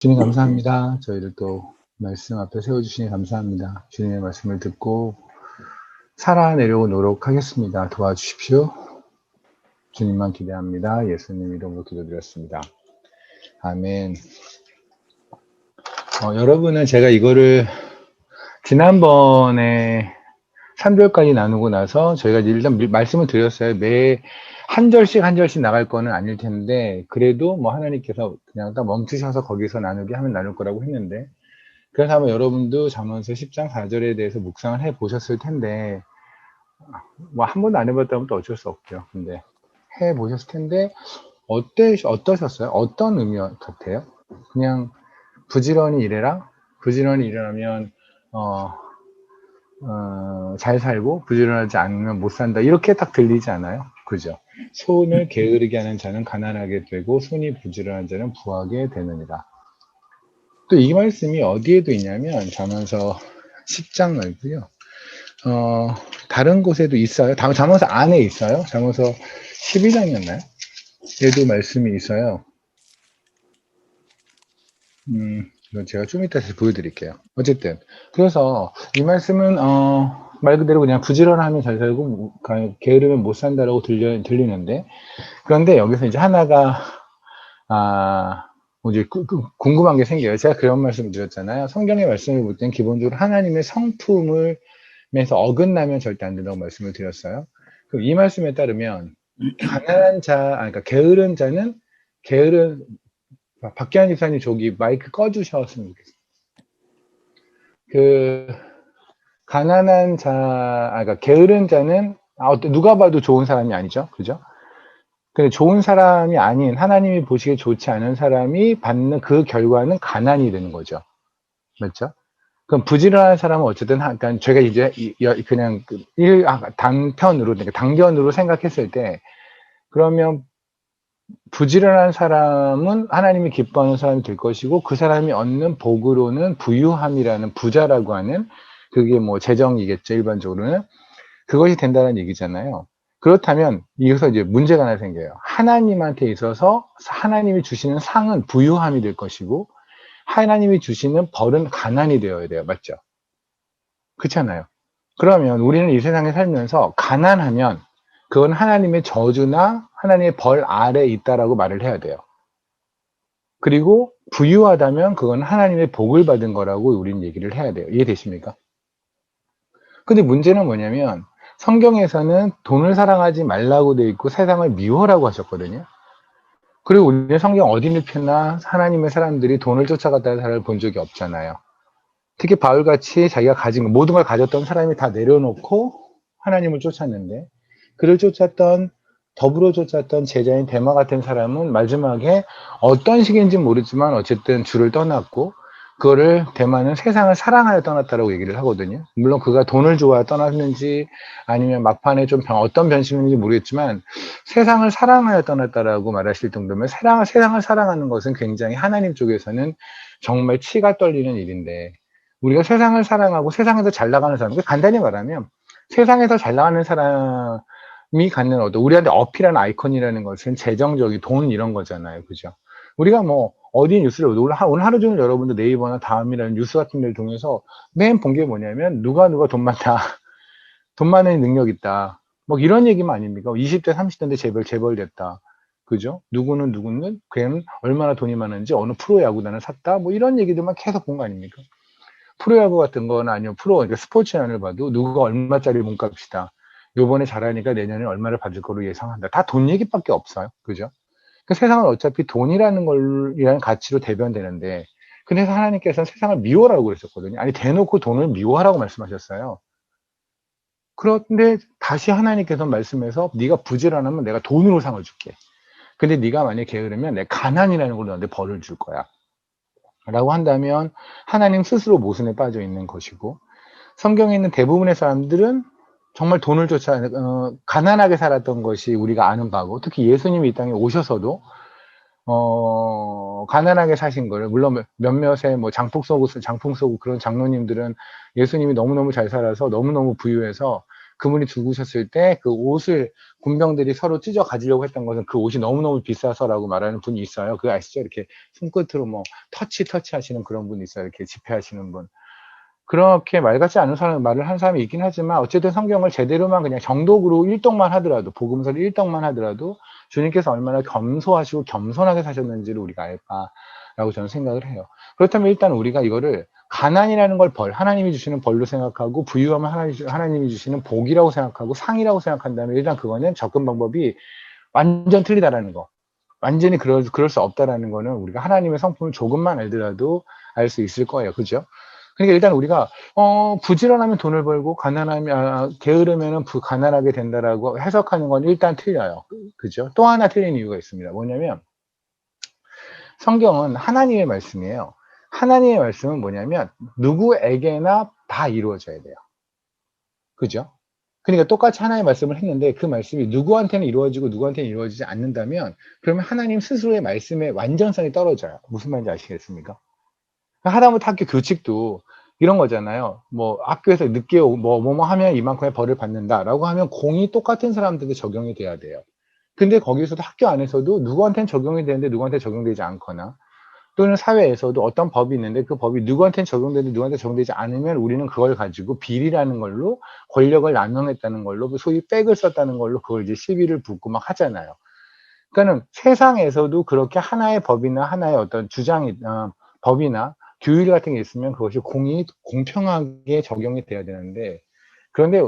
주님 감사합니다. 저희를 또 말씀 앞에 세워주시니 감사합니다. 주님의 말씀을 듣고 살아내려고 노력하겠습니다. 도와주십시오. 주님만 기대합니다. 예수님 이름으로 기도드렸습니다. 아멘. 여러분은 제가 이거를 지난번에 3절까지 나누고 나서 저희가 일단 말씀을 드렸어요. 매 한 절씩 한 절씩 나갈 거는 아닐 텐데 그래도 뭐 하나님께서 그냥 딱 멈추셔서 거기서 나누게 하면 나눌 거라고 했는데, 그래서 아마 여러분도 잠언서 10장 4절에 대해서 묵상을 해 보셨을 텐데, 뭐 한 번도 안 해봤다면 또 어쩔 수 없죠. 근데 해 보셨을 텐데 어떠셨어요? 어떤 의미 같아요? 그냥 부지런히 일해라. 부지런히 일하면 잘 살고 부지런하지 않으면 못 산다, 이렇게 딱 들리지 않아요? 그죠? 손을 게으르게 하는 자는 가난하게 되고 손이 부지런한 자는 부하게 되느니라. 또 이 말씀이 어디에도 있냐면 잠언서 10장 말고요. 다른 곳에도 있어요. 잠언서 안에 있어요. 잠언서 12장이었나요? 얘도 말씀이 있어요. 이건 제가 좀 이따 다시 보여드릴게요. 어쨌든 그래서 이 말씀은 말 그대로 그냥 부지런하면 잘 살고 게으르면 못 산다라고 들리는데, 그런데 여기서 이제 하나가 이제 궁금한 게 생겨요. 제가 그런 말씀을 드렸잖아요. 성경의 말씀을 볼 땐 기본적으로 하나님의 성품을 에서 어긋나면 절대 안 된다고 말씀을 드렸어요. 그럼 이 말씀에 따르면 가난한 자, 그러니까 게으른 자는 박기환 집사님 저기 마이크 꺼주셨으면 좋겠어요. 가난한 자, 그러니까 게으른 자는 누가 봐도 좋은 사람이 아니죠, 그죠? 근데 좋은 사람이 아닌, 하나님이 보시기에 좋지 않은 사람이 받는 그 결과는 가난이 되는 거죠. 맞죠? 그럼 부지런한 사람은 어쨌든, 그러니까 제가 이제 그냥 단편으로, 그러니까 단견으로 생각했을 때, 그러면 부지런한 사람은 하나님이 기뻐하는 사람이 될 것이고, 그 사람이 얻는 복으로는 부유함이라는, 부자라고 하는, 그게 뭐 재정이겠죠, 일반적으로는. 그것이 된다는 얘기잖아요. 그렇다면 여기서 이제 문제가 하나 생겨요. 하나님한테 있어서 하나님이 주시는 상은 부유함이 될 것이고, 하나님이 주시는 벌은 가난이 되어야 돼요. 맞죠? 그렇잖아요. 그러면 우리는 이 세상에 살면서 가난하면 그건 하나님의 저주나 하나님의 벌 아래에 있다라고 말을 해야 돼요. 그리고 부유하다면 그건 하나님의 복을 받은 거라고 우리는 얘기를 해야 돼요. 이해되십니까? 근데 문제는 뭐냐면 성경에서는 돈을 사랑하지 말라고 돼 있고 세상을 미워라고 하셨거든요. 그리고 우리는 성경 어디를 펴나 하나님의 사람들이 돈을 쫓아갔다는 사람을 본 적이 없잖아요. 특히 바울같이 자기가 가진 모든 걸 가졌던 사람이 다 내려놓고 하나님을 쫓았는데, 그를 더불어 쫓았던 제자인 데마 같은 사람은 마지막에 어떤 식인지 모르지만 어쨌든 주를 떠났고, 그거를 데마는 세상을 사랑하여 떠났다라고 얘기를 하거든요. 물론 그가 돈을 좋아해 떠났는지 아니면 막판에 좀 어떤 변심인지 모르겠지만 세상을 사랑하여 떠났다라고 말하실 정도면, 세상을 사랑하는 것은 굉장히 하나님 쪽에서는 정말 치가 떨리는 일인데, 우리가 세상을 사랑하고 세상에서 잘 나가는 사람, 간단히 말하면 세상에서 잘 나가는 사람이 갖는 우리한테 어필하는 아이콘이라는 것은 재정적인 돈 이런 거잖아요. 그죠? 우리가 뭐 어디 뉴스를 오늘 하루 종일 여러분들 네이버나 다음이라는 뉴스 같은 데를 통해서 맨 본 게 뭐냐면 누가 돈 많다, 돈 많은 능력 있다, 뭐 이런 얘기만 아닙니까? 20대 30대인데 재벌 됐다, 그죠? 누구는 걔는 얼마나 돈이 많은지 어느 프로야구단을 샀다, 뭐 이런 얘기들만 계속 본 거 아닙니까? 프로야구 같은 거나 아니면 그러니까 스포츠안을 봐도 누가 얼마짜리 몸값이다, 요번에 잘하니까 내년에 얼마를 받을 거로 예상한다, 다 돈 얘기밖에 없어요. 그죠? 그 세상은 어차피 돈이라는 가치로 대변되는데, 그래서 하나님께서는 세상을 미워라고 그랬었거든요. 아니, 대놓고 돈을 미워하라고 말씀하셨어요. 그런데 다시 하나님께서 말씀해서 네가 부지런하면 내가 돈으로 상을 줄게. 근데 네가 만약에 게으르면 내가 가난이라는 걸로 너한테 벌을 줄 거야 라고 한다면 하나님 스스로 모순에 빠져 있는 것이고, 성경에 있는 대부분의 사람들은 정말 돈을 가난하게 살았던 것이 우리가 아는 바고, 특히 예수님이 이 땅에 오셔서도 가난하게 사신 거를, 물론 몇몇의 뭐 장풍 쏘고 그런 장로님들은 예수님이 너무너무 잘 살아서 너무너무 부유해서 그분이 죽으셨을 때 그 옷을 군병들이 서로 찢어 가지려고 했던 것은 그 옷이 너무너무 비싸서라고 말하는 분이 있어요. 그거 아시죠? 이렇게 손끝으로 뭐 터치 하시는 그런 분이 있어요. 이렇게 집회하시는 분. 그렇게 말 같지 않은 사람, 말을 한 사람이 있긴 하지만 어쨌든 성경을 제대로만 그냥 정독으로 일독만 하더라도, 복음서를 일독만 하더라도 주님께서 얼마나 겸소하시고 겸손하게 사셨는지를 우리가 알까라고 저는 생각을 해요. 그렇다면 일단 우리가 이거를 가난이라는 걸 하나님이 주시는 벌로 생각하고, 부유함을 하나님이 주시는 복이라고 생각하고 상이라고 생각한다면 일단 그거는 접근 방법이 완전 틀리다라는 거. 완전히 그럴 수 없다라는 거는 우리가 하나님의 성품을 조금만 알더라도 알 수 있을 거예요. 그죠? 그러니까 일단 우리가 부지런하면 돈을 벌고 게으르면은 가난하게 된다라고 해석하는 건 일단 틀려요. 그죠? 또 하나 틀린 이유가 있습니다. 뭐냐면 성경은 하나님의 말씀이에요. 하나님의 말씀은 뭐냐면 누구에게나 다 이루어져야 돼요. 그죠? 그러니까 똑같이 하나님의 말씀을 했는데 그 말씀이 누구한테는 이루어지고 누구한테는 이루어지지 않는다면 그러면 하나님 스스로의 말씀의 완전성이 떨어져요. 무슨 말인지 아시겠습니까? 하다못해 학교 교칙도 이런 거잖아요. 뭐 학교에서 늦게 뭐뭐 하면 이만큼의 벌을 받는다라고 하면 공이 똑같은 사람들한테 적용이 돼야 돼요. 근데 거기서도 학교 안에서도 누구한테는 적용이 되는데 누구한테 적용되지 않거나, 또는 사회에서도 어떤 법이 있는데 그 법이 누구한테는 적용되는데 누구한테 적용되지 않으면 우리는 그걸 가지고 비리라는 걸로, 권력을 남용했다는 걸로, 소위 백을 썼다는 걸로 그걸 이제 시비를 붙고 막 하잖아요. 그러니까는 세상에서도 그렇게 하나의 법이나 하나의 어떤 법이나 규율 같은 게 있으면 그것이 공평하게 적용이 돼야 되는데, 그런데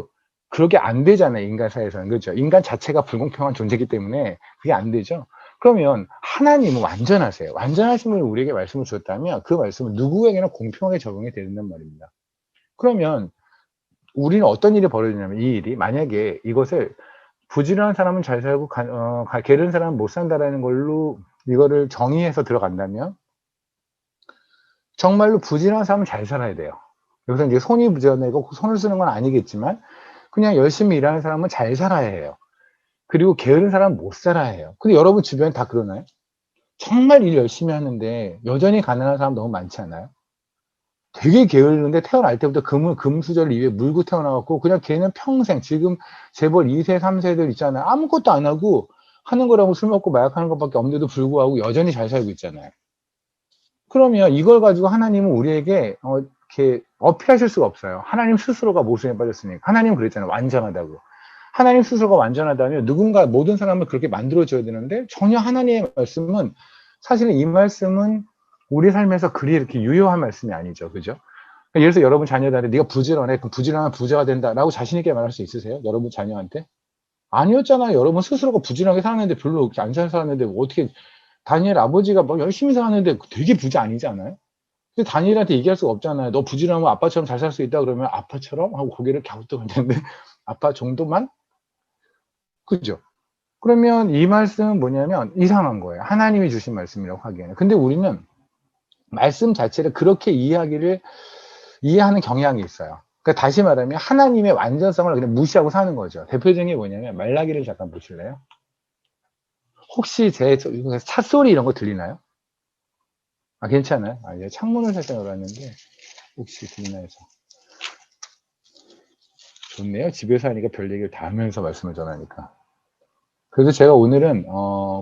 그렇게 안 되잖아요. 인간 사회에서는. 그렇죠? 인간 자체가 불공평한 존재이기 때문에 그게 안 되죠. 그러면 하나님은 완전하세요. 완전하신 분이 우리에게 말씀을 주셨다면 그 말씀은 누구에게나 공평하게 적용이 된단 말입니다. 그러면 우리는 어떤 일이 벌어지냐면, 이 일이 만약에 이것을 부지런한 사람은 잘 살고 게으른 사람은 못 산다라는 걸로 이거를 정의해서 들어간다면 정말로 부지런한 사람은 잘 살아야 돼요. 여기서 이제 손이 부지런하고 손을 쓰는 건 아니겠지만 그냥 열심히 일하는 사람은 잘 살아야 해요. 그리고 게으른 사람은 못 살아야 해요. 근데 여러분 주변에 다 그러나요? 정말 일 열심히 하는데 여전히 가난한 사람 너무 많지 않아요? 되게 게으르는데 태어날 때부터 금수저를 입에 물고 태어나갖고 그냥 걔는 평생 지금 재벌 2세, 3세들 있잖아요. 아무것도 안 하고 하는 거라고 술 먹고 마약하는 것밖에 없는데도 불구하고 여전히 잘 살고 있잖아요. 그러면 이걸 가지고 하나님은 우리에게 이렇게 어필하실 수가 없어요. 하나님 스스로가 모순에 빠졌으니까. 하나님은 그랬잖아요. 완전하다고. 하나님 스스로가 완전하다면 누군가 모든 사람을 그렇게 만들어줘야 되는데, 전혀 하나님의 말씀은, 사실은 이 말씀은 우리 삶에서 그리 이렇게 유효한 말씀이 아니죠. 그죠? 그러니까 예를 들어서 여러분 자녀들한테 네가 부지런해. 그럼 부지런하면 부자가 된다라고 자신있게 말할 수 있으세요? 여러분 자녀한테? 아니었잖아요. 여러분 스스로가 부지런하게 살았는데 별로 안 잘 살았는데 어떻게, 다니엘 아버지가 막 열심히 살았는데 되게 부자 아니지 않아요? 근데 다니엘한테 얘기할 수가 없잖아요. 너 부지런하면 아빠처럼 잘 살 수 있다 그러면 아빠처럼? 하고 고개를 갸우뚱하는데 아빠 정도만? 그죠? 그러면 이 말씀은 뭐냐면 이상한 거예요. 하나님이 주신 말씀이라고 하기에는. 근데 우리는 말씀 자체를 그렇게 이해하는 경향이 있어요. 그러니까 다시 말하면 하나님의 완전성을 그냥 무시하고 사는 거죠. 대표적인 게 뭐냐면 말라기를 잠깐 보실래요? 혹시 제 찻소리 이런 거 들리나요? 아, 괜찮아요? 아, 이제 창문을 살짝 열었는데 혹시 들리나 해서. 좋네요. 집에서 하니까 별 얘기를 다 하면서 말씀을 전하니까. 그래서 제가 오늘은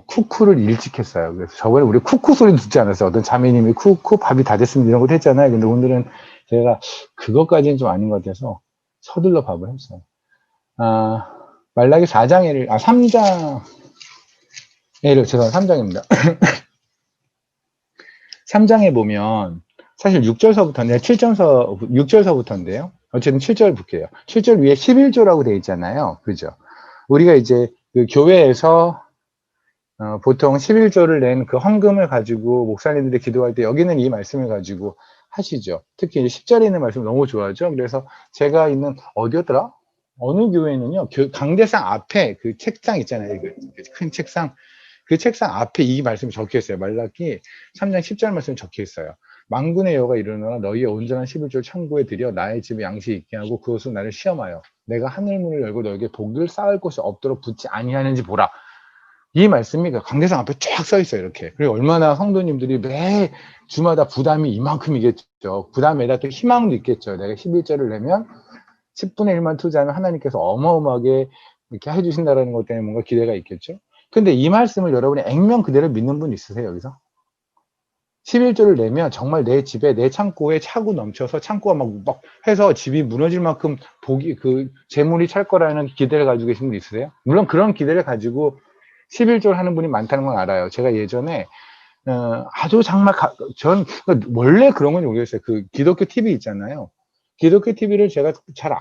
쿠쿠를 일찍 했어요. 그래서 저번에 우리 쿠쿠 소리 듣지 않았어요? 어떤 자매님이 쿠쿠 밥이 다 됐습니다 이런 거 했잖아요. 근데 오늘은 제가 그것까지는 좀 아닌 것 같아서 서둘러 밥을 했어요. 말라기 4장에를 3장에를 죄송합니다. 3장입니다. 3장에 보면 사실 6절서부터 6절서부터인데요. 어쨌든 7절 볼게요. 7절 위에 11조라고 되어 있잖아요. 그죠? 우리가 이제 그 교회에서 보통 11조를 낸 그 헌금을 가지고 목사님들이 기도할 때 여기는 이 말씀을 가지고 하시죠. 특히 이제 10절에 있는 말씀 너무 좋아하죠. 그래서 제가 있는 어디였더라? 어느 교회는요, 강대상 앞에 그 책상 있잖아요. 큰 책상. 그 책상 앞에 이 말씀이 적혀 있어요. 말라기 3장 10절 말씀이 적혀 있어요. 만군의 여호와가 이르노라 너희의 온전한 11조를 창고에 들여 나의 집에 양식 있게 하고 그것으로 나를 시험하여 내가 하늘문을 열고 너에게 복을 쌓을 곳이 없도록 붙지 아니하는지 보라. 이 말씀이 강대상 앞에 쫙 써 있어요. 이렇게. 그리고 얼마나 성도님들이 매 주마다 부담이 이만큼이겠죠. 부담에다 또 희망도 있겠죠. 내가 11절을 내면 10분의 1만 투자하면 하나님께서 어마어마하게 이렇게 해주신다라는 것 때문에 뭔가 기대가 있겠죠. 근데 이 말씀을 여러분이 액면 그대로 믿는 분 있으세요, 여기서? 11조를 내면 정말 내 집에, 내 창고에 차고 넘쳐서 창고가 막 해서 집이 무너질 만큼 재물이 찰 거라는 기대를 가지고 계신 분 있으세요? 물론 그런 기대를 가지고 11조를 하는 분이 많다는 건 알아요. 제가 예전에, 아주 정말, 전, 원래 그런 건지 모르겠어요. 그 기독교 TV 있잖아요. 기독교 TV를 제가 잘,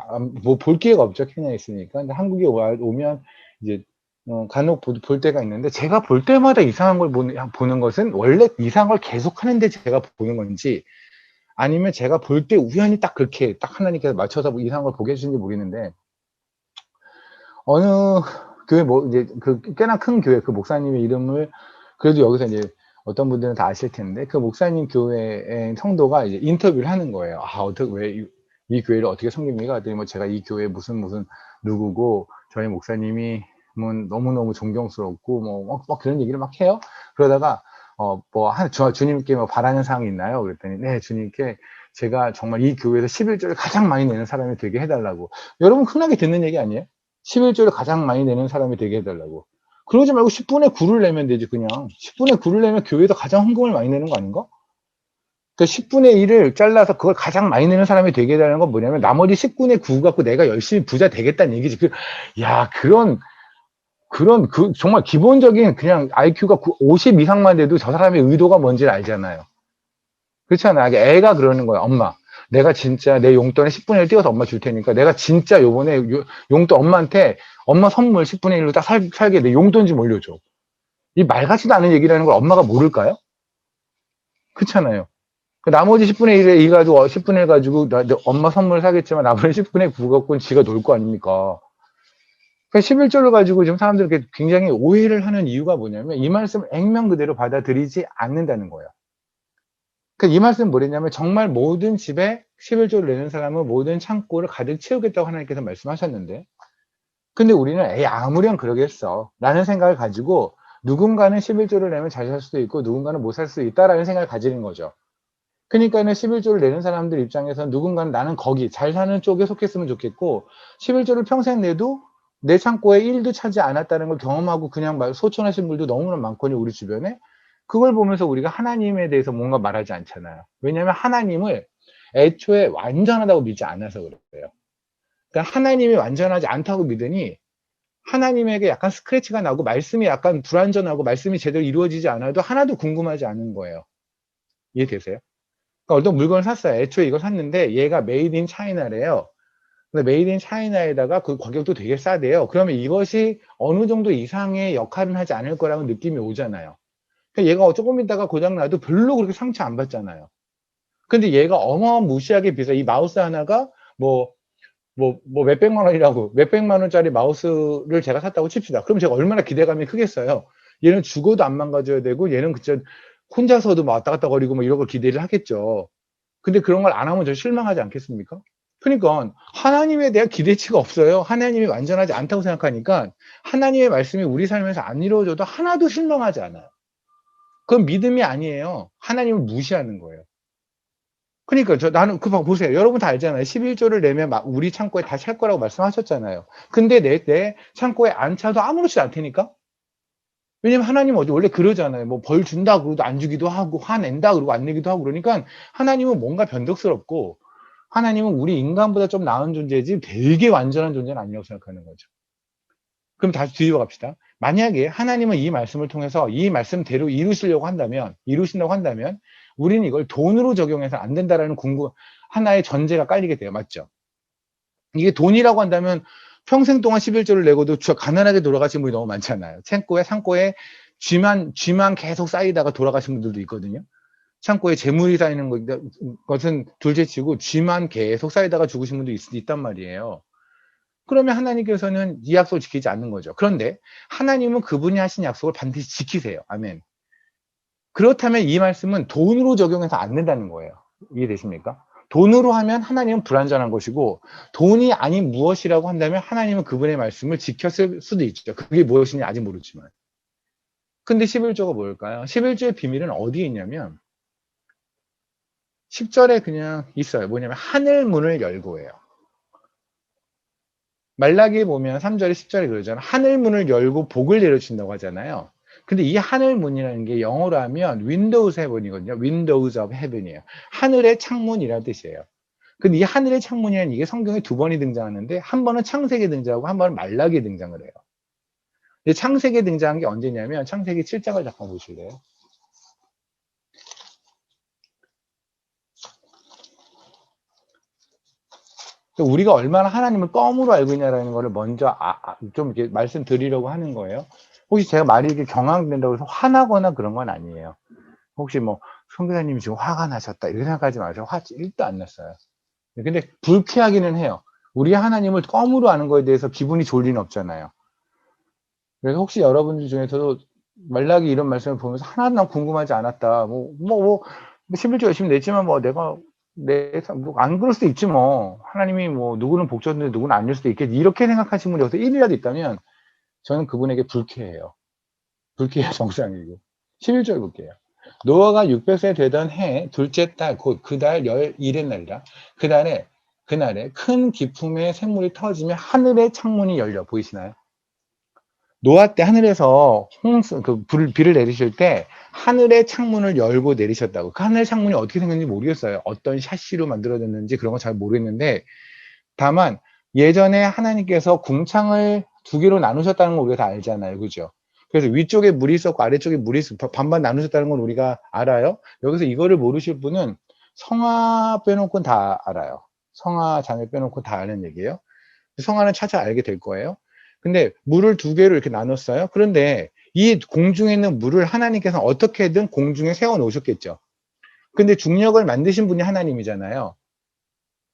볼 기회가 없죠. 케냐에 있으니까. 근데 한국에 오면, 이제, 간혹 볼 때가 있는데, 제가 볼 때마다 이상한 걸 보는 것은 원래 이상한 걸 계속 하는데 제가 보는 건지, 아니면 제가 볼 때 우연히 딱 그렇게 딱 하나님께서 맞춰서 이상한 걸 보게 해주신지 모르겠는데, 어느 교회 이제 꽤나 큰 교회 그 목사님의 이름을 그래도 여기서 이제 어떤 분들은 다 아실 텐데 그 목사님 교회의 성도가 이제 인터뷰를 하는 거예요. 어떻게 왜 이 교회를 어떻게 섬깁니까? 그랬더니 뭐 제가 이 교회 무슨 누구고 저희 목사님이 너무너무 존경스럽고 막 그런 얘기를 막 해요. 그러다가 주님께 뭐 바라는 사항이 있나요? 그랬더니 네, 주님께 제가 정말 이 교회에서 11조를 가장 많이 내는 사람이 되게 해달라고. 여러분 흔하게 듣는 얘기 아니에요? 11조를 가장 많이 내는 사람이 되게 해달라고. 그러지 말고 10분의 9를 내면 되지, 그냥. 10분의 9를 내면 교회에서 가장 헌금을 많이 내는 거 아닌가? 그 10분의 1을 잘라서 그걸 가장 많이 내는 사람이 되게 해달라는 건 뭐냐면 나머지 10분의 9 갖고 내가 열심히 부자 되겠다는 얘기지. 정말 기본적인 그냥 IQ가 50 이상만 돼도 저 사람의 의도가 뭔지를 알잖아요. 그렇잖아. 애가 그러는 거야. 엄마, 내가 진짜 내 용돈에 10분의 1 띄워서 엄마 줄 테니까 내가 진짜 요번에 용돈 엄마한테 엄마 선물 10분의 1로 딱 살게 내 용돈 좀 올려줘. 이 말 같지도 않은 얘기라는 걸 엄마가 모를까요? 그렇잖아요. 나머지 10분의 1에 이 가지고 10분의 1 가지고 엄마 선물 사겠지만 나머지 10분의 9 갖고는 지가 놀 거 아닙니까? 11조를 가지고 지금 사람들이 굉장히 오해를 하는 이유가 뭐냐면 이 말씀을 액면 그대로 받아들이지 않는다는 거예요. 이 말씀은 뭐랬냐면 정말 모든 집에 11조를 내는 사람은 모든 창고를 가득 채우겠다고 하나님께서 말씀하셨는데 근데 우리는 아무렴 그러겠어 라는 생각을 가지고 누군가는 11조를 내면 잘 살 수도 있고 누군가는 못 살 수도 있다라는 생각을 가지는 거죠. 그러니까는 11조를 내는 사람들 입장에서는 누군가는 나는 거기 잘 사는 쪽에 속했으면 좋겠고 11조를 평생 내도 내 창고에 1도 차지 않았다는 걸 경험하고 그냥 소천하신 분들도 너무나 많거든요, 우리 주변에. 그걸 보면서 우리가 하나님에 대해서 뭔가 말하지 않잖아요. 왜냐하면 하나님을 애초에 완전하다고 믿지 않아서 그래요. 그러니까 하나님이 완전하지 않다고 믿으니 하나님에게 약간 스크래치가 나고 말씀이 약간 불완전하고 말씀이 제대로 이루어지지 않아도 하나도 궁금하지 않은 거예요. 이해되세요? 그러니까 어떤 물건을 샀어요. 애초에 이걸 샀는데 얘가 메이드 인 차이나래요. 근데 메이드 인 차이나에다가 그 가격도 되게 싸대요. 그러면 이것이 어느 정도 이상의 역할은 하지 않을 거라는 느낌이 오잖아요. 그러니까 얘가 조금 있다가 고장나도 별로 그렇게 상처 안 받잖아요. 근데 얘가 어마무시하게 비싸. 이 마우스 하나가 몇백만 원이라고, 몇백만 원짜리 마우스를 제가 샀다고 칩시다. 그럼 제가 얼마나 기대감이 크겠어요. 얘는 죽어도 안 망가져야 되고, 얘는 그저 혼자서도 왔다 갔다 거리고 이런 걸 기대를 하겠죠. 근데 그런 걸 안 하면 저 실망하지 않겠습니까? 그러니까 하나님에 대한 기대치가 없어요. 하나님이 완전하지 않다고 생각하니까 하나님의 말씀이 우리 삶에서 안 이루어져도 하나도 실망하지 않아요. 그건 믿음이 아니에요. 하나님을 무시하는 거예요. 그러니까 나는 보세요. 여러분 다 알잖아요. 11조를 내면 우리 창고에 다 찰 거라고 말씀하셨잖아요. 근데 내 창고에 안 차도 아무렇지도 않다니까? 왜냐면 하나님은 원래 그러잖아요. 벌 준다 그러도 안 주기도 하고 화낸다 그러고 안 내기도 하고 그러니까 하나님은 뭔가 변덕스럽고 하나님은 우리 인간보다 좀 나은 존재지 되게 완전한 존재는 아니라고 생각하는 거죠. 그럼 다시 뒤집어 갑시다. 만약에 하나님은 이 말씀을 통해서 이 말씀대로 이루신다고 한다면 우리는 이걸 돈으로 적용해서 안 된다라는 하나의 전제가 깔리게 돼요. 맞죠? 이게 돈이라고 한다면 평생 동안 11조를 내고도 가난하게 돌아가신 분이 너무 많잖아요. 창고에 쥐만 계속 쌓이다가 돌아가신 분들도 있거든요. 창고에 재물이 쌓이는 것은 둘째치고 쥐만 계속 쌓이다가 죽으신 분도 있단 말이에요. 그러면 하나님께서는 이 약속을 지키지 않는 거죠. 그런데 하나님은 그분이 하신 약속을 반드시 지키세요. 아멘. 그렇다면 이 말씀은 돈으로 적용해서 안 된다는 거예요. 이해되십니까? 돈으로 하면 하나님은 불완전한 것이고 돈이 아닌 무엇이라고 한다면 하나님은 그분의 말씀을 지켰을 수도 있죠. 그게 무엇인지 아직 모르지만. 근데 11조가 뭘까요? 11조의 비밀은 어디에 있냐면 10절에 그냥 있어요. 뭐냐면 하늘 문을 열고예요. 말라기에 보면 3절에 10절에 그러잖아. 하늘문을 열고 복을 내려주신다고 하잖아요. 근데 이 하늘문이라는 게 영어로 하면 Windows Heaven이거든요. Windows of Heaven이에요. 하늘의 창문이라는 뜻이에요. 근데 이 하늘의 창문이라는 이게 성경에 두 번이 등장하는데 한 번은 창세기에 등장하고 한 번은 말라기에 등장을 해요. 근데 창세기에 등장한 게 언제냐면 창세기 7장을 잠깐 보실래요? 우리가 얼마나 하나님을 껌으로 알고 있냐라는 거를 먼저 좀 이렇게 말씀드리려고 하는 거예요. 혹시 제가 말이 이렇게 경황된다고 해서 화나거나 그런 건 아니에요. 혹시 뭐 선교사님이 지금 화가 나셨다 이렇게 생각하지 마세요. 화 1도 안 났어요. 근데 불쾌하기는 해요. 우리 하나님을 껌으로 아는 거에 대해서 기분이 좋을 리는 없잖아요. 그래서 혹시 여러분들 중에서도 말라기 이런 말씀을 보면서 하나도 난 궁금하지 않았다. 11조 열심히 냈지만 뭐 내가 안 그럴 수도 있지 뭐. 하나님이 뭐 누구는 복 줬는데 누구는 아닐 수도 있겠지. 이렇게 생각하시는 분이 여기서 1이라도 있다면 저는 그분에게 불쾌해요. 불쾌해야 정상이고. 11절 볼게요. 노아가 600세 되던 해 둘째 달 곧 그달 11의 날이라 그날에 큰 기품의 샘물이 터지며 하늘의 창문이 열려 보이시나요? 노아 때 하늘에서 비를 내리실 때 하늘의 창문을 열고 내리셨다고. 그 하늘의 창문이 어떻게 생겼는지 모르겠어요. 어떤 샤시로 만들어졌는지 그런 거 잘 모르겠는데 다만 예전에 하나님께서 궁창을 두 개로 나누셨다는 걸 우리가 다 알잖아요. 그죠? 그래서 위쪽에 물이 있었고 아래쪽에 물이 있었고 반반 나누셨다는 걸 우리가 알아요. 여기서 이거를 모르실 분은 성화 빼놓고는 다 알아요. 성화 자매 빼놓고 다 아는 얘기예요. 성화는 차차 알게 될 거예요. 근데 물을 두 개로 이렇게 나눴어요. 그런데 이 공중에 있는 물을 하나님께서 어떻게든 공중에 세워 놓으셨겠죠. 근데 중력을 만드신 분이 하나님이잖아요.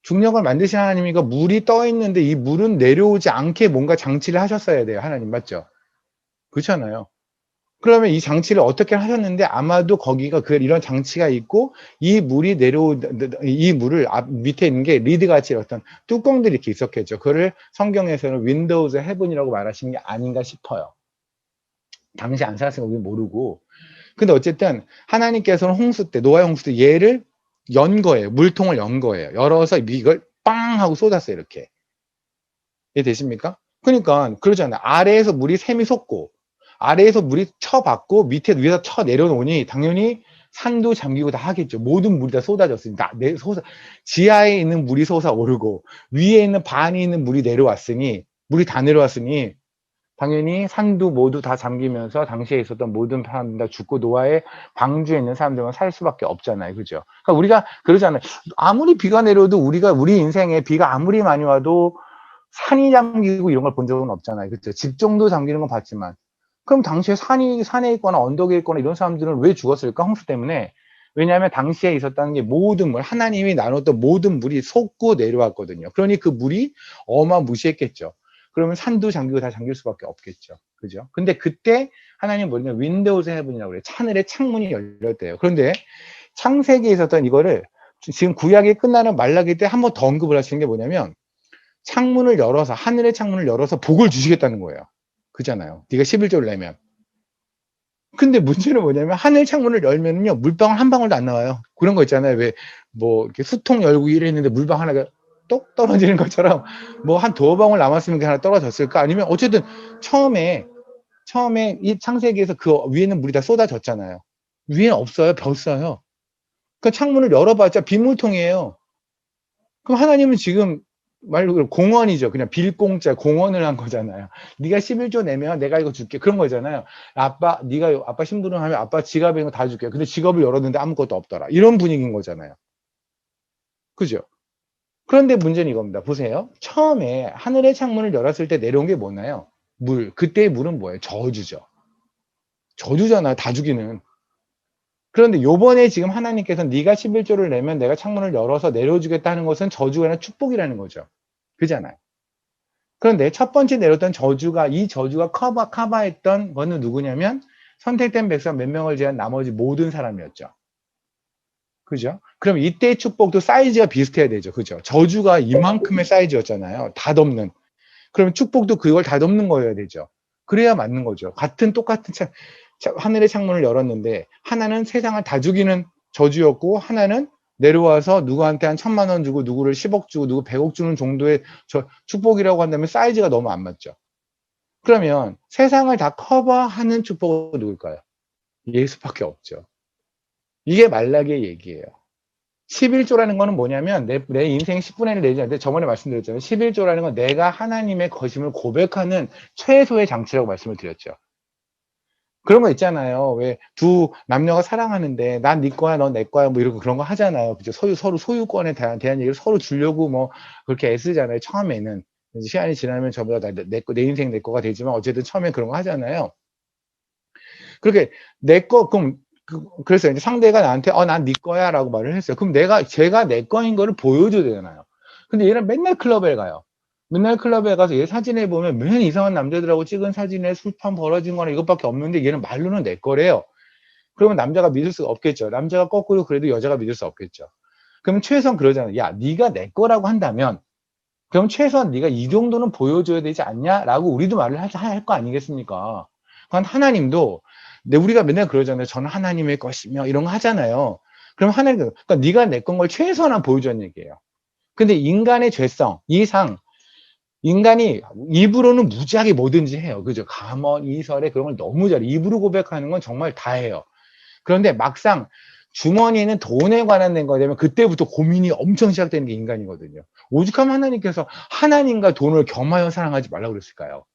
중력을 만드신 하나님이니까 물이 떠 있는데 이 물은 내려오지 않게 뭔가 장치를 하셨어야 돼요. 하나님 맞죠? 그렇잖아요. 그러면 이 장치를 어떻게 하셨는데 아마도 거기가 이런 장치가 있고 이 물이 이 물을 밑에 있는 게 리드 같이 어떤 뚜껑들이 이렇게 있었겠죠. 그거를 성경에서는 윈도우즈 헤븐이라고 말하시는 게 아닌가 싶어요. 당시 안 살았으니까 우리는 모르고. 근데 어쨌든 하나님께서는 홍수 때 노아의 홍수 때 얘를 연 거예요. 물통을 연 거예요. 열어서 이걸 빵 하고 쏟았어요. 이렇게. 이해되십니까? 그러니까 그러잖아요. 아래에서 물이 샘이 솟고 아래에서 물이 쳐받고 밑에 위에서 쳐 내려놓으니 당연히 산도 잠기고 다 하겠죠. 모든 물이 다 쏟아졌으니까 지하에 있는 물이 솟아오르고 위에 있는 반이 있는 물이 내려왔으니 물이 다 내려왔으니 당연히 산도 모두 다 잠기면서 당시에 있었던 모든 사람들 다 죽고 노아의 방주에 있는 사람들만 살 수밖에 없잖아요. 그죠? 그러니까 우리가 그러잖아요. 아무리 비가 내려도 우리 인생에 비가 아무리 많이 와도 산이 잠기고 이런 걸 본 적은 없잖아요. 그렇죠? 집 정도 잠기는 건 봤지만. 그럼 당시에 산에 있거나 언덕에 있거나 이런 사람들은 왜 죽었을까? 홍수 때문에. 왜냐하면 당시에 있었다는 게 모든 물, 하나님이 나눴던 모든 물이 솟고 내려왔거든요. 그러니 그 물이 어마무시했겠죠. 그러면 산도 잠기고 다 잠길 수밖에 없겠죠. 그죠? 근데 그때 하나님 뭐냐, 윈도우즈 헤븐이라고 그래요. 하늘의 창문이 열렸대요. 그런데 창세기에 있었던 이거를 지금 구약이 끝나는 말라기 때 한 번 더 언급을 하시는 게 뭐냐면 창문을 열어서 하늘의 창문을 열어서 복을 주시겠다는 거예요. 그잖아요. 네가 11조를 내면. 근데 문제는 뭐냐면 하늘 창문을 열면요 물방울 한 방울도 안 나와요. 그런 거 있잖아요. 왜 뭐 이렇게 수통 열고 이랬는데 물방 하나가 똑 떨어지는 것처럼 뭐 한 두어 방울 남았으면 그게 하나 떨어졌을까? 아니면 어쨌든 처음에 이 창세기에서 그 위에는 물이 다 쏟아졌잖아요. 위에는 없어요. 벼어요. 그 창문을 열어봤자 빗물통이에요. 그럼 하나님은 지금 말 그대로 공원이죠. 그냥 빌공짜 공원을 한 거잖아요. 네가 11조 내면 내가 이거 줄게. 그런 거잖아요. 네가 아빠 심부름 하면 아빠 지갑에 있는 거 다 줄게. 근데 지갑을 열었는데 아무것도 없더라. 이런 분위기인 거잖아요. 그죠? 그런데 문제는 이겁니다. 보세요. 처음에 하늘의 창문을 열었을 때 내려온 게 뭐나요? 물. 그때의 물은 뭐예요? 저주죠. 저주잖아. 다 죽이는. 그런데 요번에 지금 하나님께서 네가 11조를 내면 내가 창문을 열어서 내려주겠다는 것은 저주가 아니라 축복이라는 거죠. 그잖아요. 그런데 첫 번째 내렸던 저주가 이 저주가 커버했던 거는 누구냐면 선택된 백성 몇 명을 제한 나머지 모든 사람이었죠. 그죠? 그럼 이때의 축복도 사이즈가 비슷해야 되죠. 그죠? 저주가 이만큼의 사이즈였잖아요. 다 덮는. 그러면 축복도 그걸 다 덮는 거여야 되죠. 그래야 맞는 거죠. 똑같은 하늘의 창문을 열었는데 하나는 세상을 다 죽이는 저주였고 하나는 내려와서 누구한테 한 1,000만 원 주고 누구를 10억 주고 누구 100억 주는 정도의 저 축복이라고 한다면 사이즈가 너무 안 맞죠. 그러면 세상을 다 커버하는 축복은 누굴까요? 예수밖에 없죠. 이게 말라기의 얘기예요. 11조라는 거는 뭐냐면 내 인생 10분의 1을 내지 않는데 저번에 말씀드렸잖아요. 11조라는 건 내가 하나님의 것임을 고백하는 최소의 장치라고 말씀을 드렸죠. 그런 거 있잖아요. 왜 두 남녀가 사랑하는데 난 네 거야, 넌 내 거야, 뭐 이러고 그런 거 하잖아요. 그죠? 서로 소유권에 대한 얘기를 서로 주려고 뭐 그렇게 애쓰잖아요. 처음에는. 시간이 지나면 저보다 내 인생 내 거가 되지만 어쨌든 처음에 그런 거 하잖아요. 그렇게 내 거, 그럼 그래서 이제 상대가 나한테 난 네 거야 라고 말을 했어요. 그럼 제가 내 거인 거를 보여줘야 되잖아요. 근데 얘는 맨날 클럽에 가요. 맨날 클럽에 가서 얘 사진에 보면 맨 이상한 남자들하고 찍은 사진에 술판 벌어진 거나 이것밖에 없는데 얘는 말로는 내 거래요. 그러면 남자가 믿을 수가 없겠죠. 남자가 거꾸로 그래도 여자가 믿을 수 없겠죠. 그럼 최소한 그러잖아요. 야, 네가 내 거라고 한다면 그럼 최소한 네가 이 정도는 보여줘야 되지 않냐라고 우리도 말을 할 거 아니겠습니까? 그건 하나님도 우리가 맨날 그러잖아요. 저는 하나님의 것이며 이런 거 하잖아요. 그럼 그러니까 네가 내 건 걸 최소한 보여주는 얘기예요. 근데 인간의 죄성, 이상 인간이 입으로는 무지하게 뭐든지 해요. 그죠? 감언, 이설에 그런 걸 너무 잘해. 입으로 고백하는 건 정말 다 해요. 그런데 막상 주머니에는 돈에 관한 거가 되면 그때부터 고민이 엄청 시작되는 게 인간이거든요. 오죽하면 하나님께서 하나님과 돈을 겸하여 사랑하지 말라고 그랬을까요?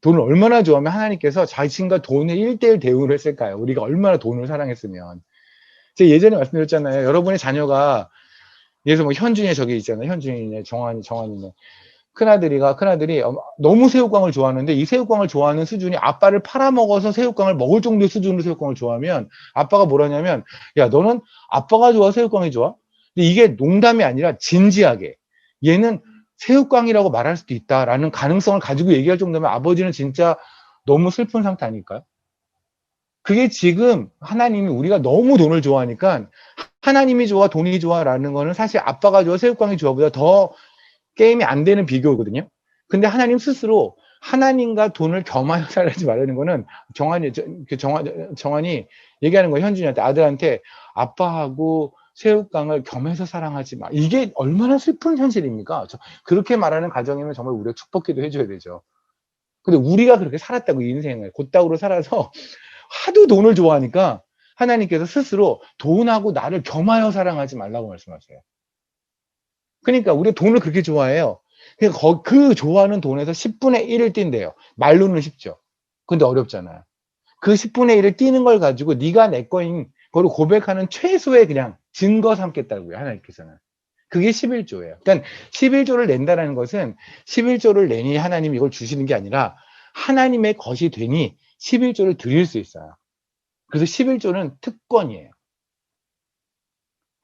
돈을 얼마나 좋아하면 하나님께서 자신과 돈의 1대1 대우를 했을까요? 우리가 얼마나 돈을 사랑했으면. 제가 예전에 말씀드렸잖아요. 여러분의 자녀가 예를 뭐 현준이 저기 있잖아요. 현준이네, 정환이네. 큰아들이 너무 새우깡을 좋아하는데 이 새우깡을 좋아하는 수준이 아빠를 팔아먹어서 새우깡을 먹을 정도의 수준으로 새우깡을 좋아하면 아빠가 뭐라냐면 야 너는 아빠가 좋아 새우깡이 좋아? 근데 이게 농담이 아니라 진지하게 얘는 새우깡이라고 말할 수도 있다라는 가능성을 가지고 얘기할 정도면 아버지는 진짜 너무 슬픈 상태 아닐까요? 그게 지금 하나님이 우리가 너무 돈을 좋아하니까 하나님이 좋아 돈이 좋아라는 거는 사실 아빠가 좋아 새우깡이 좋아보다 더 게임이 안 되는 비교거든요. 근데 하나님 스스로 하나님과 돈을 겸하여 살지 말라는 거는 정환이 얘기하는 거예요. 현준이한테 아들한테 아빠하고 새우깡을 겸해서 사랑하지 마. 이게 얼마나 슬픈 현실입니까? 그렇게 말하는 가정이면 정말 우리가 축복기도 해줘야 되죠. 근데 우리가 그렇게 살았다고 인생을 곧다구로 살아서 하도 돈을 좋아하니까 하나님께서 스스로 돈하고 나를 겸하여 사랑하지 말라고 말씀하세요. 그러니까 우리가 돈을 그렇게 좋아해요. 그 좋아하는 돈에서 10분의 1을 띈대요. 말로는 쉽죠. 근데 어렵잖아요. 그 10분의 1을 띄는 걸 가지고 네가 내 거인 거를 고백하는 최소의 그냥 증거 삼겠다고요. 하나님께서는. 그게 11조예요. 그러니까 11조를 낸다는 것은 11조를 내니 하나님이 이걸 주시는 게 아니라 하나님의 것이 되니 11조를 드릴 수 있어요. 그래서 11조는 특권이에요.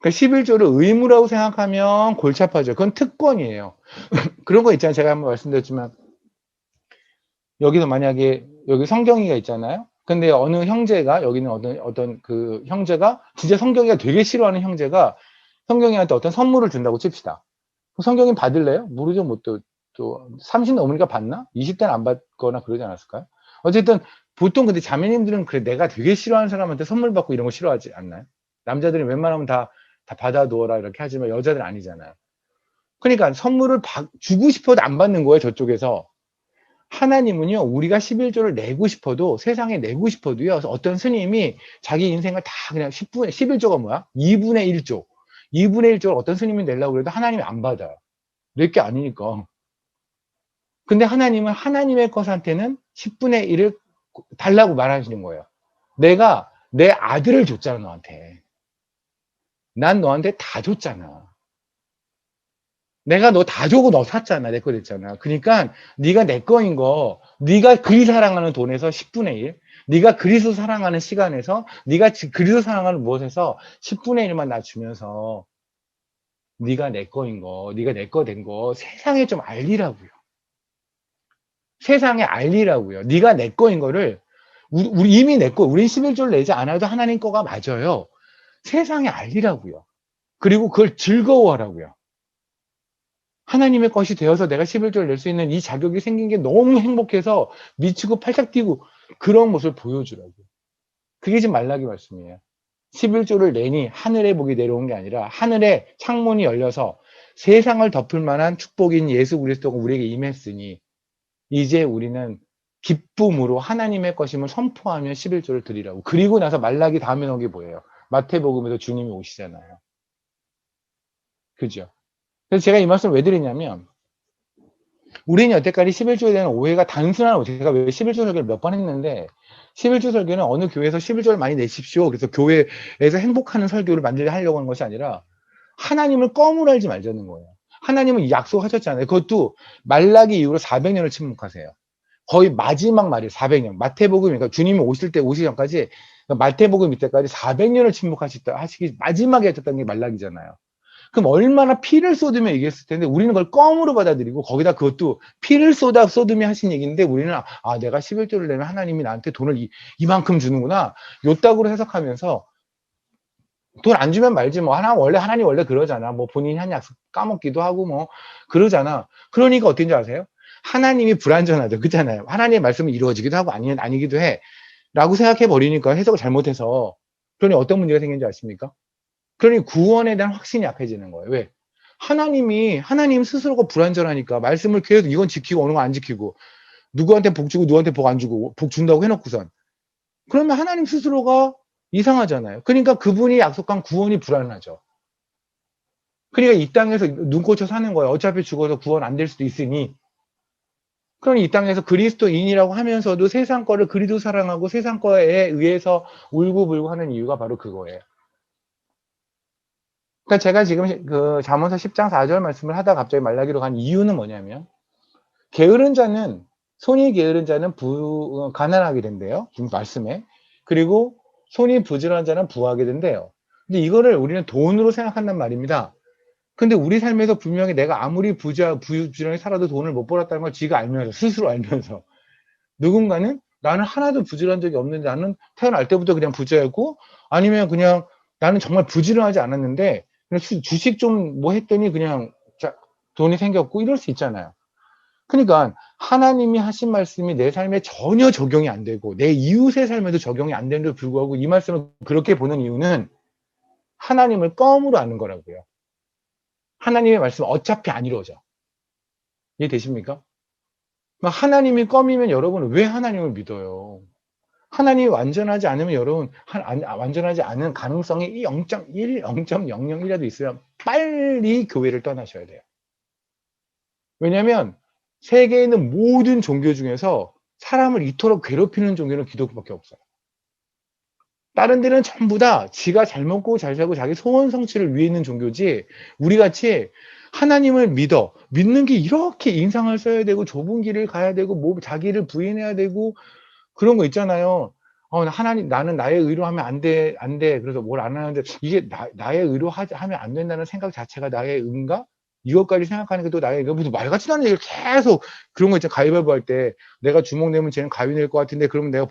그러니까 11조를 의무라고 생각하면 골치 아파져. 그건 특권이에요. 그런 거 있잖아요. 제가 한번 말씀드렸지만 여기서 만약에 여기 성경이가 있잖아요. 근데 어느 형제가 여기는 어떤 그 형제가 진짜 성경이가 되게 싫어하는 형제가 성경이한테 어떤 선물을 준다고 칩시다. 성경이 받을래요? 모르죠. 뭐 또 30 넘으니까 받나? 20대는 안 받거나 그러지 않았을까요? 어쨌든 보통 근데 자매님들은 그래 내가 되게 싫어하는 사람한테 선물 받고 이런 거 싫어하지 않나요? 남자들이 웬만하면 다 받아두어라 이렇게 하지만 여자들은 아니잖아요. 그러니까 선물을 주고 싶어도 안 받는 거예요. 저쪽에서. 하나님은요, 우리가 11조를 내고 싶어도, 세상에 내고 싶어도요, 어떤 스님이 자기 인생을 다 그냥 11조가 뭐야? 2분의 1조. 2분의 1조를 어떤 스님이 내려고 그래도 하나님이 안 받아요. 낼 게 아니니까. 근데 하나님은 하나님의 것한테는 10분의 1을 달라고 말하시는 거예요. 내가 내 아들을 줬잖아, 너한테. 난 너한테 다 줬잖아. 내가 너 다 주고 너 샀잖아. 내 거 됐잖아. 그러니까 네가 내 거인 거, 네가 그리 사랑하는 돈에서 10분의 1, 네가 그리스도 사랑하는 시간에서, 네가 그리스도 사랑하는 무엇에서 10분의 1만 나 주면서 네가 내 거인 거, 네가 내 거 된 거 세상에 좀 알리라고요. 세상에 알리라고요. 네가 내 거인 거를 우리 이미 내 거, 우린 11조를 내지 않아도 하나님 거가 맞아요. 세상에 알리라고요. 그리고 그걸 즐거워하라고요. 하나님의 것이 되어서 내가 11조를 낼 수 있는 이 자격이 생긴 게 너무 행복해서 미치고 팔짝 뛰고 그런 모습을 보여주라고. 그게 지금 말라기 말씀이에요. 11조를 내니 하늘의 복이 내려온 게 아니라 하늘에 창문이 열려서 세상을 덮을 만한 축복인 예수 그리스도가 우리에게 임했으니 이제 우리는 기쁨으로 하나님의 것임을 선포하며 11조를 드리라고. 그리고 나서 말라기 다음에 나온 게 뭐예요? 마태복음에서 주님이 오시잖아요. 그죠? 그래서 제가 이 말씀을 왜 드리냐면 우리는 여태까지 11조에 대한 오해가 단순한 오해. 제가 왜 11조 설교를 몇 번 했는데 11조 설교는 어느 교회에서 11조를 많이 내십시오. 그래서 교회에서 행복하는 설교를 하려고 하는 것이 아니라 하나님을 껌으로 알지 말자는 거예요. 하나님은 약속하셨잖아요. 그것도 말라기 이후로 400년을 침묵하세요. 거의 마지막 말이에요. 400년. 마태복음, 그러니까 주님이 오시기 전까지, 마태복음 이때까지 400년을 침묵하시기, 마지막에 하셨다는 게 말라기잖아요. 그럼 얼마나 피를 쏟으며 얘기했을 텐데 우리는 그걸 껌으로 받아들이고 거기다 그것도 피를 쏟으며 하신 얘기인데 우리는 내가 11조를 내면 하나님이 나한테 돈을 이만큼 주는구나. 요따구로 해석하면서 돈 안 주면 말지 뭐 하나님 원래 그러잖아. 뭐 본인이 한 약속 까먹기도 하고 뭐 그러잖아. 그러니까 어떤지 아세요? 하나님이 불완전하죠. 그렇잖아요. 하나님의 말씀은 이루어지기도 하고 아니기도 해. 라고 생각해 버리니까 해석을 잘못해서 그러니 어떤 문제가 생기는지 아십니까? 그러니 구원에 대한 확신이 약해지는 거예요. 왜? 하나님 스스로가 불완전하니까 말씀을 계속 이건 지키고 어느 건 안 지키고 누구한테 복 주고 누구한테 복 안 주고 복 준다고 해놓고선 그러면 하나님 스스로가 이상하잖아요. 그러니까 그분이 약속한 구원이 불안하죠. 그러니까 이 땅에서 눈 꽂혀 사는 거예요. 어차피 죽어서 구원 안 될 수도 있으니. 그러니 이 땅에서 그리스도인이라고 하면서도 세상 거를 그리도 사랑하고 세상 거에 의해서 울고불고 하는 이유가 바로 그거예요. 그러니까 제가 지금 그 잠언서 10장 4절 말씀을 하다 갑자기 말라기로 간 이유는 뭐냐면 게으른 자는 손이 게으른 자는 가난하게 된대요. 지금 말씀에. 그리고 손이 부지런한 자는 부하게 된대요. 근데 이거를 우리는 돈으로 생각한단 말입니다. 근데 우리 삶에서 분명히 내가 아무리 부지런히 살아도 돈을 못 벌었다는 걸 지가 알면서 스스로 알면서 누군가는 나는 하나도 부지런한 적이 없는데 나는 태어날 때부터 그냥 부자였고 아니면 그냥 나는 정말 부지런하지 않았는데 그냥 주식 좀 뭐 했더니 그냥 돈이 생겼고 이럴 수 있잖아요. 그러니까 하나님이 하신 말씀이 내 삶에 전혀 적용이 안 되고 내 이웃의 삶에도 적용이 안 되는데도 불구하고 이 말씀을 그렇게 보는 이유는 하나님을 껌으로 아는 거라고요. 하나님의 말씀은 어차피 안 이루어져. 이해되십니까? 하나님이 껌이면 여러분은 왜 하나님을 믿어요? 하나님이 완전하지 않으면 여러분 완전하지 않은 가능성이 0.1, 0.001이라도 있어야 빨리 교회를 떠나셔야 돼요. 왜냐하면 세계에 있는 모든 종교 중에서 사람을 이토록 괴롭히는 종교는 기독교밖에 없어요. 다른 데는 전부 다 지가 잘 먹고 잘 살고 자기 소원 성취를 위해 있는 종교지 우리같이 하나님을 믿는 게 이렇게 인상을 써야 되고 좁은 길을 가야 되고 뭐 자기를 부인해야 되고 그런 거 있잖아요. 하나님, 나는 나의 의로 하면 안 돼. 그래서 뭘 안 하는데, 이게 나의 의로 하면 안 된다는 생각 자체가 나의 의인가? 이것까지 생각하는 게 또 나의 의가 무슨 말 같지도 않은 얘기를 계속 그런 거 있잖아. 가위바위보 할 때 내가 주먹 내면 쟤는 가위 낼 것 같은데 그러면 내가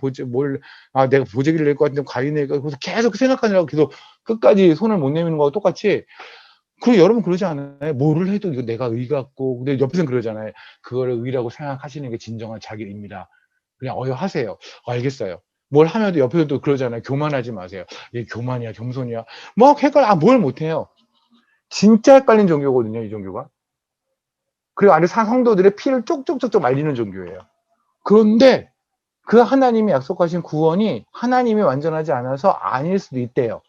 내가 보재기를 낼 것 같은데 가위 낼 것 같은데 그래서 계속 생각하느라고 계속 끝까지 손을 못 내미는 거와 똑같이 그리고 여러분 그러지 않아요? 뭐를 해도 이거 내가 의 같고 근데 옆에서는 그러잖아요. 그거를 의라고 생각하시는 게 진정한 자기 입니다. 그냥 하세요. 알겠어요. 뭘 하면도 옆에서 또 그러잖아요. 교만하지 마세요. 이게 교만이야, 겸손이야. 뭘 못해요. 진짜 헷갈린 종교거든요, 이 종교가. 그리고 안에 성도들의 피를 쪽쪽쪽쪽 말리는 종교예요. 그런데 그 하나님이 약속하신 구원이 하나님이 완전하지 않아서 아닐 수도 있대요.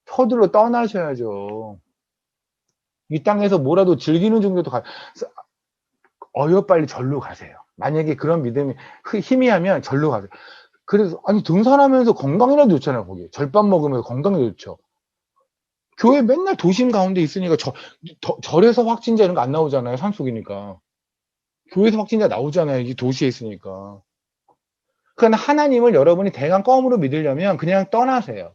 서둘러 떠나셔야죠. 이 땅에서 뭐라도 즐기는 종교도 빨리 절로 가세요. 만약에 그런 믿음이 희미하면 절로 가세요. 그래서 등산하면서 건강이라도 좋잖아요. 거기 절밥 먹으면서 건강이 좋죠. 교회 맨날 도심 가운데 있으니까 절에서 확진자 이런 거 안 나오잖아요. 산속이니까. 교회에서 확진자 나오잖아요. 이 도시에 있으니까. 그러나 하나님을 여러분이 대강 껌으로 믿으려면 그냥 떠나세요.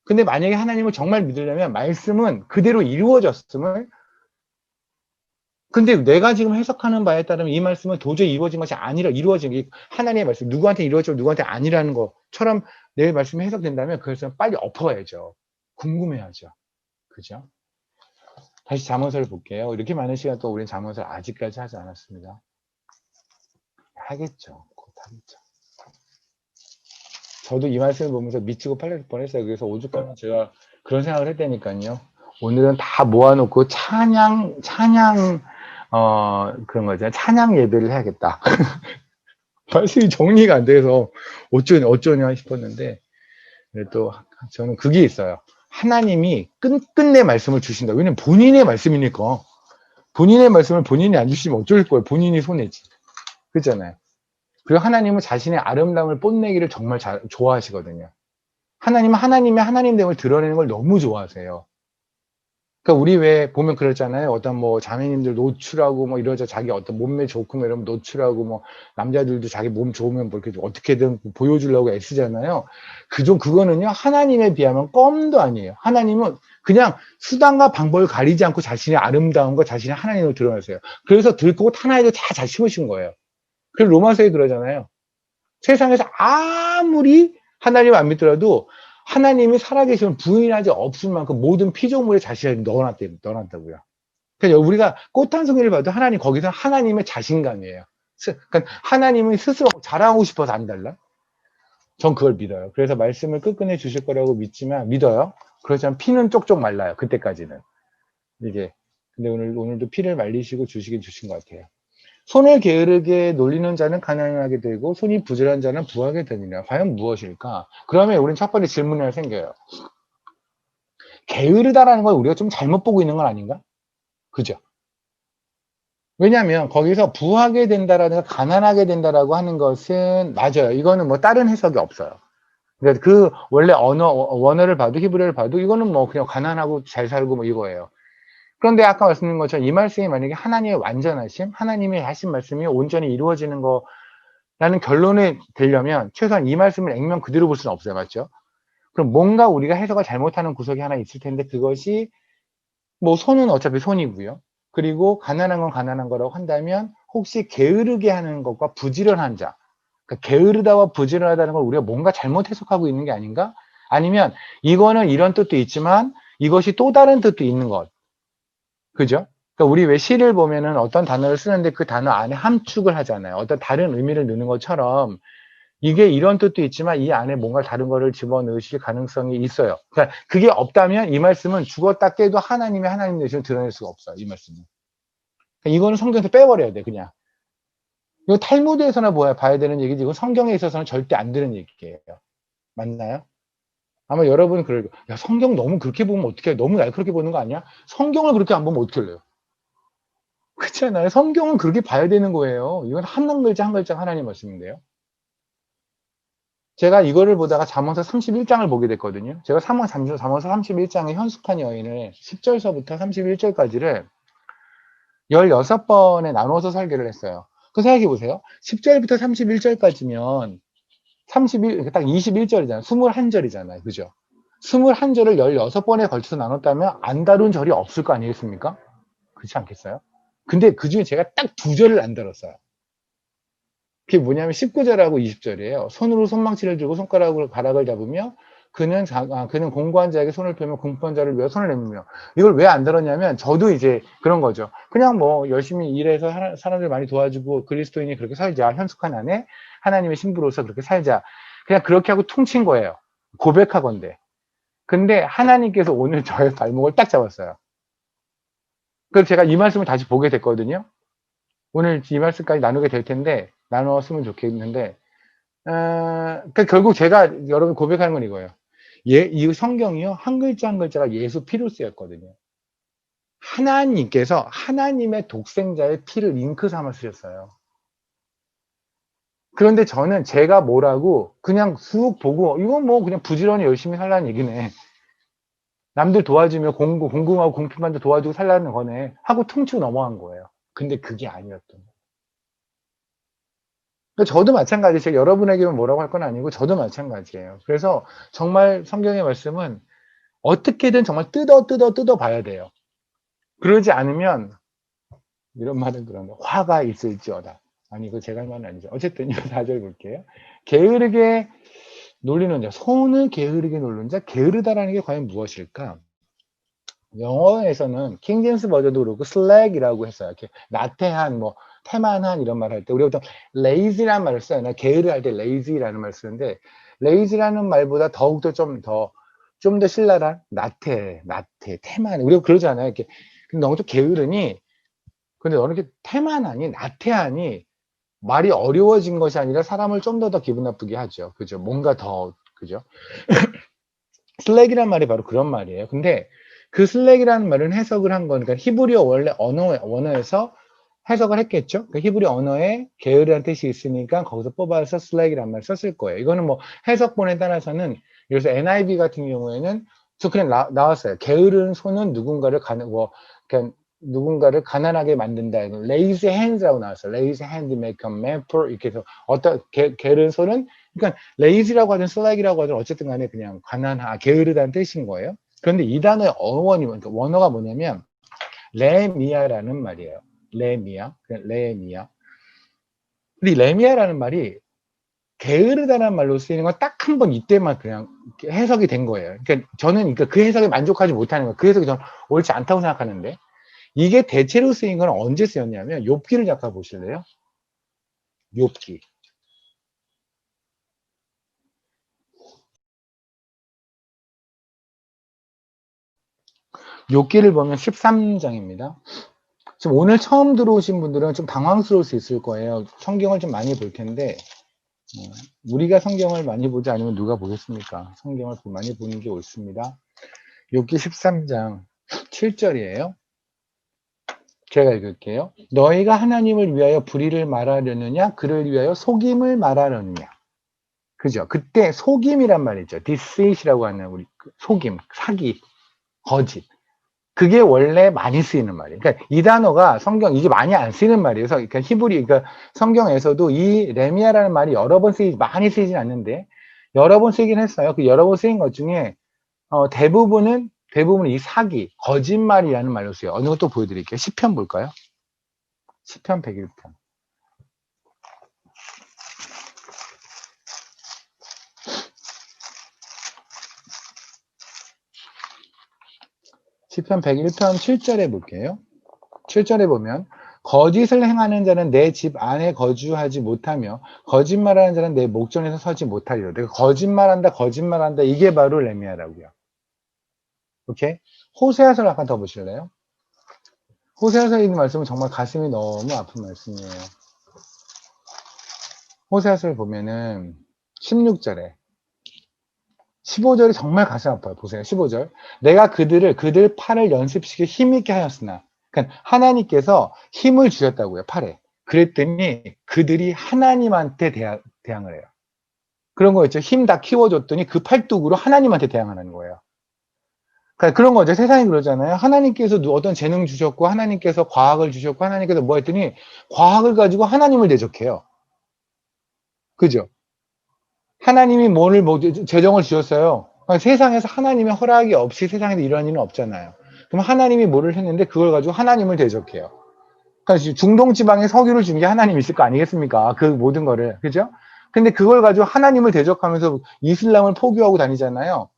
근데 만약에 하나님을 정말 믿으려면 말씀은 그대로 이루어졌음을 근데 내가 지금 해석하는 바에 따르면 이 말씀은 도저히 이루어진 것이 아니라 이루어진 게 하나님의 말씀 누구한테 이루어지고 누구한테 아니라는 것처럼 내 말씀이 해석된다면 그것은 빨리 엎어야죠. 궁금해하죠. 그죠? 다시 잠언서를 볼게요. 이렇게 많은 시간 또 우리는 잠언서를 아직까지 하지 않았습니다. 하겠죠. 곧 하겠죠. 저도 이 말씀을 보면서 미치고 팔릴 뻔했어요. 그래서 오죽하면 제가 그런 생각을 했다니까요. 오늘은 다 모아놓고 찬양, 그런 거죠. 찬양 예배를 해야겠다. 말씀이 정리가 안 돼서 어쩌냐 싶었는데, 또 저는 그게 있어요. 하나님이 끝내 말씀을 주신다. 왜냐면 본인의 말씀이니까. 본인의 말씀을 본인이 안 주시면 어쩔 거예요. 본인이 손해지. 그렇잖아요. 그리고 하나님은 자신의 아름다움을 뽐내기를 정말 좋아하시거든요. 하나님은 하나님의 하나님됨을 드러내는 걸 너무 좋아하세요. 그러니까 우리 왜 보면 그랬잖아요. 어떤 뭐 자매님들 노출하고 뭐 이러자 자기 어떤 몸매 좋고 뭐 이러면 노출하고 뭐 남자들도 자기 몸 좋으면 뭐 이렇게 어떻게든 보여주려고 애쓰잖아요. 그거는요. 하나님에 비하면 껌도 아니에요. 하나님은 그냥 수단과 방법을 가리지 않고 자신의 아름다움과 자신의 하나님을 드러내세요. 그래서 들꽃 하나에도 다 잘 심으신 거예요. 그래서 로마서에 그러잖아요. 세상에서 아무리 하나님 안 믿더라도 하나님이 살아계시면 부인하지 없을 만큼 모든 피조물에 자신을 넣어놨다고요. 그러니까 우리가 꽃 한 송이를 봐도 하나님 거기서 하나님의 자신감이에요. 그러니까 하나님이 스스로 자랑하고 싶어서 안 달라. 전 그걸 믿어요. 그래서 말씀을 끝끝내 주실 거라고 믿어요. 그렇지만 피는 쪽쪽 말라요. 그때까지는 이게. 근데 오늘도 피를 말리시고 주신 것 같아요. 손을 게으르게 놀리는 자는 가난하게 되고 손이 부지런한 자는 부하게 되느냐. 과연 무엇일까? 그러면 우리는 첫 번째 질문이 하나 생겨요. 게으르다라는 걸 우리가 좀 잘못 보고 있는 건 아닌가? 그죠? 왜냐하면 거기서 부하게 된다라든가 가난하게 된다라고 하는 것은 맞아요. 이거는 뭐 다른 해석이 없어요. 그러니까 그 원래 원어를 봐도 히브리어를 봐도 이거는 뭐 그냥 가난하고 잘 살고 뭐 이거예요. 그런데 아까 말씀드린 것처럼 이 말씀이 만약에 하나님의 완전하심, 하나님이 하신 말씀이 온전히 이루어지는 거라는 결론에 되려면 최소한 이 말씀을 액면 그대로 볼 수는 없어요. 맞죠? 그럼 뭔가 우리가 해석을 잘못하는 구석이 하나 있을 텐데 그것이 뭐 손은 어차피 손이고요. 그리고 가난한 건 가난한 거라고 한다면 혹시 게으르게 하는 것과 부지런한 자, 그러니까 게으르다와 부지런하다는 걸 우리가 뭔가 잘못 해석하고 있는 게 아닌가? 아니면 이거는 이런 뜻도 있지만 이것이 또 다른 뜻도 있는 것. 그죠? 그러니까 우리 왜 시를 보면은 어떤 단어를 쓰는데 그 단어 안에 함축을 하잖아요. 어떤 다른 의미를 넣는 것처럼 이게 이런 뜻도 있지만 이 안에 뭔가 다른 거를 집어넣으실 가능성이 있어요. 그러니까 그게 없다면 이 말씀은 죽었다 깨도 하나님의 하나님 되심을 드러낼 수가 없어요. 이 말씀은. 그러니까 이거는 성경에서 빼버려야 돼, 그냥. 이거 탈무드에서나 봐야 되는 얘기지. 이건 성경에 있어서는 절대 안 되는 얘기예요. 맞나요? 아마 여러분은 그럴 거예요. 야, 성경 너무 그렇게 보면 어떻게 해? 너무 날카롭게 보는 거 아니야? 성경을 그렇게 안 보면 어떻게 할래요? 그렇잖아요. 성경은 그렇게 봐야 되는 거예요. 이건 한 글자 한 글자 하나님 말씀인데요. 제가 이거를 보다가 잠언서 31장을 보게 됐거든요. 제가 잠언서 31장의 현숙한 여인을 10절서부터 31절까지를 16번에 나눠서 설계를 했어요. 그 생각해 보세요. 10절부터 31절까지면 31, 딱 21절이잖아요. 21절이잖아요. 그죠? 21절을 16번에 걸쳐서 나눴다면 안 다룬 절이 없을 거 아니겠습니까? 그렇지 않겠어요? 근데 그 중에 제가 딱 2절을 안 다뤘어요. 그게 뭐냐면 19절하고 20절이에요. 손으로 손망치를 들고 손가락으로 가락을 잡으며 그는 공고한 자에게 손을 펴며 공포한 자를 위해 손을 내밀며. 이걸 왜 안 들었냐면 저도 이제 그런 거죠. 그냥 뭐 열심히 일해서 사람들 많이 도와주고 그리스도인이 그렇게 살자. 현숙한 안에 하나님의 신부로서 그렇게 살자. 그냥 그렇게 하고 퉁친 거예요. 고백하건대. 근데 하나님께서 오늘 저의 발목을 딱 잡았어요. 그래서 제가 이 말씀을 다시 보게 됐거든요. 오늘 이 말씀까지 나누게 될 텐데 나눴으면 좋겠는데 그러니까 결국 제가 여러분 고백하는 건 이거예요. 이 성경이요 한 글자 한 글자가 예수 피로 쓰였거든요. 하나님께서 하나님의 독생자의 피를 잉크 삼아 쓰셨어요. 그런데 저는 제가 뭐라고 그냥 쑥 보고 이건 뭐 그냥 부지런히 열심히 살라는 얘기네. 남들 도와주며 공공하고 공핍한테 도와주고 살라는 거네 하고 퉁치고 넘어간 거예요. 근데 그게 아니었던 거예요. 저도 마찬가지예요. 제가 여러분에게만 뭐라고 할 건 아니고 저도 마찬가지예요. 그래서 정말 성경의 말씀은 어떻게든 정말 뜯어 봐야 돼요. 그러지 않으면 이런 말은 그런데 화가 있을지어다. 아니 이거 제가 할 말은 아니죠. 어쨌든 이 4절 볼게요. 게으르게 놀리는 자, 손을 게으르게 놀리는 자, 게으르다라는 게 과연 무엇일까? 영어에서는 킹제임스 버전도 그렇고 슬랙이라고 했어요. 이렇게 나태한 뭐 태만한 이런 말 할 때 우리가 보통 lazy라는 말을 써요. 게으르할 때 lazy라는 말을 쓰는데 lazy라는 말보다 더욱더 좀 더 신랄한 나태, 태만. 우리가 그러잖아요. 이렇게. 근데 너무 좀 게으르니, 근데 너는 이렇게 태만하니, 나태하니, 말이 어려워진 것이 아니라 사람을 좀 더 기분 나쁘게 하죠. 그죠? 뭔가 더, 그죠? 슬랙이란 말이 바로 그런 말이에요. 근데 그 슬랙이라는 말은 해석을 한 거니까 히브리어 원래 언어에서 해석을 했겠죠. 그 히브리 언어에 게으르한 뜻이 있으니까 거기서 뽑아서 슬랙이란 말을 썼을 거예요. 이거는 뭐 해석본에 따라서는, 그래서 NIV 같은 경우에는 저 그냥 나왔어요. 게으른 손은 누군가를 가난하게 만든다. lazy hands라고 나왔어요. lazy hand make a man poor. 이렇게 해서 게으른 손은, 그러니까 lazy라고 하든 slack이라고 하든 어쨌든 간에 그냥 게으르다는 뜻인 거예요. 그런데 이 단어의 그러니까 원어가 뭐냐면 레미아라는 말이에요. 레미아. 근데 이 레미아라는 말이 게으르다는 말로 쓰이는 건 딱 한 번 이때만 그냥 해석이 된 거예요. 그러니까 저는 그 해석에 만족하지 못하는 거예요. 그 해석이 저는 옳지 않다고 생각하는데, 이게 대체로 쓰인 건 언제 쓰였냐면 욥기를 잠깐 보실래요? 욥기. 욥기를 보면 13장입니다. 지금 오늘 처음 들어오신 분들은 좀 당황스러울 수 있을 거예요. 성경을 좀 많이 볼 텐데, 우리가 성경을 많이 보지 않으면 누가 보겠습니까? 성경을 많이 보는 게 옳습니다. 욥기 13장 7절이에요. 제가 읽을게요. 너희가 하나님을 위하여 불의를 말하려느냐, 그를 위하여 속임을 말하려느냐. 그죠? 그때 속임이란 말이죠. deceit이라고 하는 우리 속임, 사기, 거짓. 그게 원래 많이 쓰이는 말이에요. 그러니까 이 단어가 이게 많이 안 쓰이는 말이에요. 그러니까 그러니까 성경에서도 이 레미아라는 말이 많이 쓰이진 않는데, 여러 번 쓰이긴 했어요. 그 여러 번 쓰인 것 중에, 대부분은 이 사기, 거짓말이라는 말로 쓰여요. 어느 것도 보여드릴게요. 시편 볼까요? 시편 101편. 시편 101편 7절에 볼게요. 7절에 보면, 거짓을 행하는 자는 내 집 안에 거주하지 못하며 거짓말하는 자는 내 목전에서 서지 못하리라. 내가 거짓말한다. 이게 바로 레미야라고요. 오케이? 호세아서를 약간 더 보실래요? 호세아서에 있는 말씀은 정말 가슴이 너무 아픈 말씀이에요. 호세아서를 보면은 16절에 15절이 정말 가슴 아파요. 보세요. 15절. 내가 그들 팔을 연습시켜 힘있게 하였으나, 그러니까 하나님께서 힘을 주셨다고요. 팔에. 그랬더니 그들이 하나님한테 대항을 해요. 그런 거 있죠. 힘 다 키워줬더니 그 팔뚝으로 하나님한테 대항하는 거예요. 그러니까 그런 거죠. 세상이 그러잖아요. 하나님께서 어떤 재능 주셨고, 하나님께서 과학을 주셨고, 하나님께서 뭐 했더니 과학을 가지고 하나님을 대적해요. 그죠? 하나님이 재정을 주셨어요. 그러니까 세상에서 하나님의 허락이 없이 세상에서 이런 일은 없잖아요. 그럼 하나님이 뭐를 했는데 그걸 가지고 하나님을 대적해요. 그러니까 중동 지방에 석유를 준 게 하나님 있을 거 아니겠습니까? 그 모든 거를. 그죠? 근데 그걸 가지고 하나님을 대적하면서 이슬람을 포교하고 다니잖아요.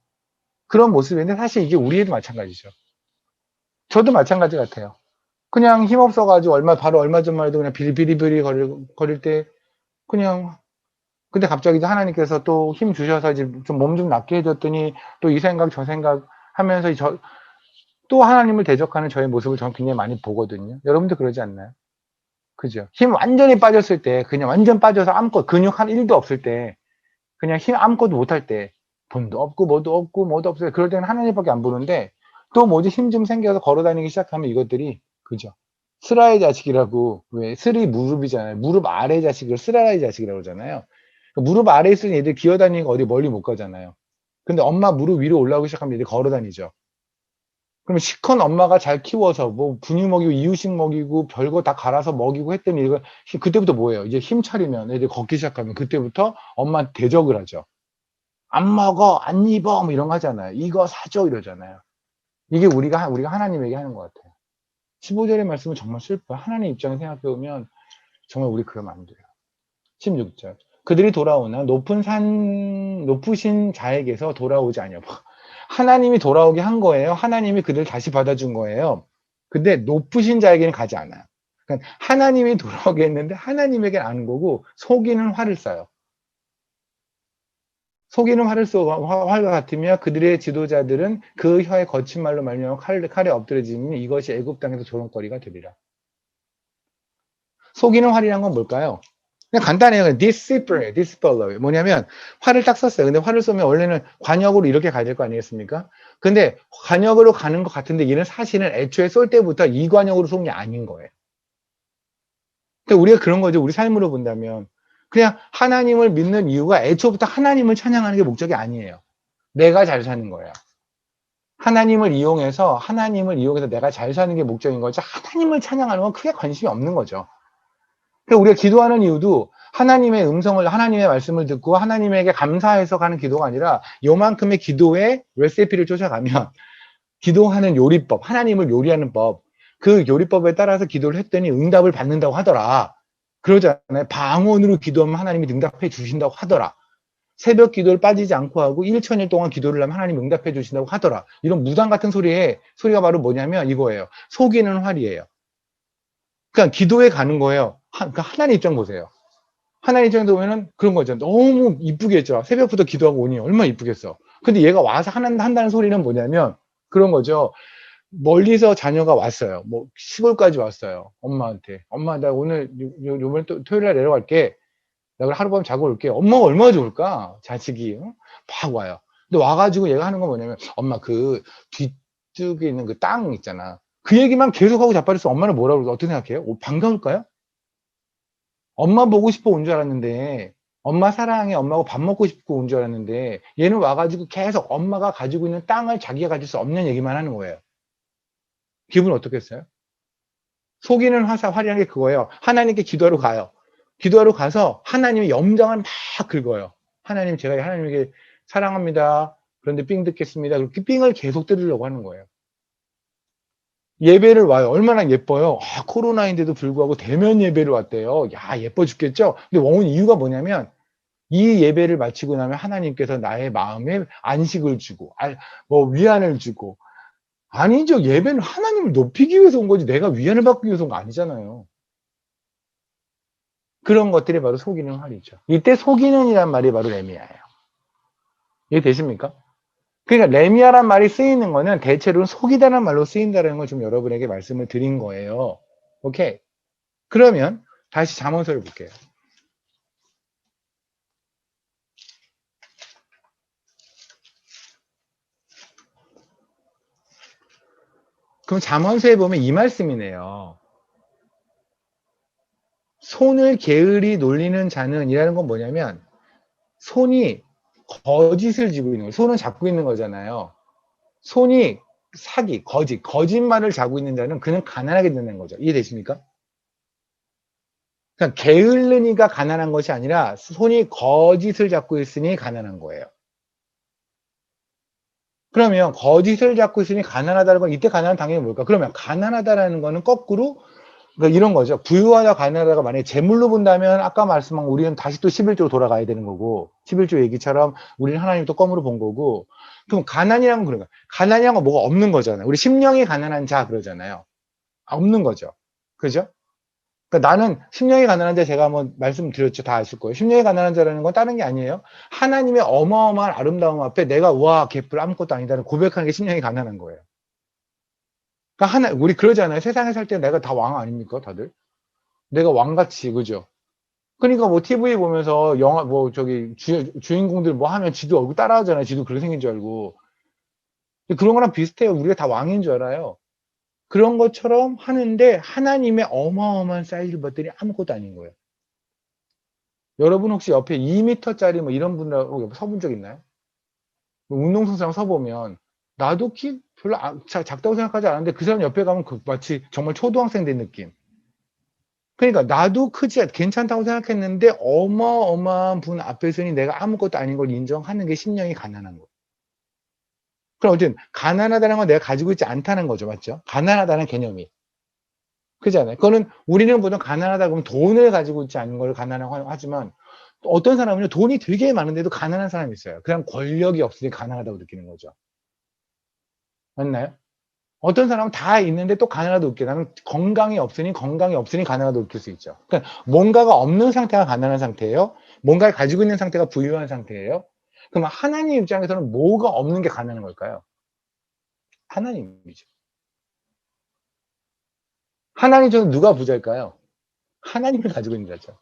그런 모습인데 사실 이게 우리에도 마찬가지죠. 저도 마찬가지 같아요. 그냥 힘없어가지고 바로 얼마 전만 해도 그냥 비리비리 거릴 때 그냥, 근데 갑자기 하나님께서 또 힘 주셔서 이제 좀 몸 좀 낫게 해줬더니 또 이 생각 저 생각 하면서 또 하나님을 대적하는 저의 모습을 저는 굉장히 많이 보거든요. 여러분도 그러지 않나요? 그죠? 힘 완전히 빠졌을 때, 그냥 완전 빠져서 근육 한 1도 없을 때, 그냥 힘 아무것도 못할 때, 돈도 없고 뭐도 없어요. 그럴 때는 하나님밖에 안 보는데, 또 뭐지 힘 좀 생겨서 걸어 다니기 시작하면 이것들이, 그죠? 스라의 자식이라고, 왜 스리 무릎이잖아요. 무릎 아래 자식을 스라의 자식이라고 그러잖아요. 무릎 아래에 있는 애들 기어다니니까 어디 멀리 못 가잖아요. 근데 엄마 무릎 위로 올라오기 시작하면 애들이 걸어 다니죠. 그럼 시컨 엄마가 잘 키워서 뭐 분유 먹이고 이유식 먹이고 별거 다 갈아서 먹이고 했더니 이거 그때부터 뭐예요? 이제 힘 차리면 애들 걷기 시작하면 그때부터 엄마한테 대적을 하죠. 안 먹어, 안 입어, 뭐 이런 거 하잖아요. 이거 사줘 이러잖아요. 이게 우리가 하나님에게 하는 것 같아요. 15절의 말씀은 정말 슬퍼요. 하나님 입장에 생각해 보면 정말 우리 그러면 안 돼요. 16절. 그들이 돌아오나 높으신 자에게서 돌아오지 아니하고, 하나님이 돌아오게 한 거예요. 하나님이 그들 다시 받아준 거예요. 근데 높으신 자에게는 가지 않아요. 그러니까 하나님이 돌아오게 했는데 하나님에게는 안 거고 속이는 화를 써요. 속이는 활과 같으며 그들의 지도자들은 그 혀의 거친 말로 말미암아 칼에 엎드려지니 이것이 애굽 땅에서 조롱거리가 되리라. 속이는 활이란 건 뭘까요? 그냥 간단해요. discipler. 뭐냐면 활을 딱 썼어요. 근데 활을 쏘면 원래는 관역으로 이렇게 가야 될 거 아니겠습니까? 근데 관역으로 가는 것 같은데 얘는 사실은 애초에 쏠 때부터 이 관역으로 쏜 게 아닌 거예요. 그러니까 우리가 그런 거죠. 우리 삶으로 본다면 그냥 하나님을 믿는 이유가 애초부터 하나님을 찬양하는 게 목적이 아니에요. 내가 잘 사는 거예요. 하나님을 이용해서 내가 잘 사는 게 목적인 거죠. 하나님을 찬양하는 건 크게 관심이 없는 거죠. 그러니까 우리가 기도하는 이유도 하나님의 음성을, 하나님의 말씀을 듣고 하나님에게 감사해서 가는 기도가 아니라 요만큼의 기도의 레시피를 쫓아가면 기도하는 요리법, 하나님을 요리하는 법, 그 요리법에 따라서 기도를 했더니 응답을 받는다고 하더라. 그러잖아요. 방언으로 기도하면 하나님이 응답해 주신다고 하더라. 새벽 기도를 빠지지 않고 하고 1000일 동안 기도를 하면 하나님 응답해 주신다고 하더라. 이런 무당 같은 소리가 바로 뭐냐면 이거예요. 속이는 활이에요. 그러니까 기도에 가는 거예요. 그러니까 하나님 입장 보세요. 하나님 입장에서 보면은 그런 거죠. 너무 이쁘게 했죠. 새벽부터 기도하고 오니 얼마나 이쁘겠어. 근데 얘가 와서 한다는 소리는 뭐냐면 그런 거죠. 멀리서 자녀가 왔어요. 뭐 시골까지 왔어요. 엄마한테. 엄마 나 오늘 요번에 또 토요일 날 내려갈게. 나 하룻밤 자고 올게. 엄마가 얼마나 좋을까? 자식이 막 와요. 근데 와가지고 얘가 하는 건 뭐냐면 엄마 그 뒤쪽에 있는 그 땅 있잖아. 그 얘기만 계속하고 자빠졌어. 엄마는 뭐라고 그러죠? 어떻게 생각해요? 반가울까요? 엄마 보고 싶어 온 줄 알았는데 엄마 사랑해 엄마하고 밥 먹고 싶고 온 줄 알았는데 얘는 와가지고 계속 엄마가 가지고 있는 땅을 자기가 가질 수 없는 얘기만 하는 거예요. 기분 어떻겠어요? 속이는 활이라는 게 그거예요. 하나님께 기도하러 가요. 기도하러 가서 하나님의 염장을 막 긁어요. 하나님 제가 하나님에게 사랑합니다. 그런데 삥 듣겠습니다. 그렇게 삥을 계속 뜯으려고 하는 거예요. 예배를 와요. 얼마나 예뻐요. 코로나인데도 불구하고 대면 예배를 왔대요. 야 예뻐 죽겠죠. 근데 원 이유가 뭐냐면 이 예배를 마치고 나면 하나님께서 나의 마음에 안식을 주고 뭐 위안을 주고 아니죠. 예배는 하나님을 높이기 위해서 온 거지 내가 위안을 받기 위해서 온 거 아니잖아요. 그런 것들이 바로 속이는 활이죠. 이때 속이는이란 말이 바로 레미야예요. 이해되십니까? 그러니까 레미야란 말이 쓰이는 거는 대체로는 속이다라는 말로 쓰인다는 걸 좀 여러분에게 말씀을 드린 거예요. 오케이. 그러면 다시 잠언서를 볼게요. 그럼 잠언서에 보면 이 말씀이네요. 손을 게으리 놀리는 자는 이라는 건 뭐냐면 손이 거짓을 쥐고 있는 거예요. 손은 잡고 있는 거잖아요. 손이 사기, 거짓말을 잡고 있는 자는 그냥 가난하게 된다는 거죠. 이해되십니까? 그러니까 게을르니가 가난한 것이 아니라 손이 거짓을 잡고 있으니 가난한 거예요. 그러면 거짓을 잡고 있으니 가난하다는 건 이때 가난은 당연히 뭘까? 그러면 가난하다라는 거는 거꾸로 그러니까 이런 거죠. 부유하다 가난하다가 만약에 재물로 본다면 아까 말씀한 우리는 다시 또 11조로 돌아가야 되는 거고 11조 얘기처럼 우리는 하나님 또 껌으로 본 거고 그럼 가난이란 건 그런 거야. 가난이란 건 뭐가 없는 거잖아요. 우리 심령이 가난한 자 그러잖아요. 없는 거죠. 그죠? 그러니까 나는 심령이 가난한 자 제가 한번 말씀드렸죠. 다 아실 거예요. 심령이 가난한 자라는 건 다른 게 아니에요. 하나님의 어마어마한 아름다움 앞에 내가 와 개뿔 아무것도 아니다는 고백하는 게 심령이 가난한 거예요. 그러니까 우리 그러잖아요. 세상에 살 때 내가 다 왕 아닙니까 다들? 내가 왕같이 그죠? 그러니까 뭐 TV 보면서 영화 뭐 저기 주인공들 뭐 하면 지도 얼굴 따라하잖아요. 지도 그렇게 생긴 줄 알고. 그런 거랑 비슷해요. 우리가 다 왕인 줄 알아요. 그런 것처럼 하는데 하나님의 어마어마한 사이즈를 봤더니 아무것도 아닌 거예요. 여러분 혹시 옆에 2m짜리 뭐 이런 분들 서본 적 있나요? 뭐 운동선수랑 서보면 나도 키 별로 작다고 생각하지 않았는데 그 사람 옆에 가면 마치 정말 초등학생 된 느낌. 그러니까 나도 크지 괜찮다고 생각했는데 어마어마한 분 앞에서는 내가 아무것도 아닌 걸 인정하는 게 심령이 가난한 거예요. 그럼 어쨌든 가난하다는 건 내가 가지고 있지 않다는 거죠. 맞죠? 가난하다는 개념이. 그렇잖아요. 그거는 우리는 보통 가난하다 그러면 돈을 가지고 있지 않은 걸 가난하다고 하지만 어떤 사람은요 돈이 되게 많은데도 가난한 사람이 있어요. 그냥 권력이 없으니 가난하다고 느끼는 거죠. 맞나요? 어떤 사람은 다 있는데 또 가난하다고 느껴요. 나는 건강이 없으니 가난하다고 느낄 수 있죠. 그러니까 뭔가가 없는 상태가 가난한 상태예요. 뭔가를 가지고 있는 상태가 부유한 상태예요. 그럼 하나님 입장에서는 뭐가 없는 게 가능한 걸까요? 하나님이죠. 하나님 중에 누가 부자일까요? 하나님을 가지고 있는 자죠.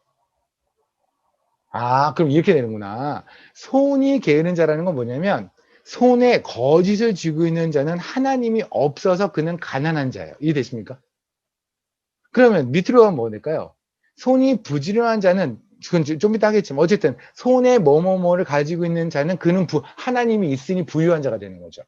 아, 그럼 이렇게 되는구나. 손이 게으른 자라는 건 뭐냐면, 손에 거짓을 쥐고 있는 자는 하나님이 없어서 그는 가난한 자예요. 이해되십니까? 그러면 밑으로 가면 뭐 될까요? 손이 부지런한 자는, 그건 좀 이따 하겠지만, 어쨌든, 손에 뭐뭐뭐를 가지고 있는 자는 그는 하나님이 있으니 부유한 자가 되는 거죠.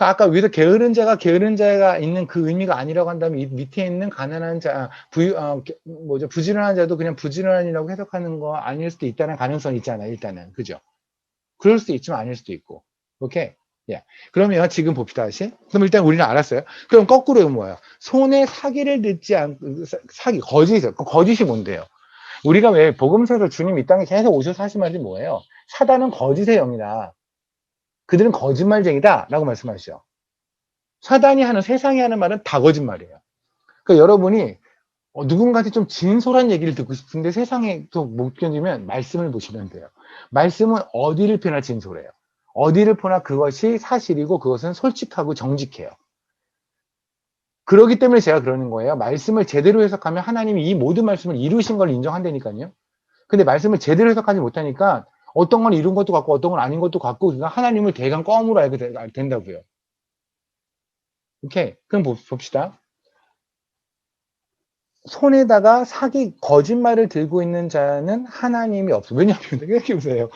아까 위에서 게으른 자가 있는 그 의미가 아니라고 한다면 이 밑에 있는 가난한 자, 부지런한 자도 그냥 부지런한이라고 해석하는 거 아닐 수도 있다는 가능성이 있잖아요, 일단은. 그죠? 그럴 수도 있지만 아닐 수도 있고. 오케이? 예. 그러면 지금 봅시다, 다시. 그럼 일단 우리는 알았어요. 그럼 거꾸로 뭐예요? 손에 사기를 듣지 않고, 거짓이요. 거짓이 뭔데요? 우리가 왜 복음서에서 주님 이 땅에 계속 오셔서 하신 말이 뭐예요? 사단은 거짓의 영이다. 그들은 거짓말쟁이다. 라고 말씀하시죠. 사단이 하는, 세상이 하는 말은 다 거짓말이에요. 그러니까 여러분이 누군가한테 좀 진솔한 얘기를 듣고 싶은데 세상에 또 못 견디면 말씀을 보시면 돼요. 말씀은 어디를 펴나 진솔해요. 어디를 보나 그것이 사실이고 그것은 솔직하고 정직해요. 그렇기 때문에 제가 그러는 거예요. 말씀을 제대로 해석하면 하나님이 이 모든 말씀을 이루신 걸 인정한다니까요. 근데 말씀을 제대로 해석하지 못하니까 어떤 건 이룬 것도 같고 어떤 건 아닌 것도 같고 그러니까 하나님을 대강 껌으로 알게 된다고요. 오케이. 그럼 봅시다. 손에다가 거짓말을 들고 있는 자는 하나님이 없어. 왜냐하면, 생각해보세요.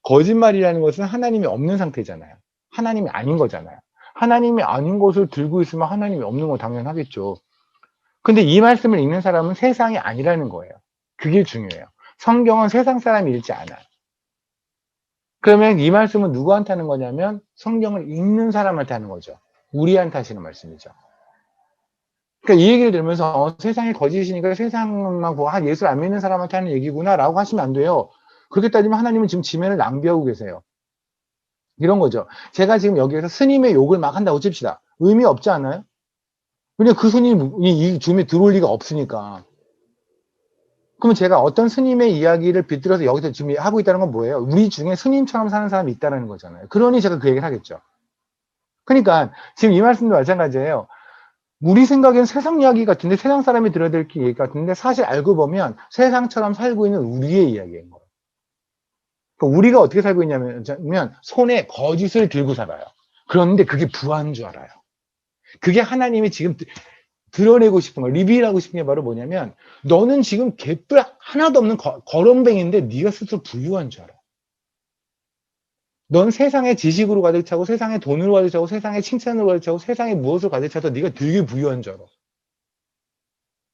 거짓말이라는 것은 하나님이 없는 상태잖아요. 하나님이 아닌 거잖아요. 하나님이 아닌 것을 들고 있으면 하나님이 없는 건 당연하겠죠. 근데 이 말씀을 읽는 사람은 세상이 아니라는 거예요. 그게 중요해요. 성경은 세상 사람이 읽지 않아요. 그러면 이 말씀은 누구한테 하는 거냐면 성경을 읽는 사람한테 하는 거죠. 우리한테 하시는 말씀이죠. 그러니까 이 얘기를 들으면서 세상이 거짓이니까 세상만 보고 예수를 안 믿는 사람한테 하는 얘기구나 라고 하시면 안 돼요. 그렇게 따지면 하나님은 지금 지면을 낭비하고 계세요. 이런 거죠. 제가 지금 여기에서 스님의 욕을 막 한다고 칩시다. 의미 없지 않아요? 왜냐면 그 스님이 이 줌에 들어올 리가 없으니까. 그러면 제가 어떤 스님의 이야기를 빗들어서 여기서 지금 하고 있다는 건 뭐예요? 우리 중에 스님처럼 사는 사람이 있다는 거잖아요. 그러니 제가 그 얘기를 하겠죠. 그러니까 지금 이 말씀도 마찬가지예요. 우리 생각엔 세상 이야기 같은데 세상 사람이 들어야 될 얘기 같은데 사실 알고 보면 세상처럼 살고 있는 우리의 이야기인 거예요. 그러니까 우리가 어떻게 살고 있냐면 손에 거짓을 들고 살아요. 그런데 그게 부한 줄 알아요. 그게 하나님이 지금 드러내고 싶은 거, 리빌하고 싶은 게 바로 뭐냐면 너는 지금 개뿔 하나도 없는 거렁뱅인데 네가 스스로 부유한 줄 알아. 넌 세상의 지식으로 가득 차고 세상의 돈으로 가득 차고 세상의 칭찬으로 가득 차고 세상의 무엇을 가득 차서 네가 되게 부유한 줄 알아.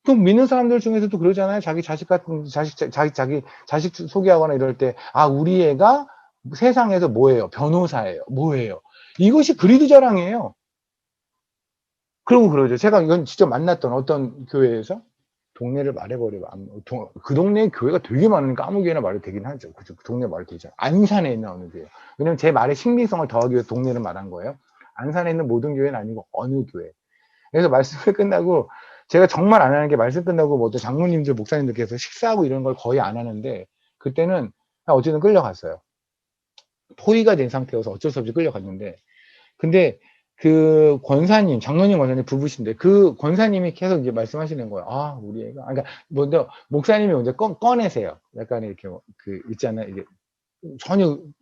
또 믿는 사람들 중에서도 그러잖아요. 자기 자식 같은 자기 자식 소개하거나 이럴 때 우리 애가 세상에서 뭐예요? 변호사예요. 뭐예요? 이것이 그리도 자랑이에요. 그러고 그러죠. 제가 이건 직접 만났던 어떤 교회에서 동네를 말해버리고 그 동네에 교회가 되게 많으니까 아무 교회나 말해도 되긴 하죠. 그 동네 말해도 되죠. 안산에 있는 어느 교회. 왜냐면 제 말의 신빙성을 더하기 위해서 동네를 말한 거예요. 안산에 있는 모든 교회는 아니고 어느 교회. 그래서 말씀을 끝나고 제가 정말 안 하는 게 말씀 끝나고 뭐 장로님들 목사님들께서 식사하고 이런 걸 거의 안 하는데 그때는 어쨌든 끌려갔어요. 포위가 된 상태여서 어쩔 수 없이 끌려갔는데 근데 그 권사님, 장로님 권사님 부부신데 그 권사님이 계속 이제 말씀하시는 거예요. 우리 애가. 그러니까 먼저 목사님이 먼저 꺼내세요. 약간 이렇게 그 있잖아요. 이게 저는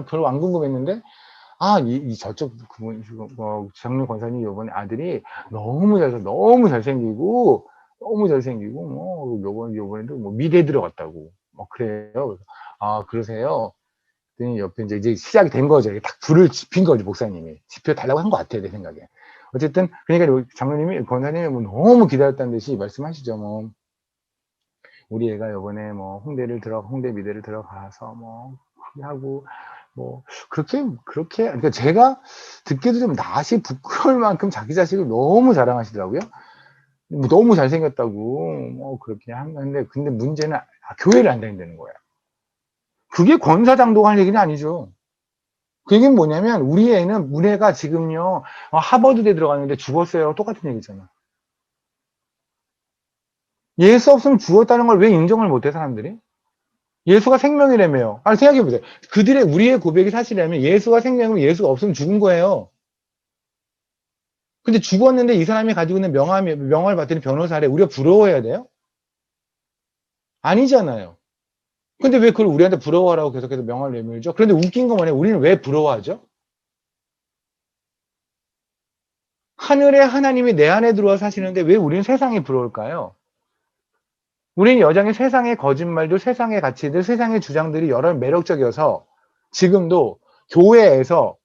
별로 안 궁금했는데 저쪽 그분 장로 권사님 요번에 아들이 너무 잘생기고 요번에도 뭐 미대 들어갔다고 그래요. 그러세요. 옆에 이제 시작이 된 거죠. 딱 불을 지핀 거죠, 목사님이. 지펴 달라고 한 것 같아요, 내 생각에. 어쨌든, 그러니까 장로님이, 권사님이 뭐 너무 기다렸다는 듯이 말씀하시죠, 뭐. 우리 애가 요번에 뭐 홍대 미대를 들어가서 뭐, 하고, 뭐, 그러니까 제가 듣기도 좀 낯이 부끄러울 만큼 자기 자식을 너무 자랑하시더라고요. 너무 잘생겼다고, 뭐, 그렇게 하는데, 근데 문제는 교회를 안 다닌다는 거예요. 그게 권사장도가 할 얘기는 아니죠. 그 얘기는 뭐냐면 우리 애가 지금요 하버드대 들어갔는데 죽었어요. 똑같은 얘기잖아. 예수 없으면 죽었다는 걸 왜 인정을 못해 사람들이? 예수가 생명이라며요. 아니, 생각해보세요. 그들의, 우리의 고백이 사실이라면 예수가 생명이면 예수가 없으면 죽은 거예요. 근데 죽었는데 이 사람이 가지고 있는 명함을 받더니 변호사래. 우리가 부러워해야 돼요? 아니잖아요. 근데 왜 그걸 우리한테 부러워하라고 계속해서 명함을 내밀죠? 그런데 웃긴 건 뭐냐? 우리는 왜 부러워하죠? 하늘의 하나님이 내 안에 들어와 사시는데 왜 우리는 세상이 부러울까요? 우리는 여전히 세상의 거짓말들, 세상의 가치들, 세상의 주장들이 여러 매력적이어서 지금도 교회에서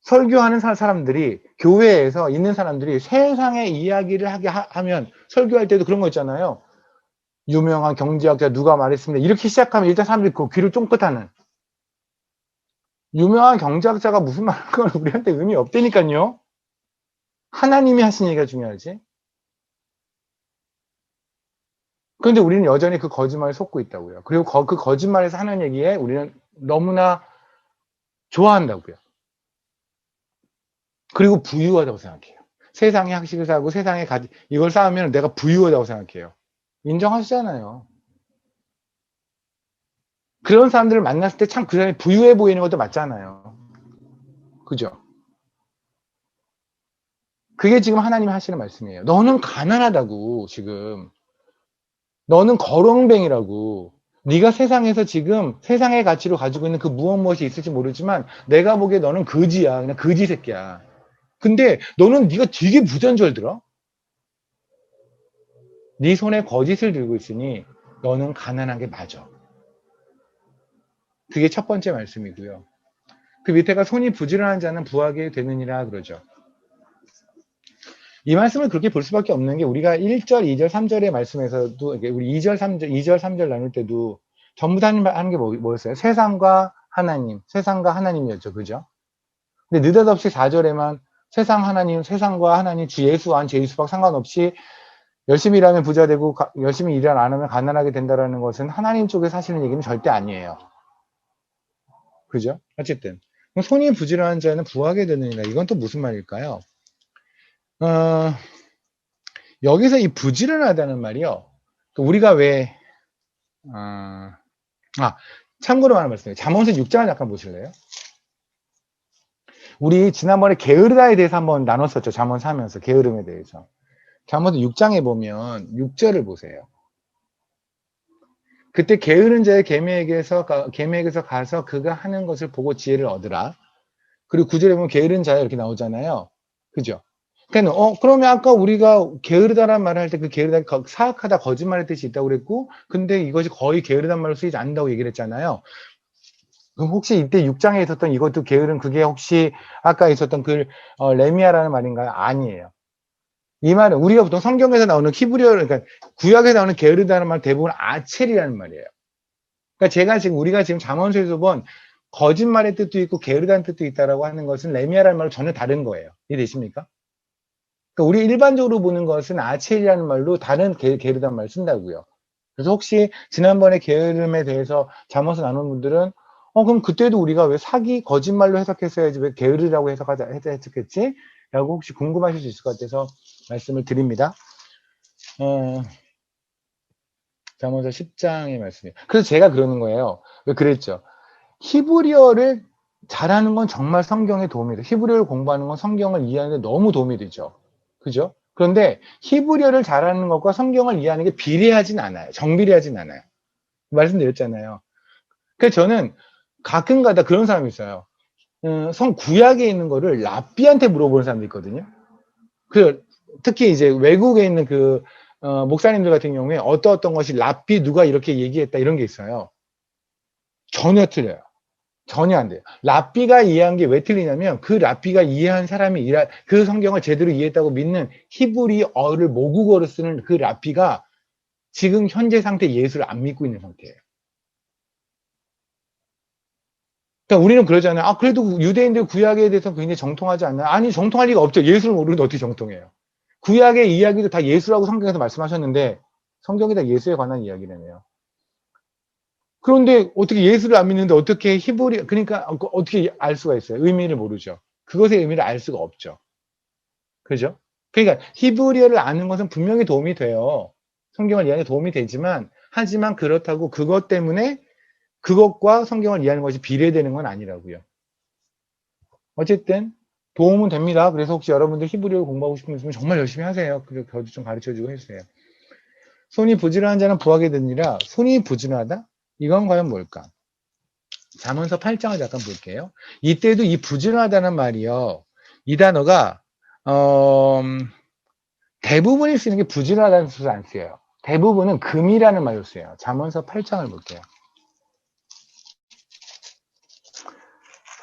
설교하는 사람들이, 교회에서 있는 사람들이 세상의 이야기를 하면 설교할 때도 그런 거 있잖아요. 유명한 경제학자 누가 말했습니다. 이렇게 시작하면 일단 사람들이 그 귀를 쫑긋하는. 유명한 경제학자가 무슨 말하는 건 우리한테 의미 없다니까요. 하나님이 하신 얘기가 중요하지. 그런데 우리는 여전히 그 거짓말에 속고 있다고요. 그리고 그 거짓말에서 하는 얘기에 우리는 너무나 좋아한다고요. 그리고 부유하다고 생각해요. 세상의 학식을 사고 세상의 이걸 쌓으면 내가 부유하다고 생각해요. 인정하시잖아요. 그런 사람들을 만났을 때 참 그 사람이 부유해 보이는 것도 맞잖아요. 그죠? 그게 지금 하나님이 하시는 말씀이에요. 너는 가난하다고 지금. 너는 거렁뱅이라고. 네가 세상에서 지금 세상의 가치로 가지고 있는 그 무엇이 있을지 모르지만 내가 보기에 너는 거지야. 그냥 거지 새끼야. 근데 너는 네가 되게 부전절들어. 네 손에 거짓을 들고 있으니 너는 가난한 게 맞아. 그게 첫 번째 말씀이고요. 그 밑에가 손이 부지런한 자는 부하게 되느니라 그러죠. 이 말씀을 그렇게 볼 수밖에 없는 게 우리가 1절, 2절, 3절의 말씀에서도 우리 2절, 3절, 2절, 3절 나눌 때도 전부 다 하는 게 뭐였어요? 세상과 하나님, 세상과 하나님이었죠. 그죠? 근데 느닷없이 4절에만 세상 하나님, 세상과 하나님, 주 예수 안, 제 예수밖 상관없이 열심히 일하면 부자 되고 열심히 일 안 하면 가난하게 된다라는 것은 하나님 쪽에 사시는 얘기는 절대 아니에요. 그죠? 어쨌든 손이 부지런한 자는 부하게 되느니라. 이건 또 무슨 말일까요? 어, 여기서 이 부지런하다는 말이요. 우리가 왜 참고로 하나 말씀드려요. 잠언서 6장을 잠깐 보실래요? 우리 지난번에 게으르다에 대해서 한번 나눴었죠. 잠언 사면서 게으름에 대해서. 잠언서 6장에 보면 6절을 보세요. 그때 게으른 자의 계매에게서 가서 그가 하는 것을 보고 지혜를 얻으라. 그리고 9절에 보면 게으른 자야 이렇게 나오잖아요. 그죠? 그러니까 그러면 아까 우리가 게으르다란 말을 할 때 그 게으르다 사악하다 거짓말의 뜻이 있다고 그랬고 근데 이것이 거의 게으르단 말로 쓰이지 않는다고 얘기를 했잖아요. 그럼 혹시 이때 6장에 있었던 이것도 게으른 그게 혹시 아까 있었던 그 레미아라는 말인가요? 아니에요. 이 말은 우리가 보통 성경에서 나오는 히브리어 그러니까 구약에 나오는 게으르다는 말 대부분 아첼이라는 말이에요. 그러니까 우리가 지금 잠언서에서 본 거짓말의 뜻도 있고 게으르다는 뜻도 있다라고 하는 것은 레미아라는 말로 전혀 다른 거예요. 이해되십니까? 그러니까 우리 일반적으로 보는 것은 아첼이라는 말로 다른 게으르다는 말을 쓴다고요. 그래서 혹시 지난번에 게으름에 대해서 잠언서 나눈 분들은 그럼 그때도 우리가 왜 거짓말로 해석했어야지 왜 게으르라고 해석했지? 라고 혹시 궁금하실 수 있을 것 같아서 말씀을 드립니다. 잠언서 10장의 말씀이에요. 그래서 제가 그러는 거예요. 왜 그랬죠? 히브리어를 잘하는 건 정말 성경에 도움이 돼요. 히브리어를 공부하는 건 성경을 이해하는 데 너무 도움이 되죠. 그죠? 그런데 히브리어를 잘하는 것과 성경을 이해하는 게 비례하진 않아요. 정비례하진 않아요. 말씀드렸잖아요. 그래서 저는 가끔가다 그런 사람이 있어요. 구약에 있는 거를 랍비한테 물어보는 사람도 있거든요. 특히 이제 외국에 있는 목사님들 같은 경우에 어떤 것이 랍비 누가 이렇게 얘기했다 이런 게 있어요. 전혀 틀려요. 전혀 안 돼요. 랍비가 이해한 게 왜 틀리냐면 그 랍비가 이해한 사람이 그 성경을 제대로 이해했다고 믿는 히브리어를 모국어로 쓰는 그 랍비가 지금 현재 상태 예수를 안 믿고 있는 상태예요. 그러니까 우리는 그러잖아요. 그래도 유대인들 구약에 대해서 굉장히 정통하지 않나요? 아니, 정통할 리가 없죠. 예수를 모르는데 어떻게 정통해요? 구약의 이야기도 다 예수라고 성경에서 말씀하셨는데 성경이 다 예수에 관한 이야기라네요. 그런데 어떻게 예수를 안 믿는데 어떻게 그러니까 어떻게 알 수가 있어요? 의미를 모르죠. 그것의 의미를 알 수가 없죠. 그죠? 그러니까 히브리어를 아는 것은 분명히 도움이 돼요. 성경을 이해하는 데 도움이 되지만 하지만 그렇다고 그것 때문에 그것과 성경을 이해하는 것이 비례되는 건 아니라고요. 어쨌든 도움은 됩니다. 그래서 혹시 여러분들 히브리어를 공부하고 싶은 분 있으면 정말 열심히 하세요. 그리고 저도 좀 가르쳐주고 해주세요. 손이 부지런한 자는 부하게 되니라. 손이 부지런하다? 이건 과연 뭘까? 잠언서 8장을 잠깐 볼게요. 이때도 이 부지런하다는 말이요. 이 단어가 대부분이 쓰는 게 부지런하다는 뜻을 안 써요. 대부분은 금이라는 말로 써요. 잠언서 8장을 볼게요.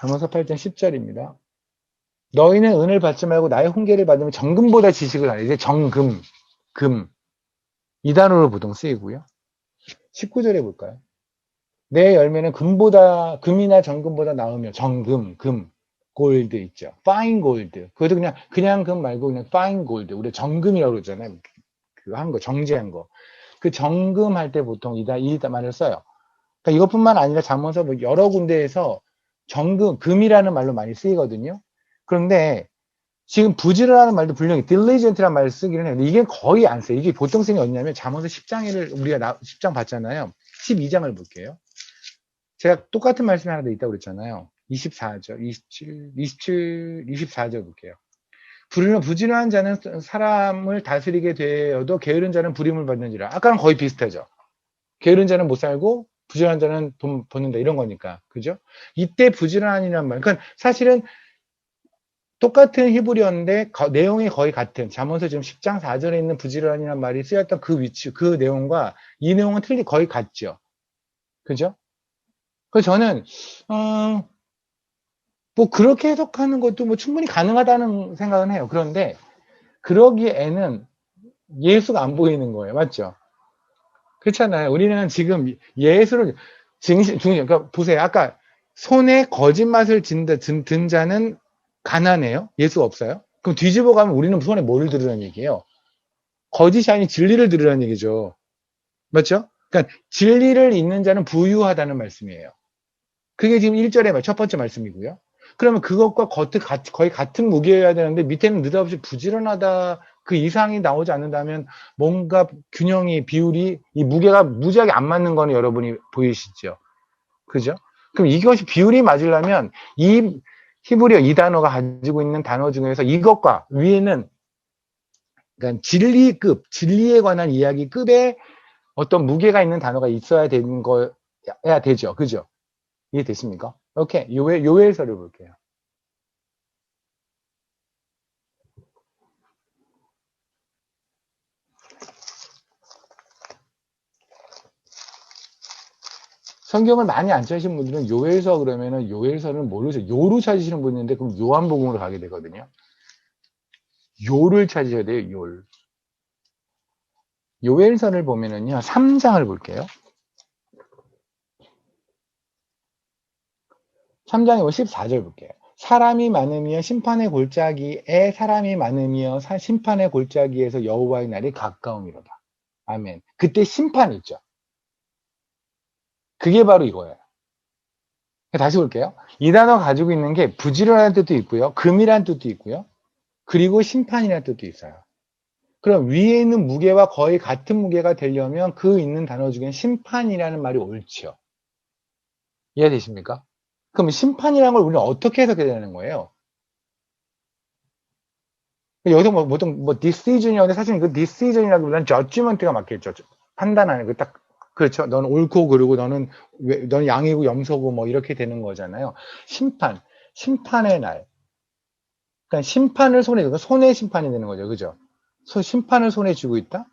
잠언서 8장 10절입니다. 너희는 은을 받지 말고 나의 훈계를 받으면 정금보다 지식을 하라. 이제 정금, 금. 이 단어로 보통 쓰이고요. 19절에 볼까요? 내 열매는 금이나 정금보다 나으며 정금, 금, 골드 있죠. fine gold. 그것도 그냥 금 말고 그냥 fine gold. 우리 정금이라고 그러잖아요. 그거 한 거, 정제한 거. 그 정금 할 때 보통 이 말을 써요. 그러니까 이것뿐만 아니라 잠언서 뭐 여러 군데에서 정금, 금이라는 말로 많이 쓰이거든요. 그런데 지금 부지런하는 말도 분명히 diligent라는 말을 쓰기는 해요. 이게 거의 안 써요. 이게 보통 쓰는 게 어디냐면 잠언서 10장을 우리가 10장 봤잖아요. 12장을 볼게요. 제가 똑같은 말씀이 하나 더 있다고 그랬잖아요. 24절, 24절 볼게요. 부지런한 자는 사람을 다스리게 되어도 게으른 자는 부림을 받는지라. 아까랑 거의 비슷하죠. 게으른 자는 못 살고 부지런한 자는 돈 버는다 이런 거니까. 그죠? 이때 부지런한이란 말. 그러니까 사실은 똑같은 히브리어인데 내용이 거의 같은 잠언서 지금 10장 4절에 있는 부지런이라는 말이 쓰였던 그 위치, 그 내용과 이 내용은 거의 같죠. 그죠? 그래서 저는 뭐 그렇게 해석하는 것도 뭐 충분히 가능하다는 생각은 해요. 그런데 그러기에는 예수가 안 보이는 거예요. 맞죠? 그렇잖아요. 우리는 지금 예수를 그러니까 보세요. 아까 손에 거짓말을 든 자는 가난해요? 예수가 없어요? 그럼 뒤집어 가면 우리는 손에 뭘 들으라는 얘기예요? 거짓이 아닌 진리를 들으라는 얘기죠. 맞죠? 그러니까 진리를 잇는 자는 부유하다는 말씀이에요. 그게 지금 1절의 첫 번째 말씀이고요. 그러면 그것과 거의 같은 무게여야 되는데 밑에는 느닷없이 부지런하다 그 이상이 나오지 않는다면 뭔가 균형이 비율이 이 무게가 무지하게 안 맞는 거는 여러분이 보이시죠? 그죠? 그럼 이것이 비율이 맞으려면 이 히브리어 이 단어가 가지고 있는 단어 중에서 이것과 위에는 그러니까 진리에 관한 이야기급의 어떤 무게가 있는 단어가 있어야 되는 거야 되죠. 그죠? 이해되십니까? 오케이. 요엘서를 볼게요. 성경을 많이 안 찾으신 분들은 요엘서 그러면은 요엘서는 모르죠. 요로 찾으시는 분이 있는데 그럼 요한복음으로 가게 되거든요. 요를 찾으셔야 돼요. 요엘서를 보면은요. 3장을 볼게요. 3장에 14절 볼게요. 사람이 많으며 심판의 골짜기에 사람이 많으며 심판의 골짜기에서 여호와의 날이 가까움이로다. 아멘. 그때 심판이 있죠. 그게 바로 이거예요. 다시 볼게요. 이 단어 가지고 있는 게 부지런한 뜻도 있고요. 금이라는 뜻도 있고요. 그리고 심판이라는 뜻도 있어요. 그럼 위에 있는 무게와 거의 같은 무게가 되려면 그 있는 단어 중에 심판이라는 말이 옳지요. 이해되십니까? 그럼 심판이라는 걸 우리는 어떻게 해석해야 되는 거예요? 여기서 보통 decision이라고 하는데 사실 그 decision이라기보다는 judgment가 맞겠죠. 판단하는 그 딱 그렇죠. 너는 옳고 그르고 너는 양이고 염소고 뭐 이렇게 되는 거잖아요. 심판의 날. 그러니까 심판을 손의 심판이 되는 거죠. 그죠? 심판을 손에 쥐고 있다?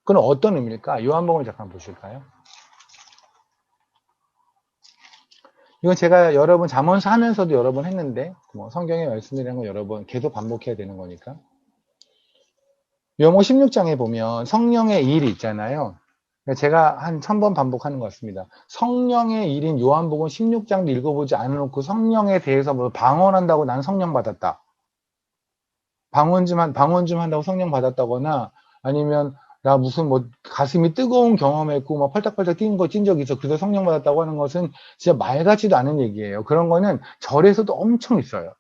그건 어떤 의미일까? 요한복음을 잠깐 보실까요? 이건 제가 여러분 잠언서 하면서도 여러 번 했는데 뭐 성경의 말씀이라는 건 여러 번 계속 반복해야 되는 거니까. 요한복음 16장에 보면 성령의 일이 있잖아요. 제가 한 1000번 반복하는 것 같습니다. 성령의 일인 요한복음 16장도 읽어보지 않아놓고 성령에 대해서 뭐 방언한다고 나는 성령 받았다. 방언 좀 한다고 성령 받았다거나 아니면 나 무슨 뭐 가슴이 뜨거운 경험했고 막 펄딱펄딱 뛴 적이 있어. 그래서 성령 받았다고 하는 것은 진짜 말 같지도 않은 얘기예요. 그런 거는 절에서도 엄청 있어요.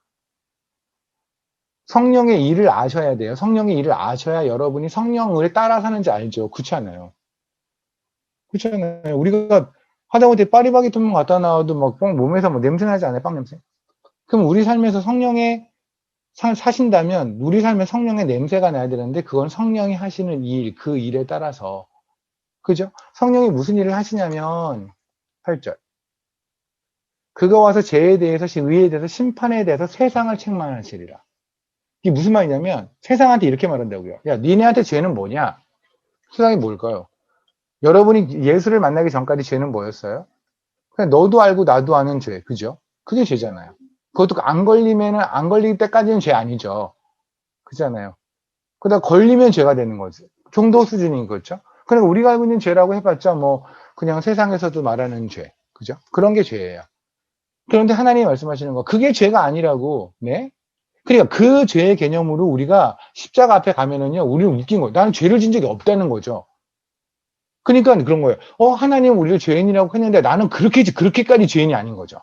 성령의 일을 아셔야 돼요. 성령의 일을 아셔야 여러분이 성령을 따라 사는지 알죠. 그렇지 않아요? 그렇잖아요. 우리가 하다못해 파리바게뜨만 갖다 놔도 막 몸에서 뭐 냄새 나지 않아요? 빵 냄새? 그럼 우리 삶에서 성령의 사신다면 우리 삶에 성령의 냄새가 나야 되는데 그건 성령이 하시는 일, 그 일에 따라서 그죠? 성령이 무슨 일을 하시냐면 8절 그가 와서 죄에 대해서 의에 대해서 심판에 대해서 세상을 책망하시리라. 이게 무슨 말이냐면 세상한테 이렇게 말한다고요. 야 니네한테 죄는 뭐냐? 세상이 뭘까요? 여러분이 예수를 만나기 전까지 죄는 뭐였어요? 그냥 너도 알고 나도 아는 죄, 그죠? 그게 죄잖아요. 그것도 안 걸리면은 안 걸릴 때까지는 죄 아니죠. 그잖아요. 그러다 걸리면 죄가 되는 거지. 정도 수준인 거죠. 그러니까 우리가 알고 있는 죄라고 해봤자 뭐 그냥 세상에서도 말하는 죄, 그죠? 그런 게 죄예요. 그런데 하나님이 말씀하시는 거 그게 죄가 아니라고, 네? 그러니까 그 죄의 개념으로 우리가 십자가 앞에 가면은요, 우리는 웃긴 거예요. 나는 죄를 진 적이 없다는 거죠. 그러니까 그런 거예요. 하나님 우리를 죄인이라고 했는데 나는 그렇게까지 죄인이 아닌 거죠.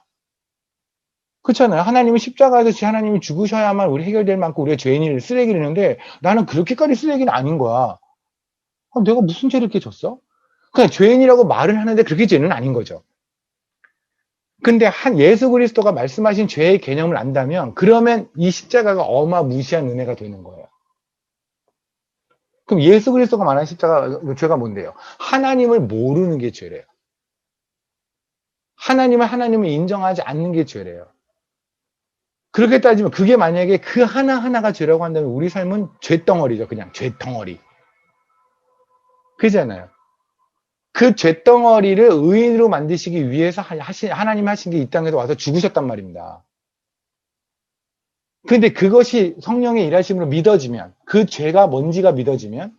그렇잖아요. 하나님은 십자가에서 하나님이 죽으셔야만 우리 해결될 만큼 우리가 죄인을 쓰레기를 했는데 나는 그렇게까지 쓰레기는 아닌 거야. 내가 무슨 죄를 이렇게 졌어? 그냥 죄인이라고 말을 하는데 그렇게 죄는 아닌 거죠. 근데 예수 그리스도가 말씀하신 죄의 개념을 안다면 그러면 이 십자가가 어마무시한 은혜가 되는 거예요. 그럼 예수 그리스도가 말하는 죄가 뭔데요? 하나님을 모르는 게 죄래요. 하나님을 인정하지 않는 게 죄래요. 그렇게 따지면 그게 만약에 그 하나하나가 죄라고 한다면 우리 삶은 죄덩어리죠. 그냥 죄덩어리. 그잖아요. 그 죄덩어리를 의인으로 만드시기 위해서 하나님 하신 게 이 땅에서 와서 죽으셨단 말입니다. 근데 그것이 성령의 일하심으로 믿어지면, 그 죄가 뭔지가 믿어지면,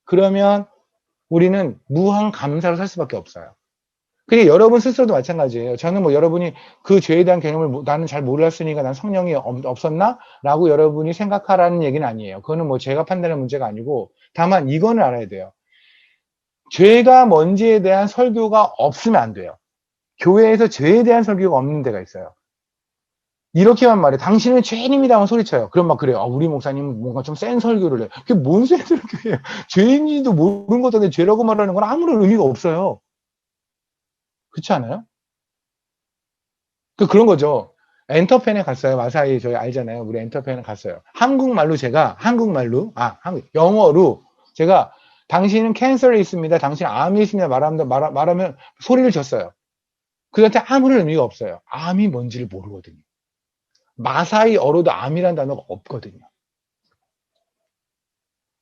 그러면 우리는 무한 감사로 살 수밖에 없어요. 그게 여러분 스스로도 마찬가지예요. 저는 뭐 여러분이 그 죄에 대한 개념을 나는 잘 몰랐으니까 난 성령이 없었나? 라고 여러분이 생각하라는 얘기는 아니에요. 그거는 뭐 제가 판단할 문제가 아니고, 다만 이거는 알아야 돼요. 죄가 뭔지에 대한 설교가 없으면 안 돼요. 교회에서 죄에 대한 설교가 없는 데가 있어요. 이렇게만 말해. 당신은 죄인입니다 하면 소리쳐요. 그럼 막 그래요. 우리 목사님은 뭔가 좀 센 설교를 해요. 그게 뭔 센 설교예요. 죄인인지도 모르는 것한테 죄라고 말하는 건 아무런 의미가 없어요. 그렇지 않아요? 그런 거죠. 엔터펜에 갔어요. 마사이 저희 알잖아요. 우리 엔터펜에 갔어요. 영어로 제가 당신은 캔서에 있습니다. 당신 암이 있습니다. 말하면 소리를 졌어요. 그한테 아무런 의미가 없어요. 암이 뭔지를 모르거든요. 마사이어로도 암이란 단어가 없거든요.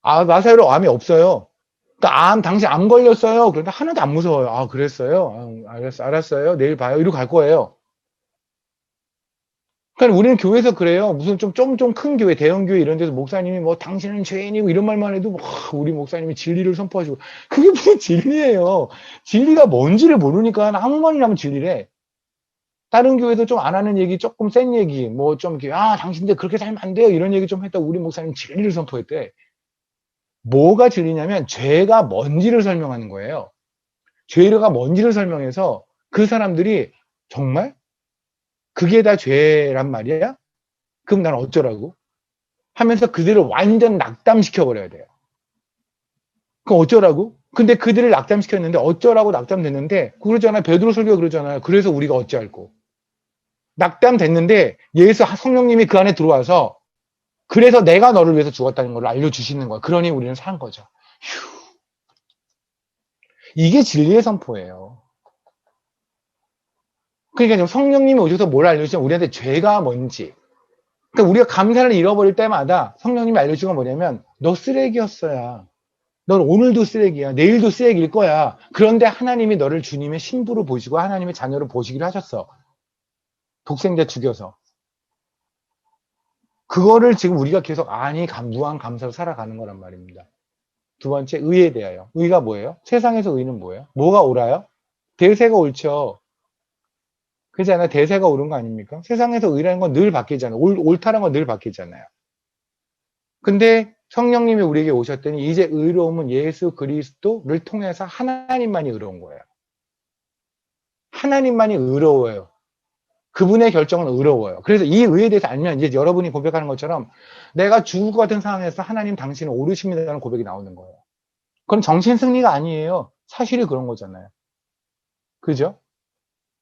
마사이로 암이 없어요. 그러니까 당신 암 걸렸어요. 그런데 하나도 안 무서워요. 그랬어요? 알았어요. 내일 봐요. 이러고 갈 거예요. 그러니까 우리는 교회에서 그래요. 무슨 좀 큰 교회, 대형 교회 이런 데서 목사님이 뭐 당신은 죄인이고 이런 말만 해도 우리 목사님이 진리를 선포하시고 그게 무슨 진리예요. 진리가 뭔지를 모르니까 아무 말이나 하면 진리래. 다른 교회도 좀 안 하는 얘기, 조금 센 얘기, 뭐 좀 이렇게 당신들 그렇게 살면 안 돼요. 이런 얘기 좀 했다 우리 목사님 진리를 선포했대. 뭐가 진리냐면 죄가 뭔지를 설명하는 거예요. 죄가 뭔지를 설명해서 그 사람들이 정말 그게 다 죄란 말이야? 그럼 난 어쩌라고? 하면서 그들을 완전 낙담시켜버려야 돼요. 그럼 어쩌라고? 근데 그들을 낙담시켰는데 어쩌라고 낙담됐는데 그러잖아요. 베드로 설교 그러잖아요. 그래서 우리가 어찌할꼬. 낙담됐는데 성령님이 그 안에 들어와서 그래서 내가 너를 위해서 죽었다는 걸 알려주시는 거야. 그러니 우리는 산 거죠. 이게 진리의 선포예요. 그러니까 성령님이 오셔서 뭘 알려주시면 우리한테 죄가 뭔지. 그러니까 우리가 감사를 잃어버릴 때마다 성령님이 알려주신 건 뭐냐면 너 쓰레기였어야. 넌 오늘도 쓰레기야. 내일도 쓰레기일 거야. 그런데 하나님이 너를 주님의 신부로 보시고 하나님의 자녀로 보시기로 하셨어. 독생자 죽여서. 그거를 지금 우리가 계속 무한 감사로 살아가는 거란 말입니다. 두 번째, 의에 대하여. 의가 뭐예요? 세상에서 의는 뭐예요? 뭐가 옳아요? 대세가 옳죠. 그렇잖아요. 대세가 옳은 거 아닙니까? 세상에서 의라는 건 늘 바뀌잖아요. 옳다는 건 늘 바뀌잖아요. 근데 성령님이 우리에게 오셨더니 이제 의로움은 예수 그리스도를 통해서 하나님만이 의로운 거예요. 하나님만이 의로워요. 그분의 결정은 의로워요. 그래서 이 의에 대해서 알면 이제 여러분이 고백하는 것처럼 내가 죽을 것 같은 상황에서 하나님 당신은 옳으십니다라는 고백이 나오는 거예요. 그건 정신 승리가 아니에요. 사실이 그런 거잖아요. 그죠?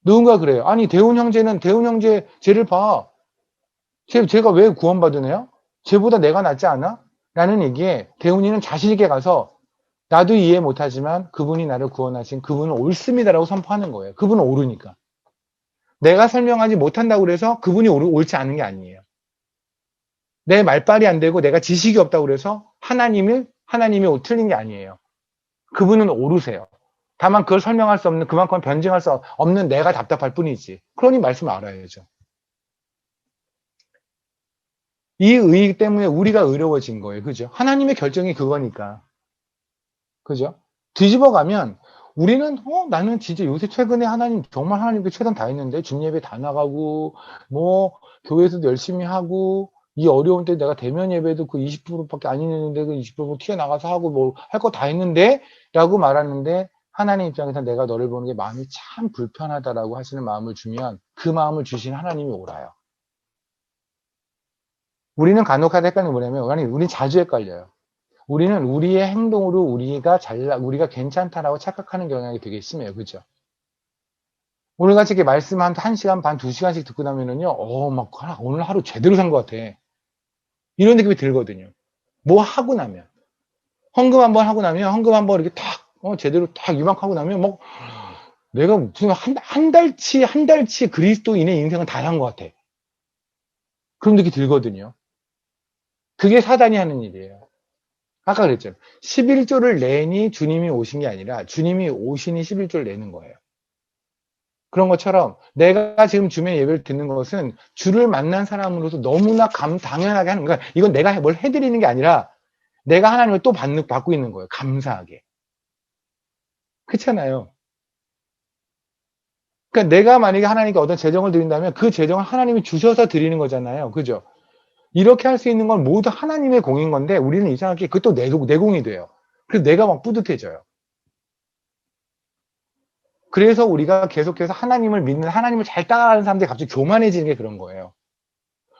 누군가 그래요. 아니, 대훈 형제 쟤를 봐. 쟤가 왜 구원받은 애야? 쟤보다 내가 낫지 않아? 라는 얘기에 대훈이는 자신있게 가서 나도 이해 못하지만 그분이 나를 구원하신 그분은 옳습니다라고 선포하는 거예요. 그분은 옳으니까. 내가 설명하지 못한다고 그래서 그분이 옳지 않은 게 아니에요. 내 말빨이 안 되고 내가 지식이 없다고 그래서 하나님이 틀린 게 아니에요. 그분은 옳으세요. 다만 그걸 설명할 수 없는, 그만큼 변증할 수 없는 내가 답답할 뿐이지. 그러니 말씀을 알아야죠. 이 의의 때문에 우리가 의로워진 거예요. 그죠? 하나님의 결정이 그거니까. 그죠? 뒤집어 가면 우리는 나는 진짜 요새 최근에 정말 하나님께 최선 다했는데 줌 예배 다 나가고 뭐 교회에서도 열심히 하고 이 어려운 때 내가 대면 예배도 그 20%밖에 안 있는데 그 20% 튀어나가서 하고 뭐 할 거 다 했는데 라고 말하는데 하나님 입장에서 내가 너를 보는 게 마음이 참 불편하다라고 하시는 마음을 주면 그 마음을 주신 하나님이 옳아요. 우리는 간혹하다 헷갈리는 게 뭐냐면 우리는 자주 헷갈려요. 우리는 우리의 행동으로 우리가 괜찮다라고 착각하는 경향이 되게 심해요. 그죠? 오늘같이 이렇게 말씀 한 1시간 반, 2시간씩 듣고 나면은요, 오늘 하루 제대로 산 것 같아. 이런 느낌이 들거든요. 뭐 하고 나면. 헌금 한번 하고 나면, 헌금 한번 이렇게 제대로 딱 유막하고 나면, 내가 무슨 한 달치 그리스도인의 인생은 다 산 것 같아. 그런 느낌이 들거든요. 그게 사단이 하는 일이에요. 아까 그랬죠. 11조를 내니 주님이 오신 게 아니라 주님이 오시니 11조를 내는 거예요. 그런 것처럼 내가 지금 주의 예배를 듣는 것은 주를 만난 사람으로서 너무나 당연하게 하는 거야. 이건 내가 뭘 해드리는 게 아니라 내가 하나님을 또 받고 있는 거예요. 감사하게. 그렇잖아요. 그러니까 내가 만약에 하나님께 어떤 재정을 드린다면 그 재정을 하나님이 주셔서 드리는 거잖아요. 그죠? 이렇게 할 수 있는 건 모두 하나님의 공인 건데 우리는 이상하게 그것도 내 공이 돼요. 그래서 내가 막 뿌듯해져요. 그래서 우리가 계속해서 하나님을 믿는, 하나님을 잘 따라가는 사람들이 갑자기 교만해지는 게 그런 거예요.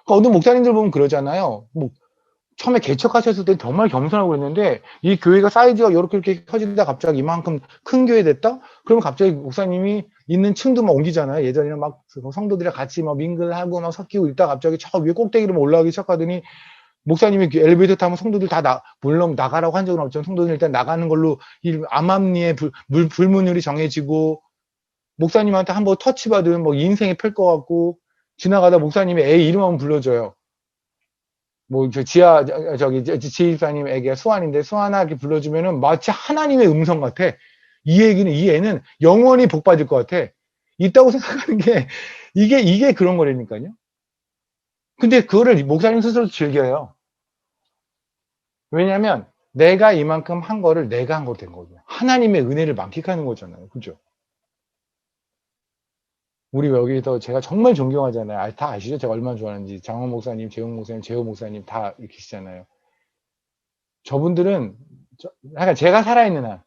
그러니까 어느 목사님들 보면 그러잖아요. 처음에 개척하셨을 때 정말 겸손하고 그랬는데 이 교회가 사이즈가 이렇게 커지다 갑자기 이만큼 큰 교회 됐다? 그러면 갑자기 목사님이 있는 층도 막 옮기잖아요. 예전에는 막 성도들이랑 같이 막 민글하고 막 섞이고 있다가 갑자기 저 위에 꼭대기로 올라가기 시작하더니 목사님이 엘리베이터 타면 성도들 다 물론 나가라고 한 적은 없지만 성도들 일단 나가는 걸로 이 암암리에 불문율이 정해지고 목사님한테 한번 터치받으면 뭐 인생이 펼 것 같고 지나가다 목사님이 애 이름 한번 불러줘요. 지휘사님에게 수환인데 수환아 이렇게 불러주면은 마치 하나님의 음성 같아. 이 애는 영원히 복 받을 것 같아. 있다고 생각하는 게 이게 그런 거라니까요. 근데 그거를 목사님 스스로 즐겨요. 왜냐하면 내가 이만큼 한 거를 내가 한 거로 된 거거든요. 하나님의 은혜를 만끽하는 거잖아요. 그죠? 우리 여기서 제가 정말 존경하잖아요. 다 아시죠? 제가 얼마나 좋아하는지. 장원 목사님, 재웅 목사님, 재호 목사님 다 계시잖아요. 저분들은, 약간 제가 살아있는 한,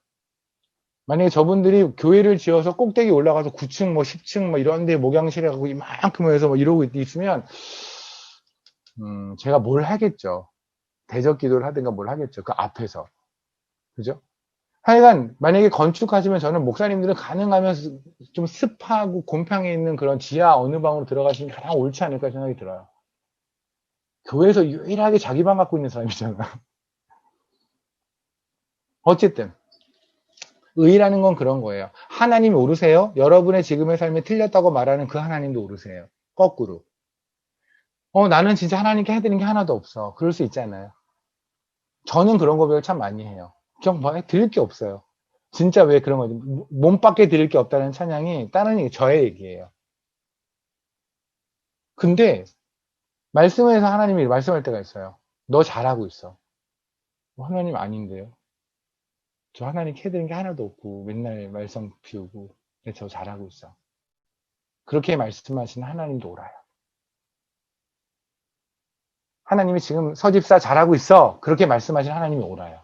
만약에 저분들이 교회를 지어서 꼭대기 올라가서 9층, 10층, 이런 데 목양실에 가고 이만큼 해서 이러고 있으면, 제가 뭘 하겠죠. 대적 기도를 하든가 뭘 하겠죠. 그 앞에서. 그죠? 하여간, 만약에 건축하시면 저는 목사님들은 가능하면 좀 습하고 곰팡이 있는 그런 지하 어느 방으로 들어가시는 게 가장 옳지 않을까 생각이 들어요. 교회에서 유일하게 자기 방 갖고 있는 사람이잖아. 어쨌든. 의라는 건 그런 거예요. 하나님이 오르세요? 여러분의 지금의 삶이 틀렸다고 말하는 그 하나님도 오르세요. 거꾸로. 나는 진짜 하나님께 해드린 게 하나도 없어. 그럴 수 있잖아요. 저는 그런 고백을 참 많이 해요. 드릴 게 없어요. 진짜 왜 그런 거지? 몸밖에 드릴 게 없다는 찬양이 다른 얘기, 저의 얘기예요. 근데 말씀에서 하나님이 말씀할 때가 있어요. 너 잘하고 있어. 하나님 아닌데요. 저 하나님께 해드린 게 하나도 없고 맨날 말썽 피우고 근데 저 잘하고 있어. 그렇게 말씀하시는 하나님도 옳아요. 하나님이 지금 서집사 잘하고 있어. 그렇게 말씀하시는 하나님이 옳아요.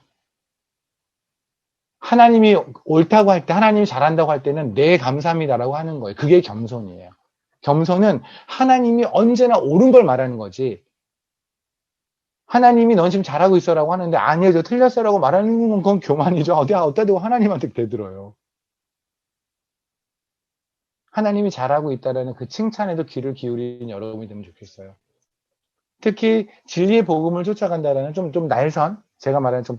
하나님이 옳다고 할 때, 하나님이 잘한다고 할 때는 네, 감사합니다라고 하는 거예요. 그게 겸손이에요. 겸손은 하나님이 언제나 옳은 걸 말하는 거지. 하나님이 넌 지금 잘하고 있어라고 하는데 아니요, 저 틀렸어라고 말하는 건 그건 교만이죠. 어디다 대고 하나님한테 대들어요. 하나님이 잘하고 있다라는 그 칭찬에도 귀를 기울이는 여러분이 되면 좋겠어요. 특히 진리의 복음을 쫓아간다라는 좀 날선, 제가 말하는 좀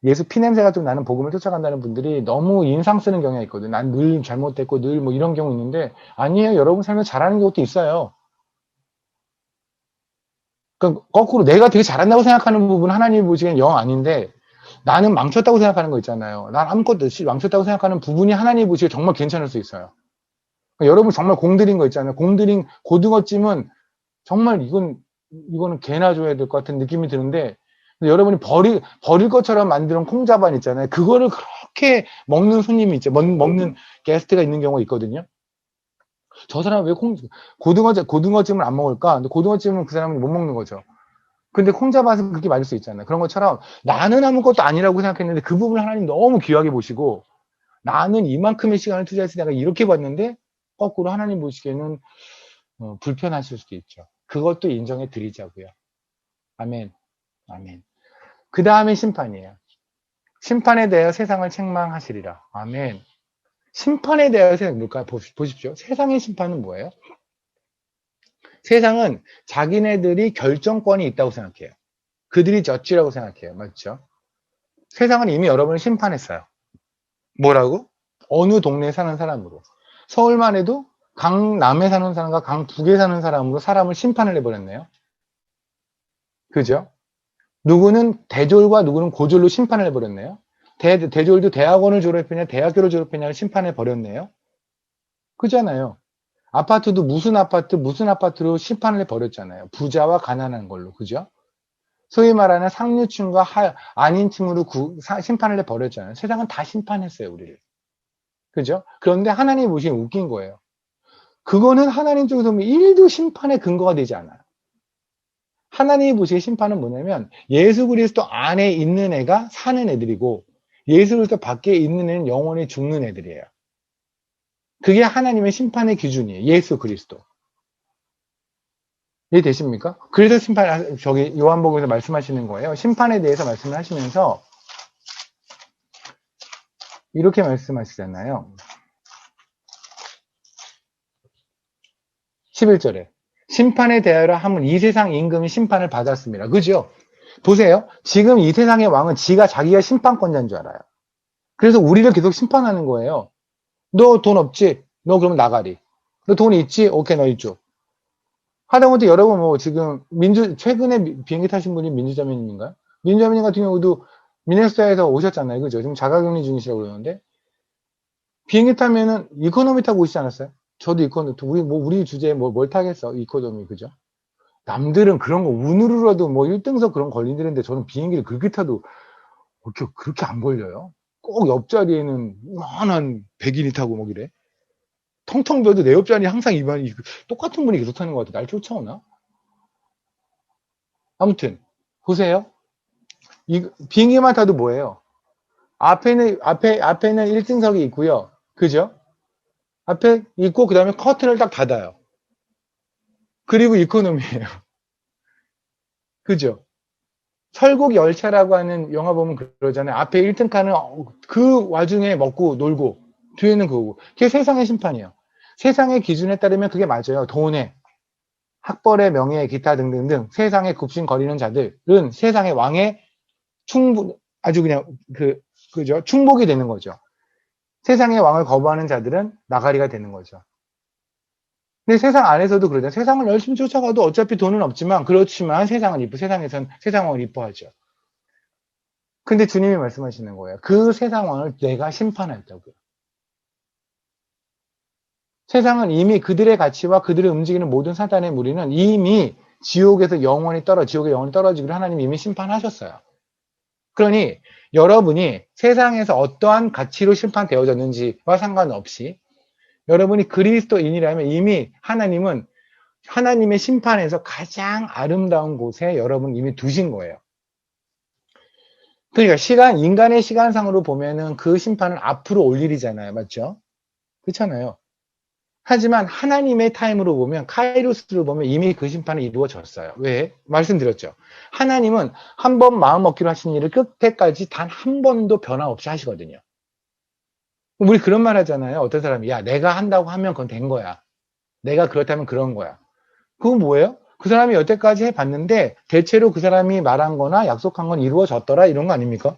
예수 피냄새가 좀 나는 복음을 쫓아간다는 분들이 너무 인상 쓰는 경향이 있거든요. 난 늘 잘못됐고 늘 뭐 이런 경우 있는데 아니에요. 여러분 삶에 잘하는 것도 있어요. 그러니까 거꾸로 내가 되게 잘한다고 생각하는 부분은 하나님이 보시기엔 영 아닌데 나는 망쳤다고 생각하는 거 있잖아요. 난 아무것도 없이 망쳤다고 생각하는 부분이 하나님이 보시기에 정말 괜찮을 수 있어요. 그러니까 여러분 정말 공들인 거 있잖아요. 공들인 고등어찜은 정말 이거는 개나 줘야 될 것 같은 느낌이 드는데 여러분이 버릴 것처럼 만드는 콩자반 있잖아요. 그거를 그렇게 먹는 손님이 있죠. 먹는 게스트가 있는 경우가 있거든요. 저 사람은 왜 고등어찜을 안 먹을까? 근데 고등어찜은 그 사람은 못 먹는 거죠. 근데 콩자반은 그렇게 맞을 수 있잖아요. 그런 것처럼 나는 아무것도 아니라고 생각했는데 그 부분을 하나님 너무 귀하게 보시고 나는 이만큼의 시간을 투자해서 내가 이렇게 봤는데 거꾸로 하나님 보시기에는 불편하실 수도 있죠. 그것도 인정해 드리자고요. 아멘. 아멘. 그 다음에 심판이에요. 심판에 대하여 세상을 책망하시리라. 아멘. 심판에 대하여 세상 뭘까요? 보십시오. 세상의 심판은 뭐예요? 세상은 자기네들이 결정권이 있다고 생각해요. 그들이 젖지라고 생각해요. 맞죠? 세상은 이미 여러분을 심판했어요. 뭐라고? 어느 동네에 사는 사람으로. 서울만 해도 강남에 사는 사람과 강북에 사는 사람으로 사람을 심판을 해버렸네요. 그죠? 누구는 대졸과 누구는 고졸로 심판을 해버렸네요. 대졸도 대학원을 졸업했냐, 대학교를 졸업했냐를 심판해 버렸네요. 그잖아요. 아파트도 무슨 아파트로 심판을 해 버렸잖아요. 부자와 가난한 걸로. 그죠? 소위 말하는 상류층과 아닌 층으로 심판을 해 버렸잖아요. 세상은 다 심판했어요, 우리를. 그죠? 그런데 하나님이 보시기엔 웃긴 거예요. 그거는 하나님 쪽에서 보면 1도 심판의 근거가 되지 않아요. 하나님이 보시기에 심판은 뭐냐면 예수 그리스도 안에 있는 애가 사는 애들이고 예수 그리스도 밖에 있는 애는 영원히 죽는 애들이에요. 그게 하나님의 심판의 기준이에요. 예수 그리스도. 이해되십니까? 그래서 저기 요한복음에서 말씀하시는 거예요. 심판에 대해서 말씀을 하시면서 이렇게 말씀하시잖아요. 11절에 심판에 대하여 함은 이 세상 임금이 심판을 받았습니다. 그죠? 보세요. 지금 이 세상의 왕은 자기가 심판권자인 줄 알아요. 그래서 우리를 계속 심판하는 거예요. 너 돈 없지? 너 그러면 나가리. 너 돈 있지? 오케이, 너 이쪽. 하다못해 여러분 뭐 지금 최근에 비행기 타신 분이 민주자매님인가요? 민주자매님 같은 경우도 미네소타에서 오셨잖아요. 그죠? 지금 자가격리 중이시라고 그러는데 비행기 타면은 이코노미 타고 오시지 않았어요? 저도 이코노미, 우리 주제에 뭘 타겠어? 이코노미, 그죠? 남들은 그런 거 운으로라도 뭐 1등석 그런 걸리는데 저는 비행기를 그렇게 타도 그렇게 안 걸려요. 꼭 옆자리에는 이만한 백인이 타고 뭐 이래. 텅텅 비어도 내 옆자리 항상 똑같은 분이 계속 타는 것 같아. 날 쫓아오나? 아무튼 보세요. 비행기만 타도 뭐예요? 앞에는 1등석이 있고요. 그죠? 앞에 있고 그다음에 커튼을 딱 닫아요. 그리고 이코노미예요. 그죠? 설국 열차라고 하는 영화 보면 그러잖아요. 앞에 1등 칸은 그 와중에 먹고 놀고 뒤에는 그거고. 그게 세상의 심판이에요. 세상의 기준에 따르면 그게 맞아요. 돈에 학벌의 명예 기타 등등등 세상에 굽신거리는 자들은 세상의 왕의 아주 그냥 그죠? 충복이 되는 거죠. 세상의 왕을 거부하는 자들은 나가리가 되는 거죠. 근데 세상 안에서도 그러잖아요. 세상을 열심히 쫓아가도 어차피 돈은 없지만 그렇지만 세상에선 세상 왕을 이뻐하죠. 근데 주님이 말씀하시는 거예요. 그 세상 왕을 내가 심판했다고요. 세상은 이미 그들의 가치와 그들의 움직이는 모든 사단의 무리는 이미 지옥에 영원히 떨어지기로 하나님이 이미 심판하셨어요. 그러니 여러분이 세상에서 어떠한 가치로 심판되어졌는지와 상관없이 여러분이 그리스도인이라면 이미 하나님은 하나님의 심판에서 가장 아름다운 곳에 여러분 이미 두신 거예요. 그러니까 인간의 시간상으로 보면은 그 심판은 앞으로 올 일이잖아요. 맞죠? 그렇잖아요. 하지만 하나님의 타임으로 보면, 카이로스로 보면 이미 그 심판이 이루어졌어요. 왜? 말씀드렸죠. 하나님은 한 번 마음 먹기로 하신 일을 끝에까지 단 한 번도 변화 없이 하시거든요. 우리 그런 말 하잖아요. 어떤 사람이, 야, 내가 한다고 하면 그건 된 거야. 내가 그렇다면 그런 거야. 그건 뭐예요? 그 사람이 여태까지 해봤는데 대체로 그 사람이 말한 거나 약속한 건 이루어졌더라, 이런 거 아닙니까?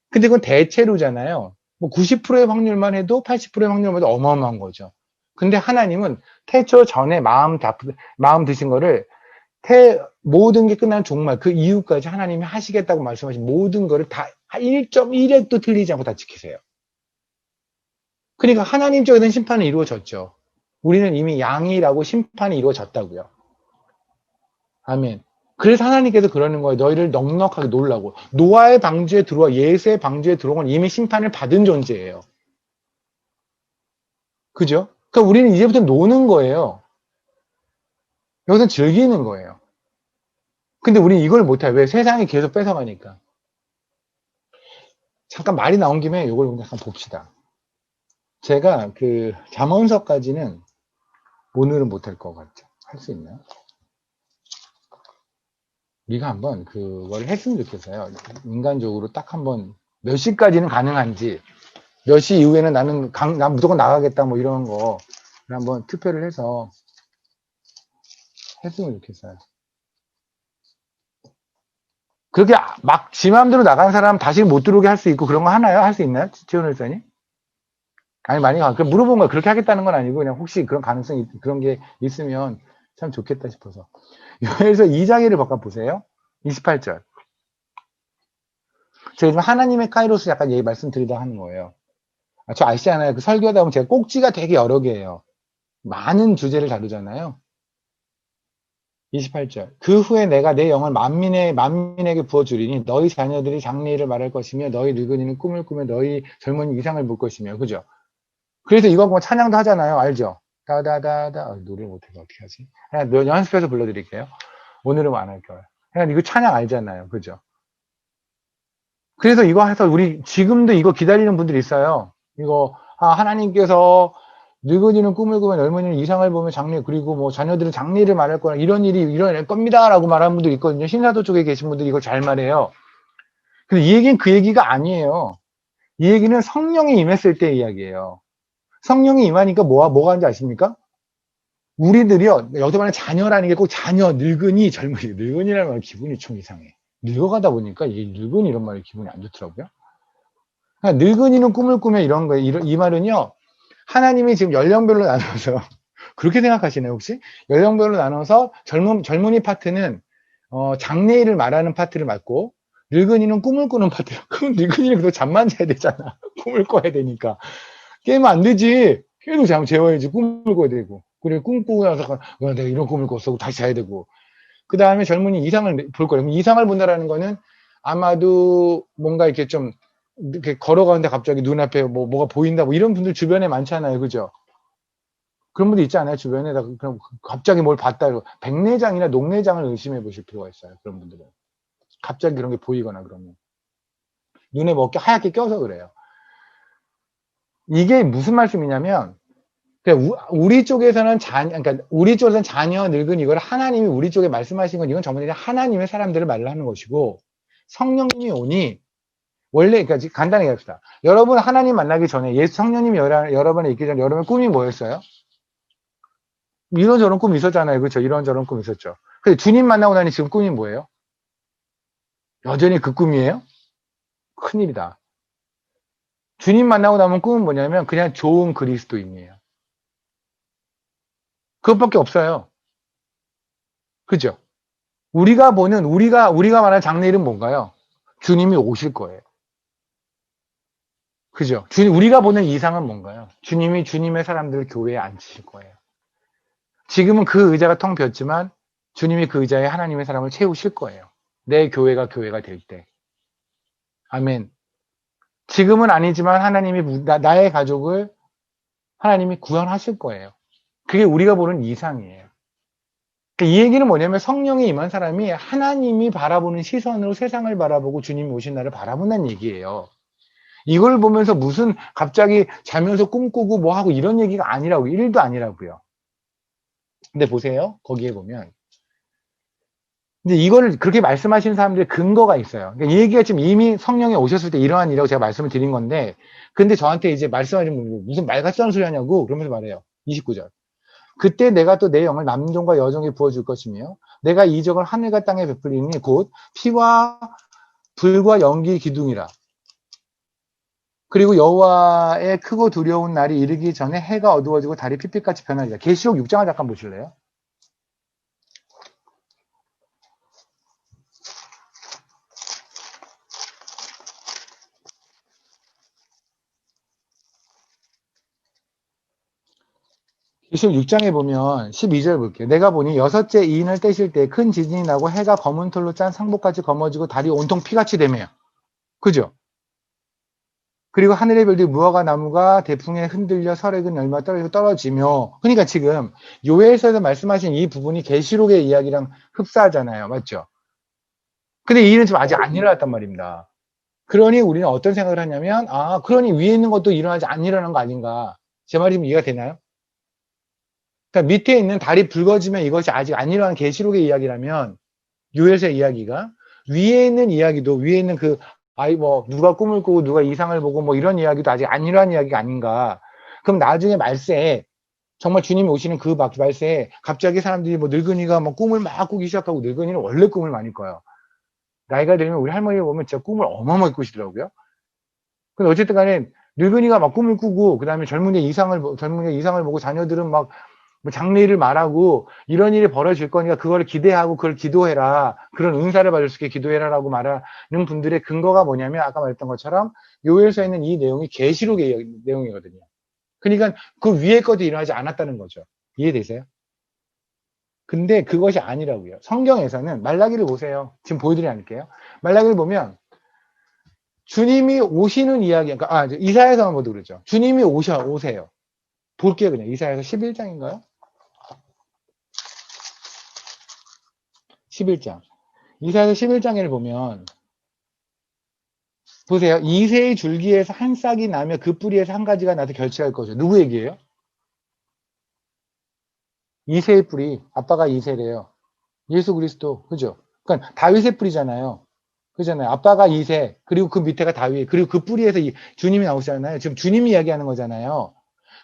근데 그건 대체로잖아요. 뭐 90%의 확률만 해도 80%의 확률만 해도 어마어마한 거죠. 근데 하나님은 태초 전에 마음 드신 거를 모든 게 끝난 종말 그 이후까지 하나님이 하시겠다고 말씀하신 모든 거를 다 1.1핵도 틀리지 않고 다 지키세요. 그러니까 하나님 쪽에는 심판이 이루어졌죠. 우리는 이미 양이라고 심판이 이루어졌다고요. 아멘. 그래서 하나님께서 그러는 거예요. 너희를 넉넉하게 놀라고. 노아의 방주에 들어와 예수의 방주에 들어온 이미 심판을 받은 존재예요. 그죠? 그러니까 우리는 이제부터 노는 거예요. 여기서 즐기는 거예요. 근데 우리는 이걸 못해요. 왜? 세상이 계속 뺏어가니까. 잠깐 말이 나온 김에 이걸 잠깐 봅시다. 제가 그 잠언서까지는 오늘은 못할 것 같죠. 할 수 있나요? 우리가 한번 그걸 했으면 좋겠어요. 인간적으로 딱 한번 몇 시까지는 가능한지, 몇 시 이후에는 난 무조건 나가겠다 뭐 이런 거 한번 투표를 해서 했으면 좋겠어요. 그렇게 막 지 마음대로 나간 사람 다시 못 들어오게 할 수 있고 그런 거 하나요? 할 수 있나요? 지원 회사님? 아니, 물어본 거야. 그렇게 하겠다는 건 아니고, 그냥 혹시 그런 가능성이, 그런 게 있으면 참 좋겠다 싶어서. 요에서 2장에를 바꿔보세요. 28절. 제가 지금 하나님의 카이로스 약간 얘기 말씀드리다 하는 거예요. 저 아시잖아요. 그 설교하다 보면 제가 꼭지가 되게 여러 개예요. 많은 주제를 다루잖아요. 28절. 그 후에 내가 내 영을 만민에게 부어주리니 너희 자녀들이 장래일을 말할 것이며 너희 늙은이는 꿈을 꾸며 너희 젊은이 이상을 볼 것이며. 그죠? 그래서 이거 뭐 찬양도 하잖아요. 알죠? 다다다다. 노래를 못해서 어떻게 하지? 그냥 연습해서 불러드릴게요. 오늘은 안 할 거예요. 그냥 이거 찬양 알잖아요. 그죠? 그래서 이거 해서 우리 지금도 이거 기다리는 분들이 있어요. 이거 하나님께서 늙은이는 꿈을 꾸며 젊은이는 이상을 보며 장래, 그리고 뭐 자녀들은 장래를 말할 거라, 이런 일이 일어날 겁니다 라고 말하는 분들이 있거든요. 신사도 쪽에 계신 분들이 이걸 잘 말해요. 근데 이 얘기는 그 얘기가 아니에요. 이 얘기는 성령이 임했을 때의 이야기예요. 성령이 임하니까 뭐가 하는지 아십니까? 우리들이요, 여기서 말하는 자녀라는 게 꼭 자녀, 늙은이, 젊은이, 늙은이라는 말 기분이 좀 이상해. 늙어가다 보니까 이 늙은이 이런 말이 기분이 안 좋더라고요. 그러니까 늙은이는 꿈을 꾸며 이런 거예요. 이 말은요, 하나님이 지금 연령별로 나눠서, 그렇게 생각하시나요, 혹시? 연령별로 나눠서 젊은이 파트는, 장래일을 말하는 파트를 맡고, 늙은이는 꿈을 꾸는 파트를, 그럼 늙은이는 그래도 잠만 자야 되잖아. 꿈을 꿔야 되니까. 깨면 안 되지. 계속 잠 재워야지. 꿈을 꿔야 되고. 그래, 꿈꾸고 나서, 내가 이런 꿈을 꿨어. 다시 자야 되고. 그 다음에 젊은이 이상을 볼 거예요. 이상을 본다라는 거는 아마도 뭔가 이렇게 좀, 이렇게 걸어가는데 갑자기 눈앞에 뭐가 보인다. 뭐 이런 분들 주변에 많잖아요. 그죠? 그런 분들 있지 않아요? 주변에다 그럼 갑자기 뭘 봤다. 백내장이나 녹내장을 의심해 보실 필요가 있어요. 그런 분들은. 갑자기 그런 게 보이거나 그러면. 눈에 뭐 하얗게 껴서 그래요. 이게 무슨 말씀이냐면, 우리 쪽에서는 그러니까 우리 쪽에서는 자녀, 늙은 이걸 하나님이 우리 쪽에 말씀하신 건 이건 전부 다 하나님의 사람들을 말로 하는 것이고, 성령님이 오니, 원래, 그러니까 간단하게 합시다. 여러분 하나님 만나기 전에 예수 성령님이 여러분에 있기 전에 여러분 꿈이 뭐였어요? 이런저런 꿈 있었잖아요. 그렇죠? 이런저런 꿈 있었죠. 근데 주님 만나고 나니 지금 꿈이 뭐예요? 여전히 그 꿈이에요? 큰일이다. 주님 만나고 나면 꿈은 뭐냐면 그냥 좋은 그리스도인이에요. 그것밖에 없어요. 그죠? 우리가 말하는 장래일은 뭔가요? 주님이 오실 거예요. 그죠? 우리가 보는 이상은 뭔가요? 주님이 주님의 사람들을 교회에 앉히실 거예요. 지금은 그 의자가 텅 비었지만 주님이 그 의자에 하나님의 사람을 채우실 거예요. 내 교회가 될 때. 아멘. 지금은 아니지만 하나님이 나의 가족을 하나님이 구원하실 거예요. 그게 우리가 보는 이상이에요. 이 얘기는 뭐냐면 성령이 임한 사람이 하나님이 바라보는 시선으로 세상을 바라보고 주님이 오신 날을 바라본다는 얘기예요. 이걸 보면서 무슨 갑자기 자면서 꿈꾸고 뭐 하고 이런 얘기가 아니라고, 1도 아니라고요. 근데 보세요. 거기에 보면. 근데 이거를 그렇게 말씀하시는 사람들의 근거가 있어요. 그러니까 이 얘기가 지금 이미 성령이 오셨을 때 이러한 일이라고 제가 말씀을 드린 건데, 근데 저한테 이제 말씀하시는 분이 무슨 말 같지 않은 소리 하냐고 그러면서 말해요. 29절. 그때 내가 또 내 영을 남종과 여종에 부어줄 것이며 내가 이적을 하늘과 땅에 베풀리니 곧 피와 불과 연기 기둥이라. 그리고 여호와의 크고 두려운 날이 이르기 전에 해가 어두워지고 달이 핏빛같이 변하리라. 계시록 6장을 잠깐 보실래요? 계시록 6장에 보면 12절 볼게요. 내가 보니 여섯째 이인을 떼실 때 큰 지진이 나고 해가 검은 털로 짠 상복같이 검어지고 달이 온통 피같이 되매요. 그죠? 그리고 하늘의 별들 무화과 나무가 대풍에 흔들려 설익은 열매 떨어지며, 그러니까 지금 요엘서에서 말씀하신 이 부분이 계시록의 이야기랑 흡사하잖아요. 맞죠? 근데 이 일은 지금 아직 안 일어났단 말입니다. 그러니 우리는 어떤 생각을 하냐면, 그러니 위에 있는 것도 일어나지 안 일어난 거 아닌가. 제 말이 좀 이해가 되나요? 그러니까 밑에 있는 달이 붉어지면 이것이 아직 안 일어난 계시록의 이야기라면, 요엘서의 이야기가 위에 있는 이야기도, 위에 있는 그 뭐 누가 꿈을 꾸고 누가 이상을 보고 뭐 이런 이야기도 아직 안 일어난 이야기가 아닌가. 그럼 나중에 말세에 정말 주님이 오시는 그 말세에 갑자기 사람들이 뭐 늙은이가 뭐 꿈을 막 꾸기 시작하고, 늙은이는 원래 꿈을 많이 꿔요. 나이가 들면 우리 할머니 보면 진짜 꿈을 어마어마하게 꾸시더라고요. 근데 어쨌든 간에 늙은이가 막 꿈을 꾸고, 그 다음에 젊은이 이상을 보고 자녀들은 막뭐 장래일을 말하고 이런 일이 벌어질 거니까 그거를 기대하고 그걸 기도해라. 그런 은사를 받을 수 있게 기도해라라고 말하는 분들의 근거가 뭐냐면, 아까 말했던 것처럼 요엘서에 있는 이 내용이 계시록의 내용이거든요. 그러니까 그 위에 것도 일어나지 않았다는 거죠. 이해되세요? 근데 그것이 아니라고요. 성경에서는 말라기를 보세요. 지금 보여드리지 않을게요. 말라기를 보면 주님이 오시는 이야기, 그러니까 이사야서만 보도 그러죠. 주님이 오세요. 볼게요. 그냥 이사야서 11장인가요? 11장. 이사야서 11장을 보면 보세요. 이새의 줄기에서 한 싹이 나며 그 뿌리에서 한 가지가 나서 결실할 거죠. 누구 얘기예요? 이새의 뿌리. 아빠가 이새래요. 예수 그리스도. 그죠? 그러니까 다윗의 뿌리잖아요. 그잖아요. 아빠가 이새, 그리고 그 밑에가 다윗, 그리고 그 뿌리에서 주님이 나오시잖아요. 지금 주님이 이야기하는 거잖아요.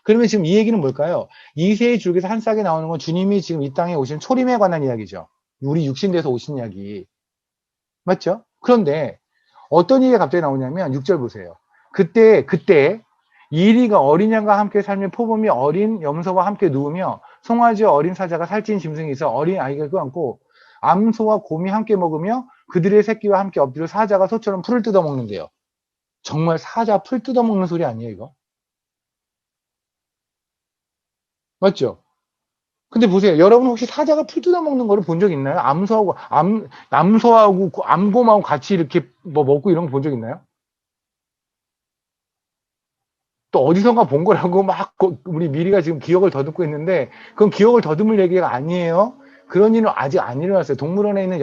그러면 지금 이 얘기는 뭘까요? 이새의 줄기에서 한 싹이 나오는 건 주님이 지금 이 땅에 오신 초림에 관한 이야기죠. 우리 육신돼서 오신 이야기. 맞죠? 그런데 어떤 얘기가 갑자기 나오냐면 6절 보세요. 그때 이리가 어린 양과 함께 살며 포범이 어린 염소와 함께 누우며 송아지와 어린 사자가 살찐 짐승이 있어 어린 아이가 끄안고 암소와 곰이 함께 먹으며 그들의 새끼와 함께 엎드려 사자가 소처럼 풀을 뜯어먹는데요. 정말 사자 풀 뜯어먹는 소리 아니에요 이거? 맞죠? 근데 보세요. 여러분 혹시 사자가 풀 뜯어먹는 거를 본 적 있나요? 암소하고 암곰하고 같이 이렇게 뭐 먹고 이런 거 본 적 있나요? 또 어디선가 본 거라고 막 우리 미리가 지금 기억을 더듬고 있는데, 그건 기억을 더듬을 얘기가 아니에요. 그런 일은 아직 안 일어났어요. 동물원에 있는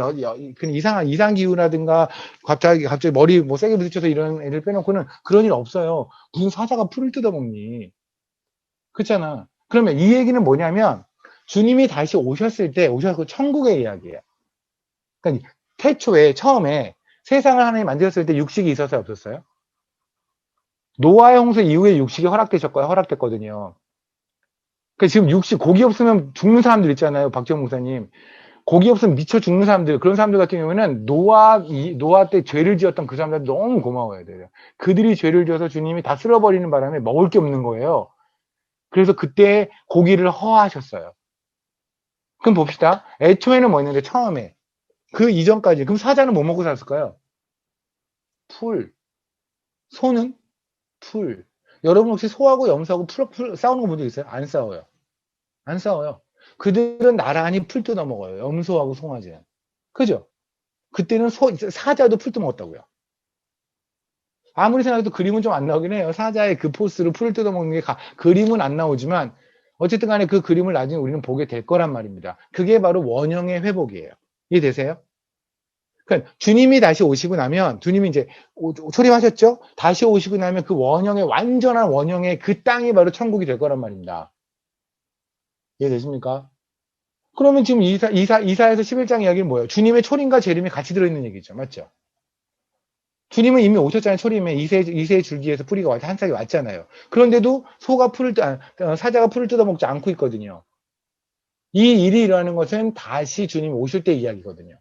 그 이상 기후라든가 갑자기 머리 뭐 세게 부딪혀서 이런 애를 빼놓고는 그런 일 없어요. 무슨 사자가 풀을 뜯어먹니? 그렇잖아. 그러면 이 얘기는 뭐냐면 주님이 다시 오셨을 때 오셔서 천국의 이야기예요. 그러니까 태초에 처음에 세상을 하나님 만드셨을 때 육식이 있었어요, 없었어요? 노아의 홍수 이후에 육식이 허락됐거든요. 그러니까 지금 고기 없으면 죽는 사람들 있잖아요. 박지원 목사님. 고기 없으면 미쳐 죽는 사람들, 그런 사람들 같은 경우에는 노아 때 죄를 지었던 그 사람들 너무 고마워야 돼요. 그들이 죄를 지어서 주님이 다 쓸어버리는 바람에 먹을 게 없는 거예요. 그래서 그때 고기를 허하셨어요. 그럼 봅시다. 애초에는 뭐였는데, 처음에. 그 이전까지. 그럼 사자는 뭐 먹고 살았을까요? 풀. 소는? 풀. 여러분 혹시 소하고 염소하고 싸우는 거 본 적 있어요? 안 싸워요. 안 싸워요. 그들은 나란히 풀 뜯어 먹어요. 염소하고 송아지는. 그죠? 그때는 사자도 풀 뜯어 먹었다고요. 아무리 생각해도 그림은 좀 안 나오긴 해요. 사자의 그 포스로 풀을 뜯어 먹는 게 그림은 안 나오지만 어쨌든 간에 그 그림을 나중에 우리는 보게 될 거란 말입니다. 그게 바로 원형의 회복이에요. 이해되세요? 그러니까 주님이 다시 오시고 나면, 주님이 이제 초림하셨죠? 다시 오시고 나면 그 원형의, 완전한 원형의 그 땅이 바로 천국이 될 거란 말입니다. 이해되십니까? 그러면 지금 이사에서 11장 이야기는 뭐예요? 주님의 초림과 재림이 같이 들어있는 얘기죠. 맞죠? 주님은 이미 오셨잖아요. 초림에 이세의 줄기에서 뿌리가 한 싹이 왔잖아요. 그런데도 사자가 풀을 뜯어먹지 않고 있거든요. 이 일이 일어나는 것은 다시 주님이 오실 때 이야기거든요.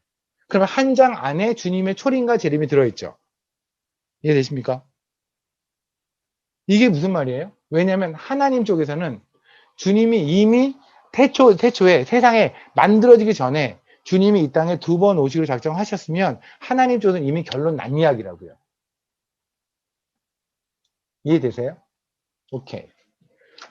그러면 한 장 안에 주님의 초림과 재림이 들어있죠. 이해되십니까? 이게 무슨 말이에요? 왜냐하면 하나님 쪽에서는 주님이 이미 태초에 세상에 만들어지기 전에 주님이 이 땅에 2번 오시기로 작정하셨으면 하나님 쪽에서는 이미 결론 난 이야기라고요. 이해되세요? 오케이.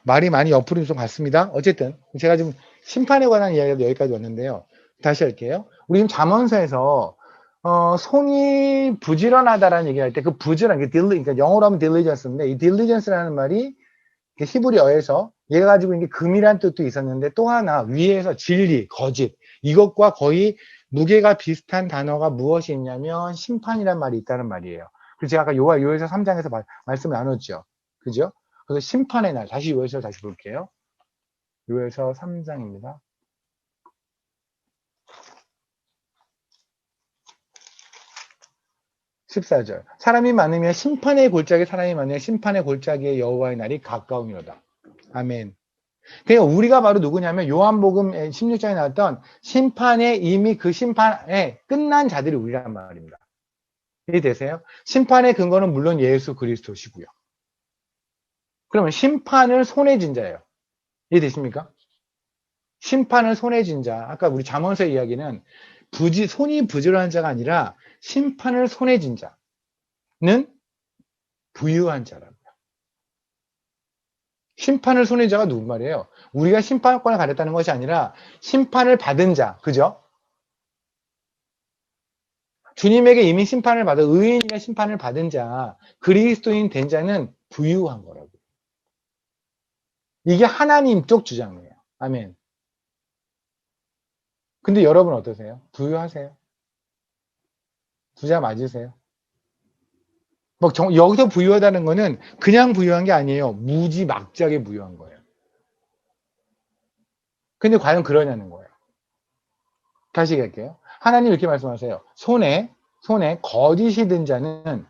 말이 많이 옆으로 좀 갔습니다. 어쨌든 제가 지금 심판에 관한 이야기가 여기까지 왔는데요. 다시 할게요. 우리 지금 잠언서에서 손이 부지런하다라는 얘기를 할 때 그 부지런, 그러니까 영어로 하면 diligence인데 이 diligence라는 말이 히브리어에서 얘가 가지고 있는 게 금이란 뜻도 있었는데 또 하나 위에서 진리, 거짓 이것과 거의 무게가 비슷한 단어가 무엇이 있냐면 심판이란 말이 있다는 말이에요. 그래서 제가 아까 요에서 3장에서 말씀을 나눴죠. 그죠? 그래서 심판의 날, 다시 요에서 다시 볼게요. 요에서 3장입니다. 14절. 사람이 많으면 심판의 골짜기, 사람이 많으면 심판의 골짜기의 여호와의 날이 가까우니로다. 아멘. 그러니까 우리가 바로 누구냐면 요한복음 16장에 나왔던 심판에 이미 그 심판에 끝난 자들이 우리란 말입니다. 이해되세요? 심판의 근거는 물론 예수 그리스도시고요. 그러면 심판을 손에 쥔 자예요. 이해되십니까? 심판을 손에 쥔 자. 아까 우리 잠언서의 이야기는 손이 부지런한 자가 아니라 심판을 손에 쥔 자는 부유한 자라고요. 심판을 손에 쥔 자가 누구 말이에요? 우리가 심판권을 가졌다는 것이 아니라 심판을 받은 자. 그죠? 주님에게 이미 심판을 받아 의인이가 심판을 받은 자, 그리스도인 된 자는 부유한 거라고. 이게 하나님 쪽 주장이에요. 아멘. 근데 여러분 어떠세요? 부유하세요? 부자 맞으세요? 여기서 부유하다는 거는 그냥 부유한 게 아니에요. 무지막지하게 부유한 거예요. 근데 과연 그러냐는 거예요. 다시 얘기할게요. 하나님 이렇게 말씀하세요. 손에 거짓이 든 자는,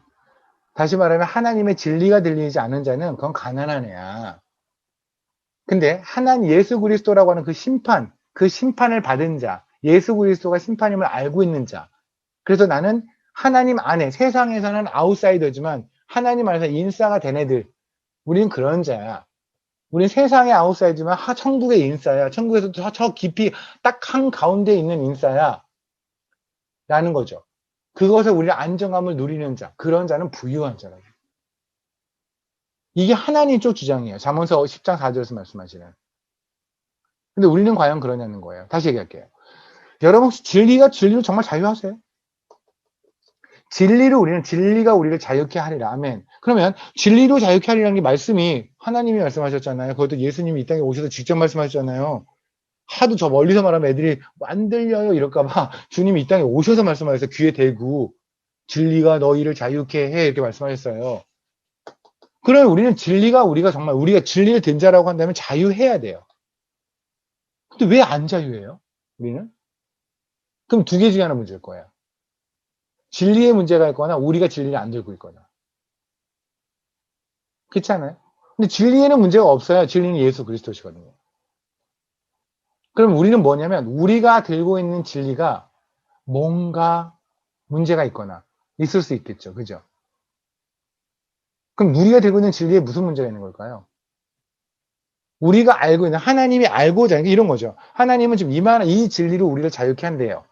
다시 말하면 하나님의 진리가 들리지 않은 자는 그건 가난한 애야. 근데 예수 그리스도라고 하는 그 심판을 받은 자, 예수 그리스도가 심판임을 알고 있는 자. 그래서 나는 하나님 안에, 세상에서는 아웃사이더지만 하나님 안에서 인싸가 된 애들. 우린 그런 자야. 우린 세상의 아웃사이더지만 천국의 인싸야. 천국에서 저 깊이 딱 한가운데 있는 인싸야. 라는 거죠. 그것에 우리는 안정감을 누리는 자. 그런 자는 부유한 자라고. 이게 하나님 쪽 주장이에요. 잠언서 10장 4절에서 말씀하시는. 근데 우리는 과연 그러냐는 거예요. 다시 얘기할게요. 여러분 혹시 진리로 정말 자유하세요? 진리가 우리를 자유케 하리라. 아멘. 그러면 진리로 자유케 하리라는 게 말씀이 하나님이 말씀하셨잖아요. 그것도 예수님이 이 땅에 오셔서 직접 말씀하셨잖아요. 하도 저 멀리서 말하면 애들이 안 들려요 이럴까봐 주님이 이 땅에 오셔서 말씀하셨어요. 귀에 대고 진리가 너희를 자유케 해 이렇게 말씀하셨어요. 그러면 우리가 정말 우리가 진리를 된 자라고 한다면 자유해야 돼요. 근데 왜 안 자유해요? 우리는? 그럼 두 개 중에 하나 문제일 거예요. 진리의 문제가 있거나 우리가 진리를 안 들고 있거나. 그렇지 않아요? 근데 진리에는 문제가 없어요. 진리는 예수 그리스도시거든요. 그럼 우리는 뭐냐면 우리가 들고 있는 진리가 뭔가 문제가 있거나 있을 수 있겠죠. 그죠? 그럼 우리가 들고 있는 진리에 무슨 문제가 있는 걸까요? 우리가 알고 있는 하나님이 알고자 하는 게 이런 거죠. 하나님은 지금 이 진리로 우리를 자유케 한대요.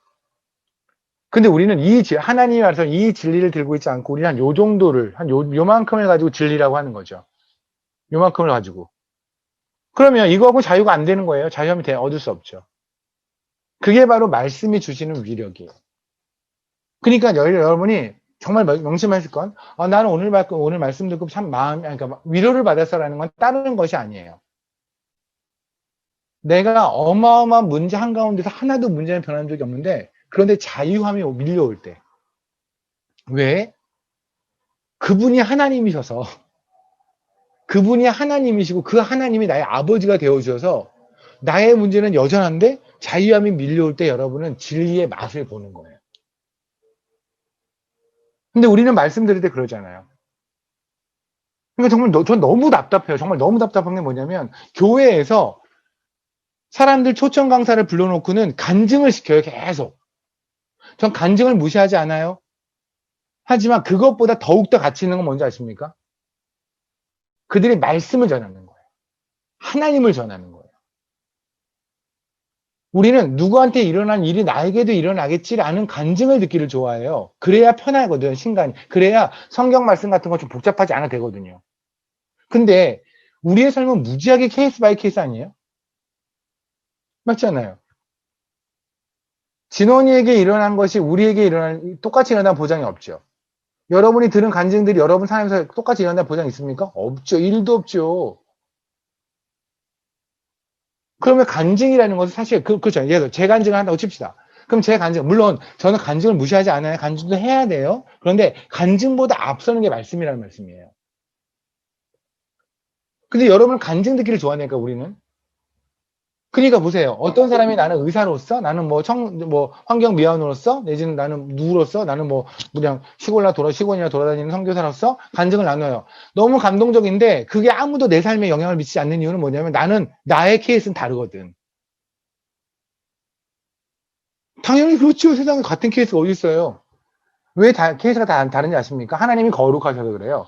근데 우리는 하나님이 말해서 이 진리를 들고 있지 않고 우리는 요 정도를, 요만큼을 가지고 진리라고 하는 거죠. 요만큼을 가지고. 그러면 이거하고 자유가 안 되는 거예요. 자유함이 얻을 수 없죠. 그게 바로 말씀이 주시는 위력이에요. 그러니까 여러분이 정말 명심하실 건, 나는 오늘 말씀 듣고 참 그러니까 위로를 받았어라는 건 다른 것이 아니에요. 내가 어마어마한 문제 한가운데서 하나도 문제는 변한 적이 없는데, 그런데 자유함이 밀려올 때. 왜? 그분이 하나님이셔서, 그분이 하나님이시고 그 하나님이 나의 아버지가 되어주셔서 나의 문제는 여전한데 자유함이 밀려올 때 여러분은 진리의 맛을 보는 거예요. 근데 우리는 말씀드릴 때 그러잖아요. 그러니까 정말 전 너무 답답해요. 정말 너무 답답한 게 뭐냐면 교회에서 사람들 초청 강사를 불러놓고는 간증을 시켜요. 계속. 전 간증을 무시하지 않아요. 하지만 그것보다 더욱더 가치 있는 건 뭔지 아십니까? 그들이 말씀을 전하는 거예요. 하나님을 전하는 거예요. 우리는 누구한테 일어난 일이 나에게도 일어나겠지라는 간증을 듣기를 좋아해요. 그래야 편하거든, 신간이. 그래야 성경 말씀 같은 거 좀 복잡하지 않아도 되거든요. 근데 우리의 삶은 무지하게 케이스 바이 케이스 아니에요? 맞잖아요. 진원이에게 일어난 것이 우리에게 똑같이 일어난 보장이 없죠. 여러분이 들은 간증들이 여러분 삶에서 똑같이 일어난 보장이 있습니까? 없죠. 1도 없죠. 그러면 간증이라는 것은 사실 그렇죠. 예를 들어 제 간증을 한다고 칩시다. 그럼 제 간증, 물론 저는 간증을 무시하지 않아요. 간증도 해야 돼요. 그런데 간증보다 앞서는 게 말씀이라는 말씀이에요. 근데 여러분 간증 듣기를 좋아하니까 우리는. 그러니까 보세요. 어떤 사람이 나는 의사로서, 나는 뭐 환경미화원으로서, 내지는 나는 누구로서, 나는 뭐 그냥 시골이나 돌아다니는 선교사로서 간증을 나눠요. 너무 감동적인데 그게 아무도 내 삶에 영향을 미치지 않는 이유는 뭐냐면 나의 케이스는 다르거든. 당연히 그렇죠. 세상에 같은 케이스가 어디 있어요. 왜 케이스가 다른지 아십니까? 하나님이 거룩하셔서 그래요.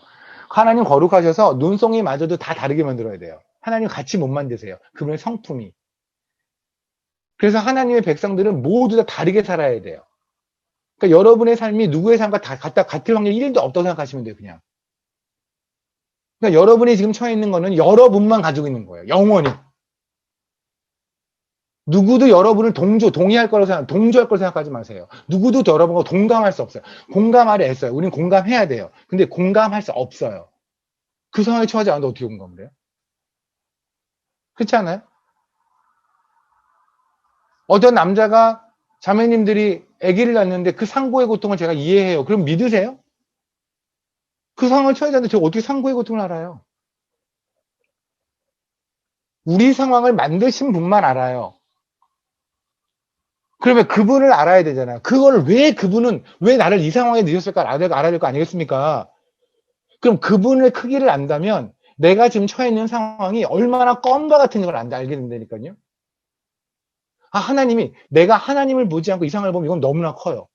하나님 거룩하셔서 눈송이마저도 다 다르게 만들어야 돼요. 하나님 같이 못 만드세요. 그분의 성품이. 그래서 하나님의 백성들은 모두 다 다르게 살아야 돼요. 그러니까 여러분의 삶이 누구의 삶과 같을 확률이 1도 없다고 생각하시면 돼요, 그냥. 그러니까 여러분이 지금 처해 있는 거는 여러분만 가지고 있는 거예요. 영원히. 누구도 여러분을 동조할 거라고 생각하지 마세요. 누구도 여러분과 동감할 수 없어요. 공감하려 했어요. 우리는 공감해야 돼요. 근데 공감할 수 없어요. 그 상황에 처하지 않아도 어떻게 공감을 해요? 그렇지 않아요? 어떤 남자가 자매님들이 아기를 낳는데 그 상고의 고통을 제가 이해해요. 그럼 믿으세요? 그 상황을 처하지 않는데 제가 어떻게 상고의 고통을 알아요? 우리 상황을 만드신 분만 알아요. 그러면 그분을 알아야 되잖아요. 그분은 왜 나를 이 상황에 넣으셨을까 알아야 될 거 아니겠습니까? 그럼 그분의 크기를 안다면 내가 지금 처해 있는 상황이 얼마나 껌과 같은 걸 알게 된다니까요. 내가 하나님을 보지 않고 이 상황을 보면 이건 너무나 커요.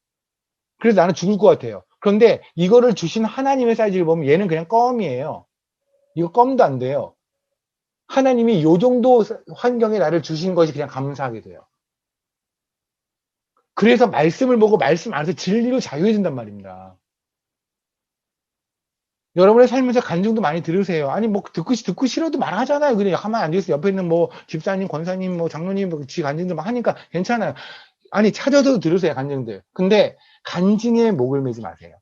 그래서 나는 죽을 것 같아요. 그런데 이거를 주신 하나님의 사이즈를 보면 얘는 그냥 껌이에요. 이거 껌도 안 돼요. 하나님이 요 정도 환경에 나를 주신 것이 그냥 감사하게 돼요. 그래서 말씀을 보고 말씀 안에서 진리로 자유해진단 말입니다. 여러분의 삶에서 간증도 많이 들으세요. 아니, 뭐, 듣고 싫어도 말하잖아요. 그냥 가만히 앉아있어. 옆에 있는 뭐, 집사님, 권사님, 뭐, 장로님, 뭐, 지 간증들 막 하니까 괜찮아요. 아니, 찾아서 들으세요, 간증들. 근데, 간증에 목을 매지 마세요.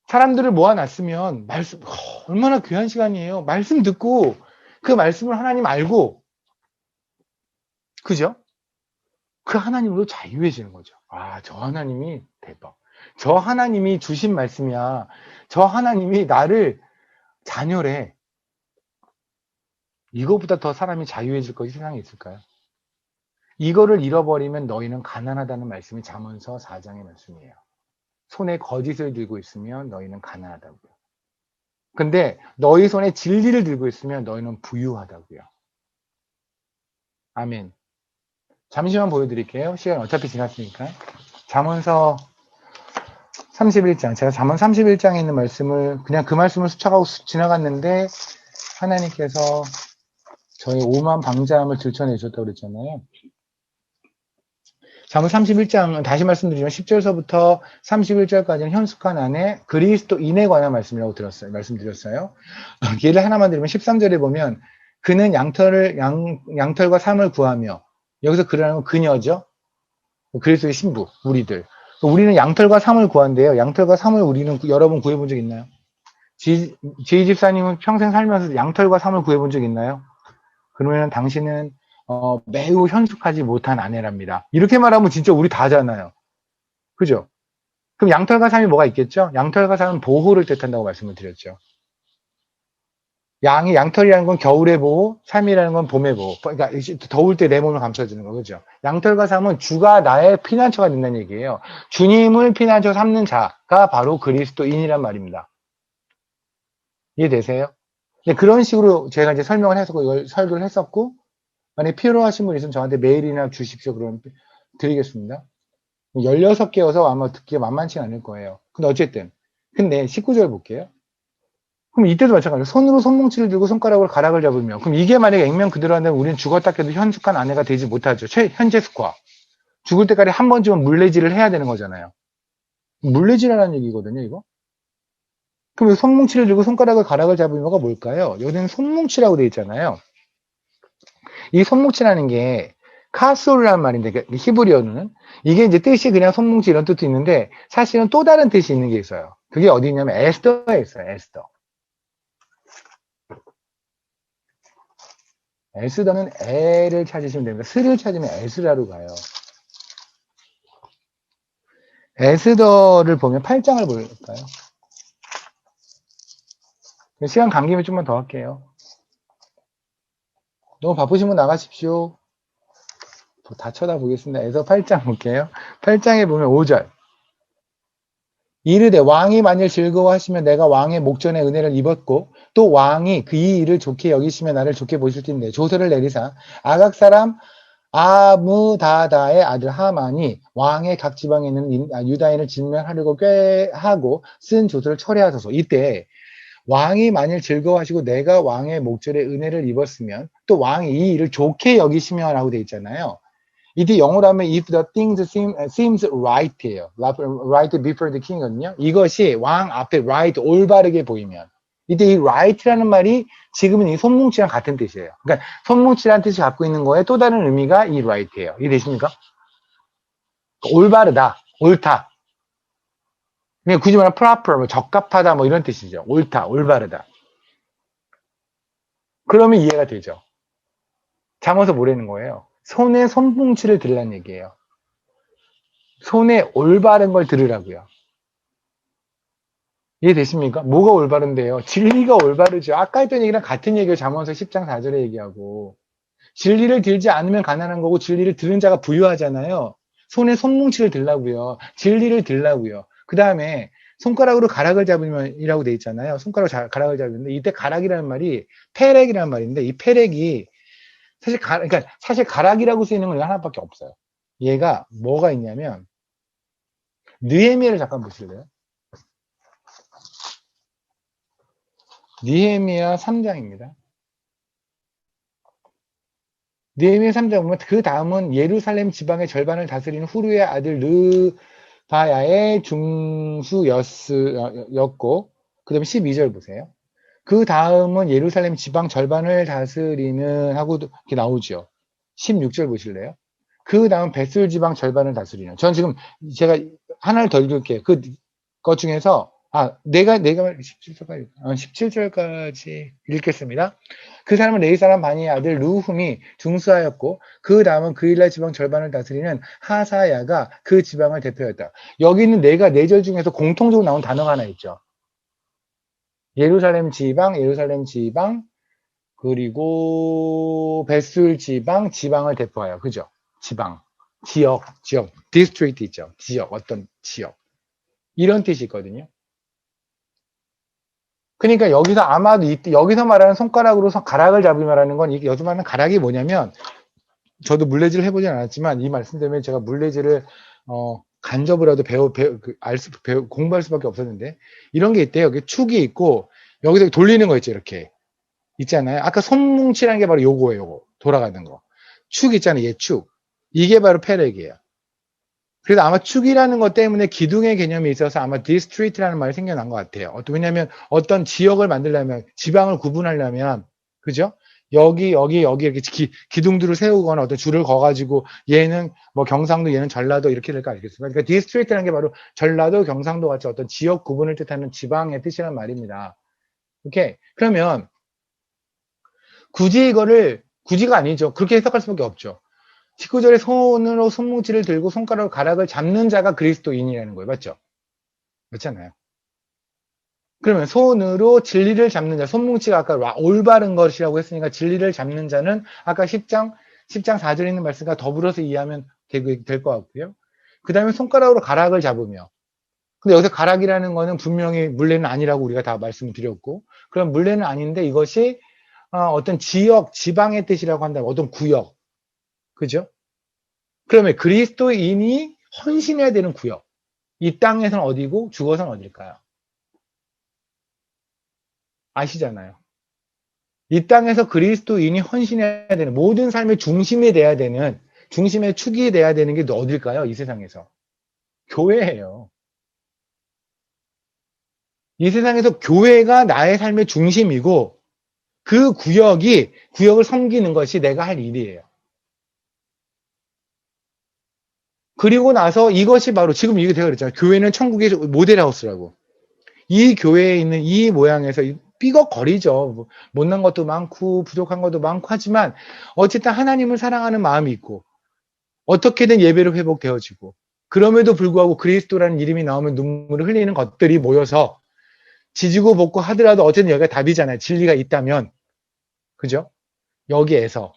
사람들을 모아놨으면, 얼마나 귀한 시간이에요. 말씀 듣고, 그 말씀을 하나님 알고, 그죠? 그 하나님으로 자유해지는 거죠. 아, 저 하나님이 대박. 저 하나님이 주신 말씀이야. 저 하나님이 나를 자녀래. 이거보다 더 사람이 자유해질 것이 세상에 있을까요? 이거를 잃어버리면 너희는 가난하다는 말씀이 잠언서 4장의 말씀이에요. 손에 거짓을 들고 있으면 너희는 가난하다고요. 근데 너희 손에 진리를 들고 있으면 너희는 부유하다고요. 아멘. 잠시만 보여드릴게요. 시간 어차피 지났으니까. 잠언서 31장. 제가 잠언 31장에 있는 말씀을 그냥 그 말씀을 스쳐가고 지나갔는데 하나님께서 저희 오만 방자함을 들춰내셨다고 그랬잖아요. 잠언 31장은 다시 말씀드리면 10절서부터 31절까지는 현숙한 안에 그리스도인에 관한 말씀드렸어요. 예를 하나만 드리면 13절에 보면 그는 양털과 삼을 구하며 여기서 그라는 건 그녀죠. 그리스도의 신부, 우리들. 우리는 양털과 삼을 구한대요. 양털과 삼을 여러분 구해본 적 있나요? 제이 집사님은 평생 살면서 양털과 삼을 구해본 적 있나요? 그러면 당신은 매우 현숙하지 못한 아내랍니다. 이렇게 말하면 진짜 우리 다잖아요. 그죠? 그럼 양털과 삼이 뭐가 있겠죠? 양털과 삼은 보호를 뜻한다고 말씀을 드렸죠. 양털이라는 건 겨울의 보호, 삼이라는 건 봄의 보호. 그러니까 더울 때 내 몸을 감싸주는 거, 그죠? 양털과 삼은 주가 나의 피난처가 된다는 얘기예요. 주님을 피난처 삼는 자가 바로 그리스도인이란 말입니다. 이해되세요? 네, 그런 식으로 제가 이제 설명을 해서 이걸 설교를 했었고, 만약에 필요하신 분 있으면 저한테 메일이나 주십시오. 그러면 드리겠습니다. 16개여서 아마 듣기가 만만치 않을 거예요. 근데 어쨌든. 근데 19절 볼게요. 그럼 이때도 마찬가지로 손으로 손뭉치를 들고 손가락으로 가락을 잡으며 그럼 이게 만약에 액면 그대로 한다면 우리는 죽었다 깨도 현숙한 아내가 되지 못하죠. 현재 스코어. 죽을 때까지 한 번쯤은 물레질을 해야 되는 거잖아요. 물레질하라는 얘기거든요, 이거. 그럼 손뭉치를 들고 손가락을 가락을 잡으며가 뭘까요? 여기는 손뭉치라고 되어 있잖아요. 이 손뭉치라는 게 카솔이라는 말인데 히브리어는 이게 이제 뜻이 그냥 손뭉치 이런 뜻도 있는데 사실은 또 다른 뜻이 있는 게 있어요. 그게 어디 있냐면 에스더에 있어요. 에스더. 에스더는 에를 찾으시면 됩니다. 스를 찾으면 에스라로 가요. 에스더를 보면 8장을 볼까요? 시간 간 김에 좀만 더 할게요. 너무 바쁘신 분 나가십시오. 다 쳐다보겠습니다. 에스더 8장 볼게요. 8장에 보면 5절. 이르되 왕이 만일 즐거워하시면 내가 왕의 목전에 은혜를 입었고 또 왕이 그 이 일을 좋게 여기시면 나를 좋게 보실 텐데 조서를 내리사 아각 사람 아무다다의 아들 하만이 왕의 각 지방에 있는 유다인을 진멸하려고 꾀하고 쓴 조서를 철회하소서. 이때 왕이 만일 즐거워하시고 내가 왕의 목전에 은혜를 입었으면 또 왕이 이 일을 좋게 여기시면 라고 돼 있잖아요. 이게 영어로 하면 if the things seems right예요. right before the king이거든요. 이것이 왕 앞에 right 올바르게 보이면 이때 이 right라는 말이 지금은 이 손뭉치랑 같은 뜻이에요. 그러니까 손뭉치라는 뜻이 갖고 있는 거에 또 다른 의미가 이 right예요. 이해되십니까? 올바르다, 옳다. 그냥 굳이 말하면 proper, 뭐 적합하다 뭐 이런 뜻이죠. 옳다, 올바르다. 그러면 이해가 되죠. 잠어서 뭐라는 거예요? 손에 손뭉치를 들라는 얘기예요. 손에 올바른 걸 들으라고요. 이해되십니까? 뭐가 올바른데요? 진리가 올바르죠. 아까 했던 얘기랑 같은 얘기를 잠언서 10장 4절에 얘기하고 진리를 들지 않으면 가난한 거고 진리를 들은 자가 부유하잖아요. 손에 손뭉치를 들라고요. 진리를 들라고요. 그 다음에 손가락으로 가락을 잡으면 이라고 돼 있잖아요. 손가락으로 가락을 잡는데 이때 가락이라는 말이 페렉이라는 말인데 이 페렉이 그러니까 사실 가락이라고 쓰이는 건 하나밖에 없어요. 얘가 뭐가 있냐면 느헤미야를 잠깐 보실래요? 느헤미야 3장입니다. 느헤미야 3장 보면 그 다음은 예루살렘 지방의 절반을 다스리는 후루의 아들 르바야의 중수였고 그 다음에 12절 보세요. 그 다음은 예루살렘 지방 절반을 다스리는 하고 이렇게 나오죠. 16절 보실래요? 그 다음 벳술 지방 절반을 다스리는. 전 지금 제가 하나를 더 읽을게요. 것 중에서 내가 17절까지 읽겠습니다. 그 사람은 레위 사람 바니의 아들 루훔이 중수하였고 그 다음은 그일라 지방 절반을 다스리는 하사야가 그 지방을 대표했다. 여기 있는 네 절 중에서 공통적으로 나온 단어가 하나 있죠. 예루살렘 지방, 그리고 벳술 지방을 대표하여. 그죠? 지역, 디스트릭트 있죠. 어떤 지역. 이런 뜻이 있거든요. 그러니까 여기서 아마도 여기서 말하는 손가락으로 가락을 잡으면라는 건 여기서 말하는 가락이 뭐냐면 저도 물레질을 해보진 않았지만 이 말씀 때문에 제가 물레질을 간접으로라도 공부할 수밖에 없었는데 이런 게 있대요. 여기 축이 있고 여기서 돌리는 거 있죠. 이렇게 있잖아요. 아까 손뭉치라는 게 바로 요거예요. 돌아가는 거. 축 있잖아요. 얘 축. 이게 바로 페렉이에요. 그래서 아마 축이라는 것 때문에 기둥의 개념이 있어서 아마 디스트리트라는 말이 생겨난 것 같아요. 왜냐하면 어떤 지역을 만들려면 지방을 구분하려면 그죠? 여기 이렇게 기둥들을 세우거나 어떤 줄을 거가지고 얘는 뭐 경상도 얘는 전라도 이렇게 될까 알겠습니까? 그러니까 디스트리트라는 게 바로 전라도 경상도 같이 어떤 지역 구분을 뜻하는 지방의 뜻이란 말입니다. 오케이. 그러면 굳이 이거를 굳이가 아니죠. 그렇게 해석할 수밖에 없죠. 19절에 손으로 손뭉치를 들고 손가락으로 가락을 잡는 자가 그리스도인이라는 거예요. 맞죠? 그렇잖아요. 그러면 손으로 진리를 잡는 자, 손뭉치가 아까 올바른 것이라고 했으니까 진리를 잡는 자는 아까 10장 4절에 있는 말씀과 더불어서 이해하면 될 것 같고요. 그 다음에 손가락으로 가락을 잡으며. 근데 여기서 가락이라는 거는 분명히 물레는 아니라고 우리가 다 말씀을 드렸고, 그럼 물레는 아닌데 이것이 어떤 지역, 지방의 뜻이라고 한다면 어떤 구역. 그죠? 그러면 그리스도인이 헌신해야 되는 구역. 이 땅에서는 어디고 죽어서는 어딜까요? 아시잖아요. 이 땅에서 그리스도인이 헌신해야 되는 모든 삶의 중심이 돼야 되는 중심의 축이 돼야 되는 게 어딜까요? 이 세상에서. 교회예요. 이 세상에서 교회가 나의 삶의 중심이고 그 구역을 섬기는 것이 내가 할 일이에요. 그리고 나서 이것이 바로 지금 이게 제가 그랬잖아요. 교회는 천국의 모델하우스라고. 이 교회에 있는 이 모양에서 삐걱거리죠. 못난 것도 많고 부족한 것도 많고 하지만 어쨌든 하나님을 사랑하는 마음이 있고 어떻게든 예배로 회복되어지고 그럼에도 불구하고 그리스도라는 이름이 나오면 눈물을 흘리는 것들이 모여서 지지고 볶고 하더라도 어쨌든 여기가 답이잖아요. 진리가 있다면. 그죠? 여기에서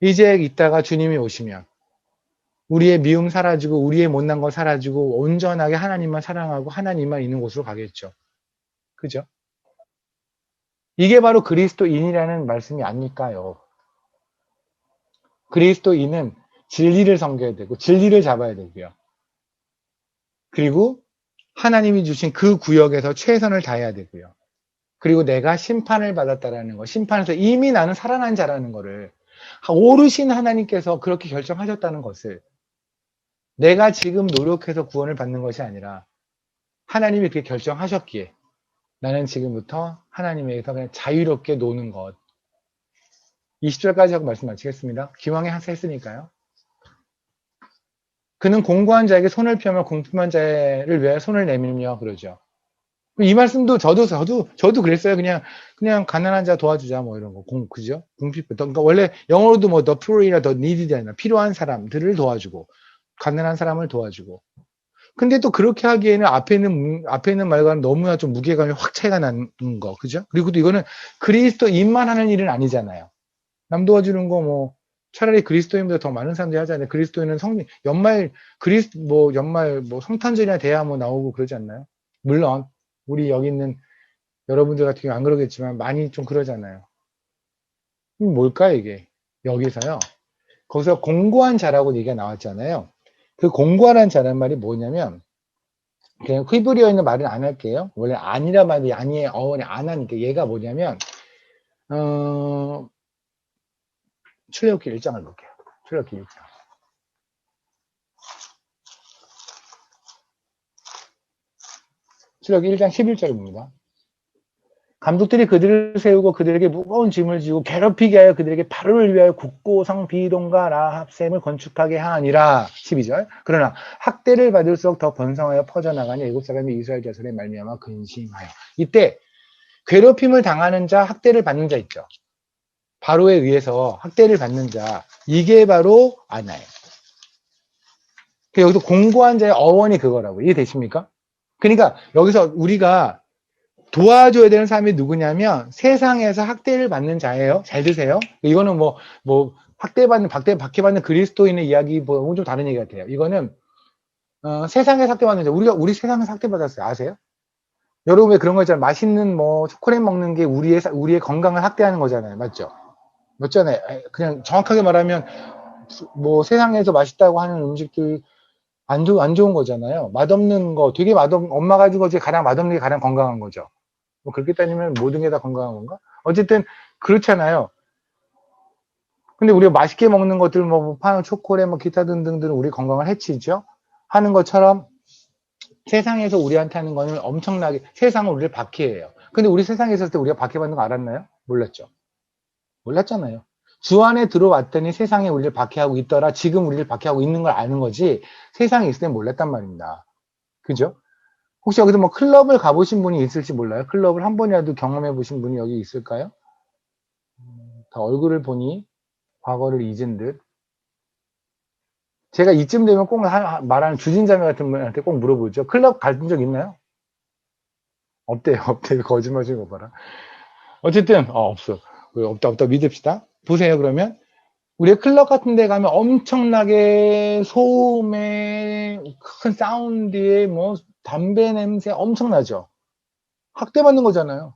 이제 이따가 주님이 오시면 우리의 미움 사라지고 우리의 못난 거 사라지고 온전하게 하나님만 사랑하고 하나님만 있는 곳으로 가겠죠. 그죠? 이게 바로 그리스도인이라는 말씀이 아닐까요? 그리스도인은 진리를 섬겨야 되고 진리를 잡아야 되고요. 그리고 하나님이 주신 그 구역에서 최선을 다해야 되고요. 그리고 내가 심판을 받았다라는 거, 심판에서 이미 나는 살아난 자라는 거를 오르신 하나님께서 그렇게 결정하셨다는 것을 내가 지금 노력해서 구원을 받는 것이 아니라 하나님이 그렇게 결정하셨기에 나는 지금부터 하나님에게서 그냥 자유롭게 노는 것. 20절까지 하고 말씀 마치겠습니다. 기왕에 했으니까요. 그는 공고한 자에게 손을 펴며 궁핍한 자를 위하여 손을 내밀며 그러죠. 이 말씀도 저도 그랬어요. 그냥 가난한 자 도와주자 뭐 이런 거. 그죠? 궁핍. 그러니까 원래 영어로도 뭐 the poor이나 the needed이나 필요한 사람들을 도와주고 가난한 사람을 도와주고. 근데 또 그렇게 하기에는 앞에 있는 말과는 너무나 좀 무게감이 확 차이가 나는 거. 그죠? 그리고 또 이거는 그리스도인만 하는 일은 아니잖아요. 남 도와주는 거 뭐 차라리 그리스도인보다 더 많은 사람들이 하잖아요. 그리스도인은 연말 뭐 성탄절이나 돼야 뭐 나오고 그러지 않나요? 물론 우리 여기 있는 여러분들 같은 경우 안 그러겠지만 많이 좀 그러잖아요. 뭘까 이게? 여기서요. 거기서 공고한 자라고 얘기가 나왔잖아요. 그 공고한 자란 말이 뭐냐면 그냥 히브리어에 있는 말은 안 할게요. 원래 아니라 말이 아니에요. 어원이 안 하니까 얘가 뭐냐면 출애굽기 1장을 볼게요. 출애굽기 1장. 출애굽기 1장 11절입니다. 감독들이 그들을 세우고 그들에게 무거운 짐을 지고 괴롭히게 하여 그들에게 바로를 위하여 국고 성 비동과 라합샘을 건축하게 하니라. 12절. 그러나 학대를 받을수록 더 번성하여 퍼져나가니 애국 사람이 이스라엘 자손의 말미암아 근심하여. 이때 괴롭힘을 당하는 자, 학대를 받는 자 있죠. 바로에 의해서 학대를 받는 자, 이게 바로 아나예요. 여기서 공고한 자의 어원이 그거라고. 이해되십니까? 그러니까 여기서 우리가 도와줘야 되는 사람이 누구냐면 세상에서 학대를 받는 자예요. 잘 드세요. 이거는 박해받는 그리스도인의 이야기보다는 좀 다른 얘기 같아요. 이거는 세상에서 학대받는 자. 우리 세상에서 학대받았어요. 아세요? 여러분 왜 그런 거 있잖아요. 맛있는 뭐 초콜릿 먹는 게 우리의 건강을 학대하는 거잖아요. 맞죠? 맞잖아요. 그냥 정확하게 말하면 뭐 세상에서 맛있다고 하는 음식들 안 좋은 거잖아요. 맛없는 거, 엄마가 준 거지 가장 맛없는 게 가장 건강한 거죠. 뭐 그렇게 따지면 모든 게 다 건강한 건가? 어쨌든 그렇잖아요. 근데 우리가 맛있게 먹는 것들 뭐 파는 초콜릿 뭐 기타 등등들은 우리 건강을 해치죠. 하는 것처럼 세상에서 우리한테 하는 거는 엄청나게 세상은 우리를 박해해요. 근데 우리 세상에 있을 때 우리가 박해받는 거 알았나요? 몰랐죠. 몰랐잖아요. 주 안에 들어왔더니 세상에 우리를 박해하고 있더라. 지금 우리를 박해하고 있는 걸 아는 거지 세상에 있을 때 몰랐단 말입니다. 그죠? 혹시 여기서 뭐 클럽을 가보신 분이 있을지 몰라요. 클럽을 한 번이라도 경험해 보신 분이 여기 있을까요? 다 얼굴을 보니 과거를 잊은 듯. 제가 이쯤 되면 꼭 말하는 주진자매 같은 분한테 꼭 물어보죠. 클럽 간 적 있나요? 없대요. 없대요. 거짓말 치는 거 봐라. 어쨌든 없어. 없다 믿읍시다. 보세요. 그러면 우리 클럽 같은 데 가면 엄청나게 소음에 큰 사운드에 뭐 담배 냄새 엄청나죠. 학대받는 거잖아요.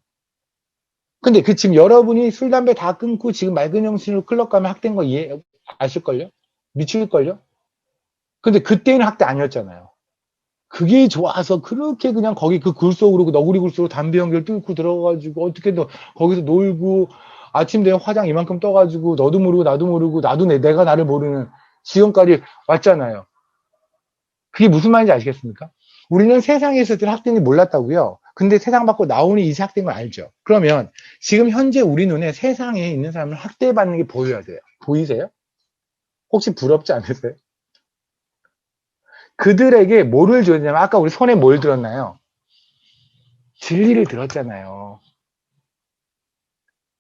근데 지금 여러분이 술, 담배 다 끊고 지금 맑은 정신으로 클럽 가면 학대인 거 아실걸요? 미칠걸요? 근데 그때는 학대 아니었잖아요. 그게 좋아서 그렇게 그냥 거기 그 굴 속으로, 그 너구리 굴 속으로 담배 연기를 뚫고 들어가가지고 어떻게 거기서 놀고 아침 되면 화장 이만큼 떠가지고 너도 모르고 나도 모르고 내가 나를 모르는 지금까지 왔잖아요. 그게 무슨 말인지 아시겠습니까? 우리는 세상에 있을 때는 학대인지 몰랐다고요. 근데 세상 밖으로 나오니 이제 학대인 걸 알죠. 그러면 지금 현재 우리 눈에 세상에 있는 사람을 학대받는 게 보여야 돼요. 보이세요? 혹시 부럽지 않으세요? 그들에게 뭐를 줘야 되냐면 아까 우리 손에 뭘 들었나요? 진리를 들었잖아요.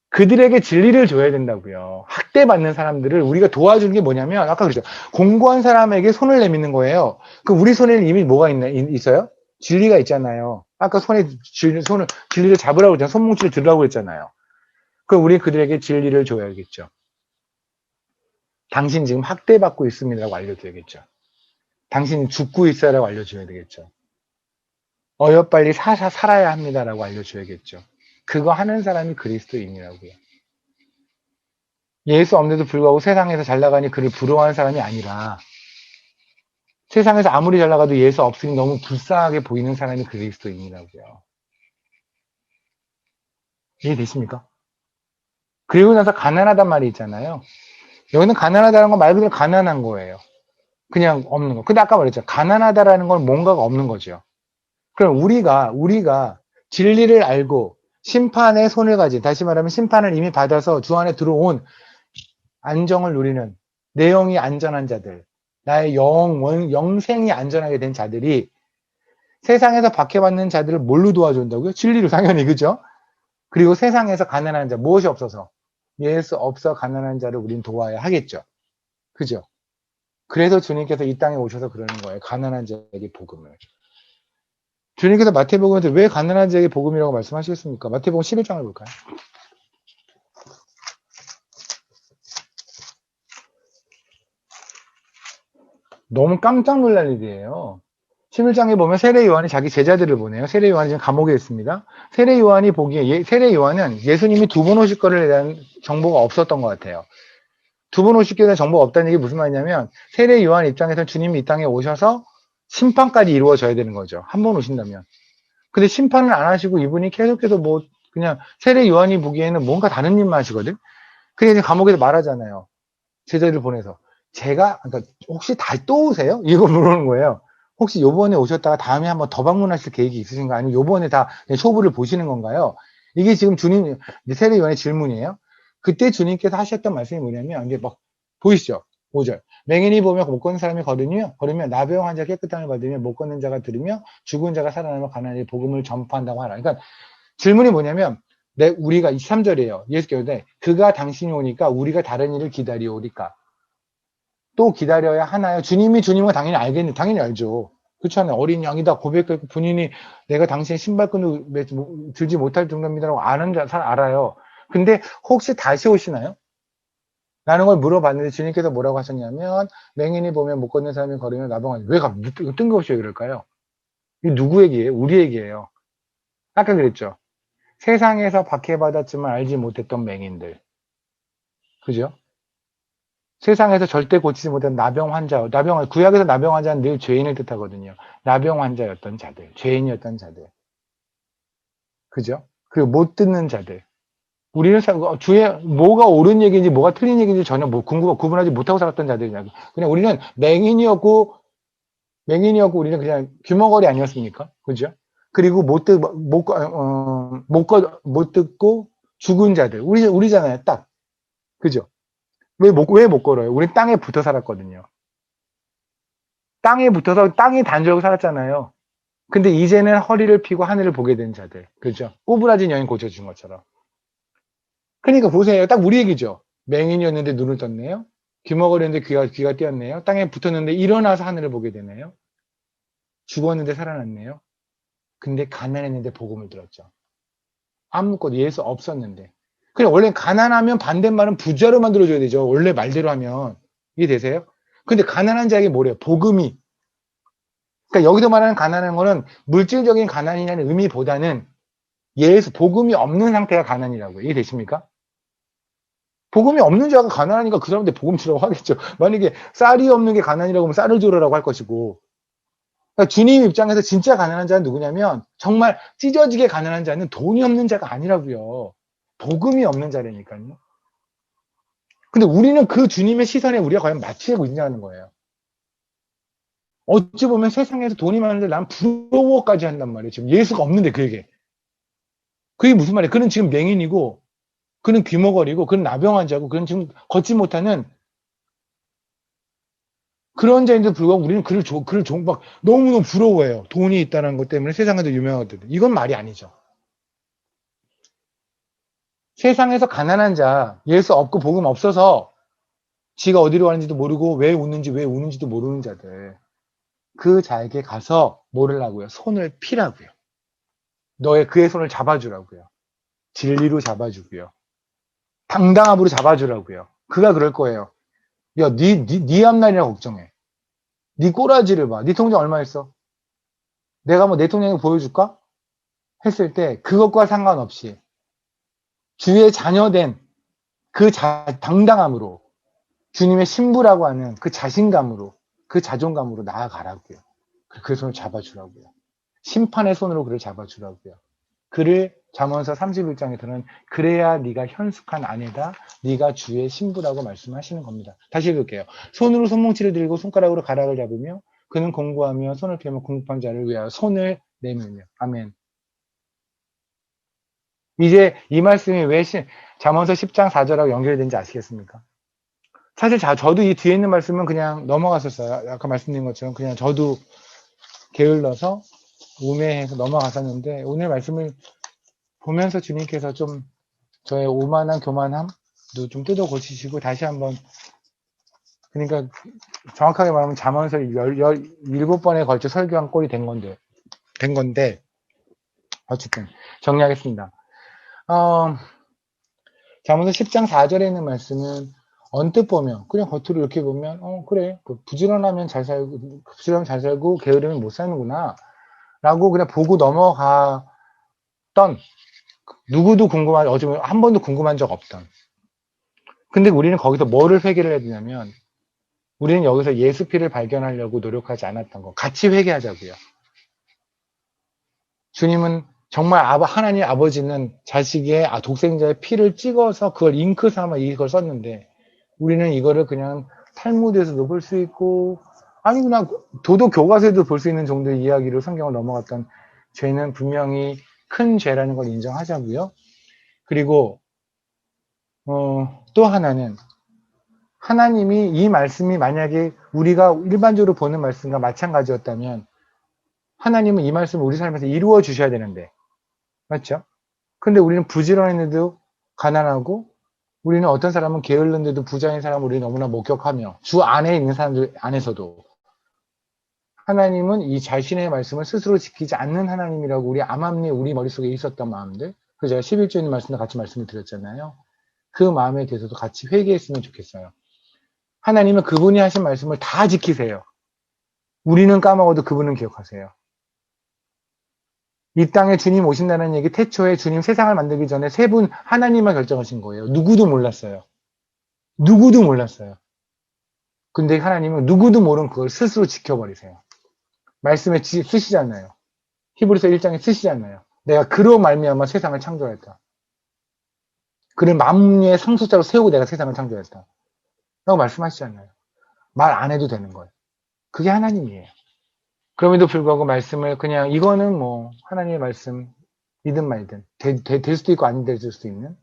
그들에게 진리를 줘야 된다고요. 학대받는 사람들을 우리가 도와주는 게 뭐냐면 아까 그랬죠. 공고한 사람에게 손을 내미는 거예요. 그 우리 손에는 이미 뭐가 있어요? 진리가 있잖아요. 아까 진리를 잡으라고 했잖아요. 손뭉치를 들으라고 했잖아요. 그럼 우리 그들에게 진리를 줘야겠죠. 당신 지금 학대받고 있습니다라고 알려줘야겠죠. 당신 죽고 있어라고 알려줘야 되겠죠. 빨리 살아야 합니다라고 알려줘야겠죠. 그거 하는 사람이 그리스도인이라고요. 예수 없는데도 불구하고 세상에서 잘 나가니 그를 부러워하는 사람이 아니라 세상에서 아무리 잘 나가도 예수 없으니 너무 불쌍하게 보이는 사람이 그리스도인이라고요. 이해되십니까? 그리고 나서 가난하단 말이 있잖아요. 여기는 가난하다는 건 말 그대로 가난한 거예요. 그냥 없는 거. 근데 아까 말했죠. 가난하다라는 건 뭔가가 없는 거죠. 그럼 우리가 진리를 알고 심판의 손을 가진, 다시 말하면 심판을 이미 받아서 주 안에 들어온 안정을 누리는 내용이 안전한 자들, 나의 영생이 안전하게 된 자들이 세상에서 박해받는 자들을 뭘로 도와준다고요? 진리로 당연히, 그죠? 그리고 세상에서 가난한 자, 무엇이 없어서? 예수 없어 가난한 자를 우린 도와야 하겠죠. 그죠? 그래서 주님께서 이 땅에 오셔서 그러는 거예요. 가난한 자에게 복음을. 주님께서 마태복음에서 왜 가난한 자에게 복음이라고 말씀하시겠습니까? 마태복음 11장을 볼까요? 너무 깜짝 놀랄 일이에요. 11장에 보면 세례 요한이 자기 제자들을 보내요. 세례 요한이 지금 감옥에 있습니다. 세례 요한이 보기에 세례 요한은 예수님이 두 번 오실 거를 대한 정보가 없었던 것 같아요. 두 번 오실 거에 대한 정보가 없다는 얘기 무슨 말이냐면 세례 요한 입장에서는 주님이 이 땅에 오셔서 심판까지 이루어져야 되는 거죠. 한 번 오신다면. 근데 심판을 안 하시고 이분이 계속해서 그냥 세례 요한이 보기에는 뭔가 다른 일만 하시거든. 그래 이제 감옥에서 말하잖아요. 제자들 보내서 그러니까 혹시 다시 또 오세요? 이거 물어보는 거예요. 혹시 요번에 오셨다가 다음에 한번 더 방문하실 계획이 있으신가? 아니면 요번에 다 초부를 보시는 건가요? 이게 지금 세례 요한의 질문이에요. 그때 주님께서 하셨던 말씀이 뭐냐면 이제 보이시죠? 5절. 맹인이 보며 못 걷는 사람이 걸으면 나병 환자 깨끗함을 받으며 못 걷는 자가 들으며 죽은 자가 살아나며 가난한 복음을 전파한다고 하라. 그러니까 질문이 뭐냐면 우리가 23절이에요. 예수께서 그가 당신이 오니까 우리가 다른 일을 기다리오리까. 또 기다려야 하나요? 주님은 당연히 알겠네. 당연히 알죠. 그렇잖아요. 어린 양이다 고백했고 본인이 내가 당신의 신발끈을 들지 못할 정도입니다라고 아는 사람 알아요. 근데 혹시 다시 오시나요? 라는 걸 물어봤는데 주님께서 뭐라고 하셨냐면 맹인이 보면 못 걷는 사람이 걸으면 나병하니 왜 뜬금없이 왜 그럴까요? 이게 누구 얘기예요? 우리 얘기예요. 아까 그랬죠. 세상에서 박해받았지만 알지 못했던 맹인들. 그죠? 세상에서 절대 고치지 못한 나병 환자, 구약에서 나병 환자는 늘 죄인을 뜻하거든요. 나병 환자였던 자들, 죄인이었던 자들. 그죠? 그리고 못 듣는 자들. 우리는 주에 뭐가 옳은 얘기인지 뭐가 틀린 얘기인지 전혀 구분하지 못하고 살았던 자들이냐. 그냥 우리는 맹인이었고 우리는 그냥 규머거리 아니었습니까? 그죠? 그리고 못 듣고 죽은 자들. 우리잖아요, 딱. 그죠? 왜 못 걸어요? 우리 땅에 붙어 살았거든요. 땅에 붙어서 땅에 단절하고 살았잖아요. 근데 이제는 허리를 펴고 하늘을 보게 된 자들. 그죠? 꼬부라진 여인 고쳐준 것처럼. 그러니까 보세요. 딱 우리 얘기죠. 맹인이었는데 눈을 떴네요. 귀머거리였는데 귀가 띄었네요. 땅에 붙었는데 일어나서 하늘을 보게 되네요. 죽었는데 살아났네요. 근데 가난했는데 복음을 들었죠. 아무것도 예수 없었는데. 그냥 원래 가난하면 반대말은 부자로 만들어줘야 되죠. 원래 말대로 하면. 이해되세요? 근데 가난한 자에게 뭐래요? 복음이. 그러니까 여기서 말하는 가난한 거는 물질적인 가난이라는 의미보다는 예수, 복음이 없는 상태가 가난이라고요. 이해되십니까? 복음이 없는 자가 가난하니까 그 사람한테 복음 주라고 하겠죠. 만약에 쌀이 없는 게 가난이라고 하면 쌀을 주라고 할 것이고. 그러니까 주님 입장에서 진짜 가난한 자는 누구냐면 정말 찢어지게 가난한 자는 돈이 없는 자가 아니라고요. 복음이 없는 자라니까요. 근데 우리는 그 주님의 시선에 우리가 과연 맞추고 있냐는 거예요. 어찌 보면 세상에서 돈이 많은데 난 부러워까지 한단 말이에요. 지금 예수가 없는데 그에게. 그게 무슨 말이에요? 그는 지금 맹인이고, 그는 귀머거리고, 그는 나병환자고, 그는 지금 걷지 못하는 그런 자인데도 불구하고 우리는 그를 막 너무너무 부러워해요. 돈이 있다는 것 때문에 세상에도 유명하거든. 이건 말이 아니죠. 세상에서 가난한 자, 예수 없고 복음 없어서 지가 어디로 가는지도 모르고 왜 웃는지 왜 우는지도 모르는 자들. 그 자에게 가서 뭐라고요? 손을 피라고요. 그의 손을 잡아주라고요. 진리로 잡아주고요. 당당함으로 잡아주라고요. 그가 그럴 거예요. 야, 네 앞날이라 걱정해. 네 꼬라지를 봐. 네 통장 얼마 있어? 내가 뭐 내 통장을 보여줄까? 했을 때 그것과 상관없이 주의 자녀된 그 당당함으로 주님의 신부라고 하는 그 자신감으로 그 자존감으로 나아가라고요. 그 손을 잡아주라고요. 심판의 손으로 그를 잡아주라고요. 그를 잠언서 31장에서는 그래야 네가 현숙한 아내다. 네가 주의 신부라고 말씀하시는 겁니다. 다시 읽을게요. 손으로 손뭉치를 들고 손가락으로 가락을 잡으며 그는 공부하며 손을 펴며 궁핍한 자를 위하여 손을 내밀며. 아멘. 이제 이 말씀이 왜 잠언서 10장 4절하고 연결되는지 아시겠습니까? 사실 저도 이 뒤에 있는 말씀은 그냥 넘어갔었어요. 아까 말씀드린 것처럼 그냥 저도 게을러서 우매해서 넘어갔었는데 오늘 말씀을 보면서 주님께서 좀 저의 오만한 교만함도 좀 뜯어 고치시고 다시 한번 그러니까 정확하게 말하면 잠언서 17번에 걸쳐 설교한 꼴이 된 건데 어쨌든 정리하겠습니다. 잠언서 10장 4절에 있는 말씀은 언뜻 보면 그냥 겉으로 이렇게 보면 그래 부지런하면 잘 살고 게으르면 못 사는구나 라고 그냥 보고 넘어갔던 누구도 어쩌면 한 번도 궁금한 적 없던 근데 우리는 거기서 뭐를 회개를 해야 되냐면 우리는 여기서 예수 피를 발견하려고 노력하지 않았던 거 같이 회개하자고요. 주님은 정말 하나님 아버지는 자식의 독생자의 피를 찍어서 그걸 잉크 삼아 이걸 썼는데 우리는 이거를 그냥 탈무드에서도 볼 수 있고 아니 그냥 도덕 교과서에도 볼 수 있는 정도의 이야기로 성경을 넘어갔던 죄는 분명히 큰 죄라는 걸 인정하자고요. 그리고 또 하나는 하나님이 이 말씀이 만약에 우리가 일반적으로 보는 말씀과 마찬가지였다면 하나님은 이 말씀을 우리 삶에서 이루어 주셔야 되는데 맞죠? 근데 우리는 부지런했는데도 가난하고 우리는 어떤 사람은 게을른데도 부자인 사람을 우리 너무나 목격하며 주 안에 있는 사람들 안에서도 하나님은 이 자신의 말씀을 스스로 지키지 않는 하나님이라고 우리 암암리에 우리 머릿속에 있었던 마음들 그래서 제가 11조에 있는 말씀도 같이 말씀을 드렸잖아요. 그 마음에 대해서도 같이 회개했으면 좋겠어요. 하나님은 그분이 하신 말씀을 다 지키세요. 우리는 까먹어도 그분은 기억하세요. 이 땅에 주님 오신다는 얘기 태초에 주님 세상을 만들기 전에 세 분 하나님만 결정하신 거예요. 누구도 몰랐어요. 누구도 몰랐어요. 근데 하나님은 누구도 모르는 그걸 스스로 지켜버리세요. 말씀에 쓰시잖아요. 히브리서 1장에 쓰시잖아요. 내가 그로 말미암아 세상을 창조했다. 그를 만유의 상속자로 세우고 내가 세상을 창조했다. 라고 말씀하시잖아요. 말 안 해도 되는 거예요. 그게 하나님이에요. 그럼에도 불구하고 말씀을 그냥 이거는 뭐 하나님의 말씀 믿든 말든 될 수도 있고 안 될 수도 있는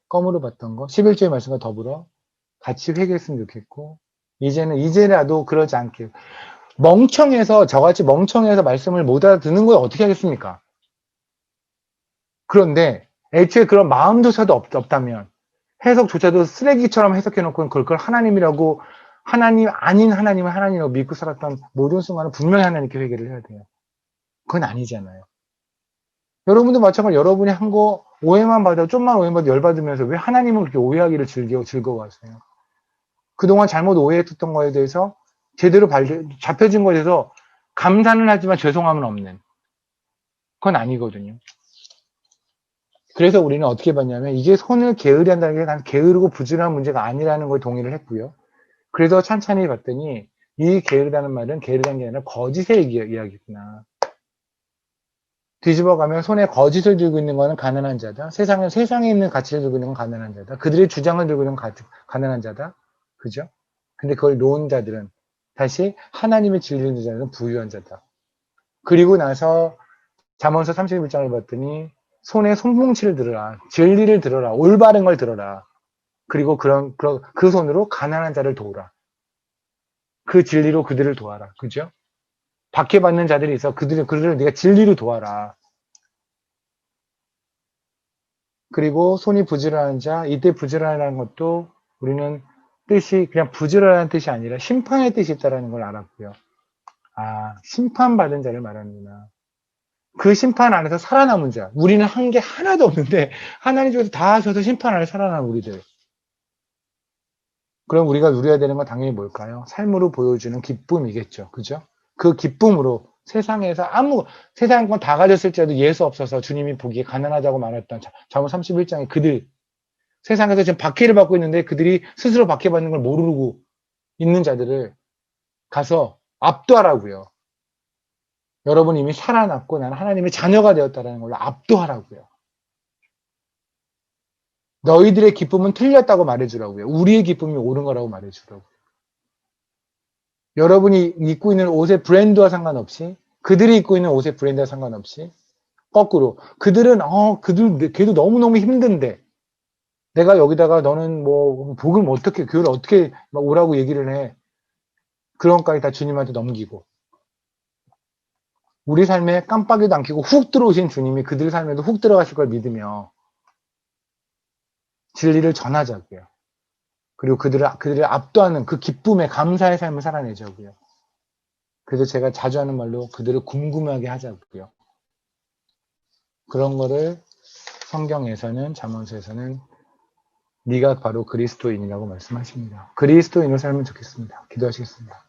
껌으로 봤던 거 11조의 말씀과 더불어 같이 회개했으면 좋겠고 이제라도 그러지 않게 저같이 멍청해서 말씀을 못 알아듣는 걸 어떻게 하겠습니까? 그런데 애초에 그런 마음조차도 없다면 해석조차도 쓰레기처럼 해석해놓고 그걸 하나님이라고, 하나님 아닌 하나님을 하나님이라고 믿고 살았던 모든 순간은 분명히 하나님께 회개를 해야 돼요. 그건 아니잖아요. 여러분도 마찬가지로 여러분이 한 거 오해만 받아도, 좀만 오해만 열받으면서 왜 하나님은 그렇게 오해하기를 즐거워하세요? 그동안 잘못 오해했던 거에 대해서 제대로 잡혀진 거에 대해서 감사는 하지만 죄송함은 없는. 그건 아니거든요. 그래서 우리는 어떻게 봤냐면, 이게 손을 게으리 한다는 게 난 게으르고 부지런한 문제가 아니라는 걸 동의를 했고요. 그래서 찬찬히 봤더니 이 게으르다는 말은 게으르다는 게 아니라 거짓의 이야기구나. 뒤집어 가면 손에 거짓을 들고 있는 것은 가난한 자다. 세상에 있는 가치를 들고 있는 건 가난한 자다. 그들의 주장을 들고 있는 건 가난한 자다. 그죠? 근데 그걸 놓은 자들은, 다시 하나님의 진리를 듣는 자들은 부유한 자다. 그리고 나서 잠언서 31장을 봤더니 손에 손뭉치를 들어라. 진리를 들어라. 올바른 걸 들어라. 그리고 그 손으로 가난한 자를 도우라. 그 진리로 그들을 도와라. 그죠? 박해받는 자들이 있어. 그들을 네가 진리로 도와라. 그리고 손이 부지런한 자, 이때 부지런하다는 것도 우리는 뜻이 그냥 부지런한 뜻이 아니라 심판의 뜻이 있다는 걸 알았고요. 아, 심판받은 자를 말하는구나. 그 심판 안에서 살아남은 자. 우리는 한 게 하나도 없는데 하나님 쪽에서 다 하셔서 심판 안에 살아남은 우리들. 그럼 우리가 누려야 되는 건 당연히 뭘까요? 삶으로 보여주는 기쁨이겠죠. 그죠? 그 기쁨으로 세상에서 세상 건 다 가졌을지라도 예수 없어서 주님이 보기에 가난하다고 말했던 잠언 31장의 그들, 세상에서 지금 박해를 받고 있는데 그들이 스스로 박해받는 걸 모르고 있는 자들을 가서 압도하라고요. 여러분 이미 살아났고 나는 하나님의 자녀가 되었다는 걸로 압도하라고요. 너희들의 기쁨은 틀렸다고 말해주라고요. 우리의 기쁨이 옳은 거라고 말해주라고요. 여러분이 입고 있는 옷의 브랜드와 상관없이, 그들이 입고 있는 옷의 브랜드와 상관없이, 거꾸로 그들은 걔도 너무너무 힘든데 내가 여기다가 너는 뭐 복음 어떻게, 교회를 어떻게 오라고 얘기를 해. 그런 것까지 다 주님한테 넘기고, 우리 삶에 깜빡이도 안 켜고 훅 들어오신 주님이 그들 삶에도 훅 들어가실 걸 믿으며 진리를 전하자고요. 그리고 그들을 압도하는 그 기쁨의 감사의 삶을 살아내자고요. 그래서 제가 자주 하는 말로 그들을 궁금하게 하자고요. 그런 거를 성경에서는, 잠언서에서는 네가 바로 그리스도인이라고 말씀하십니다. 그리스도인으로 살면 좋겠습니다. 기도하시겠습니다.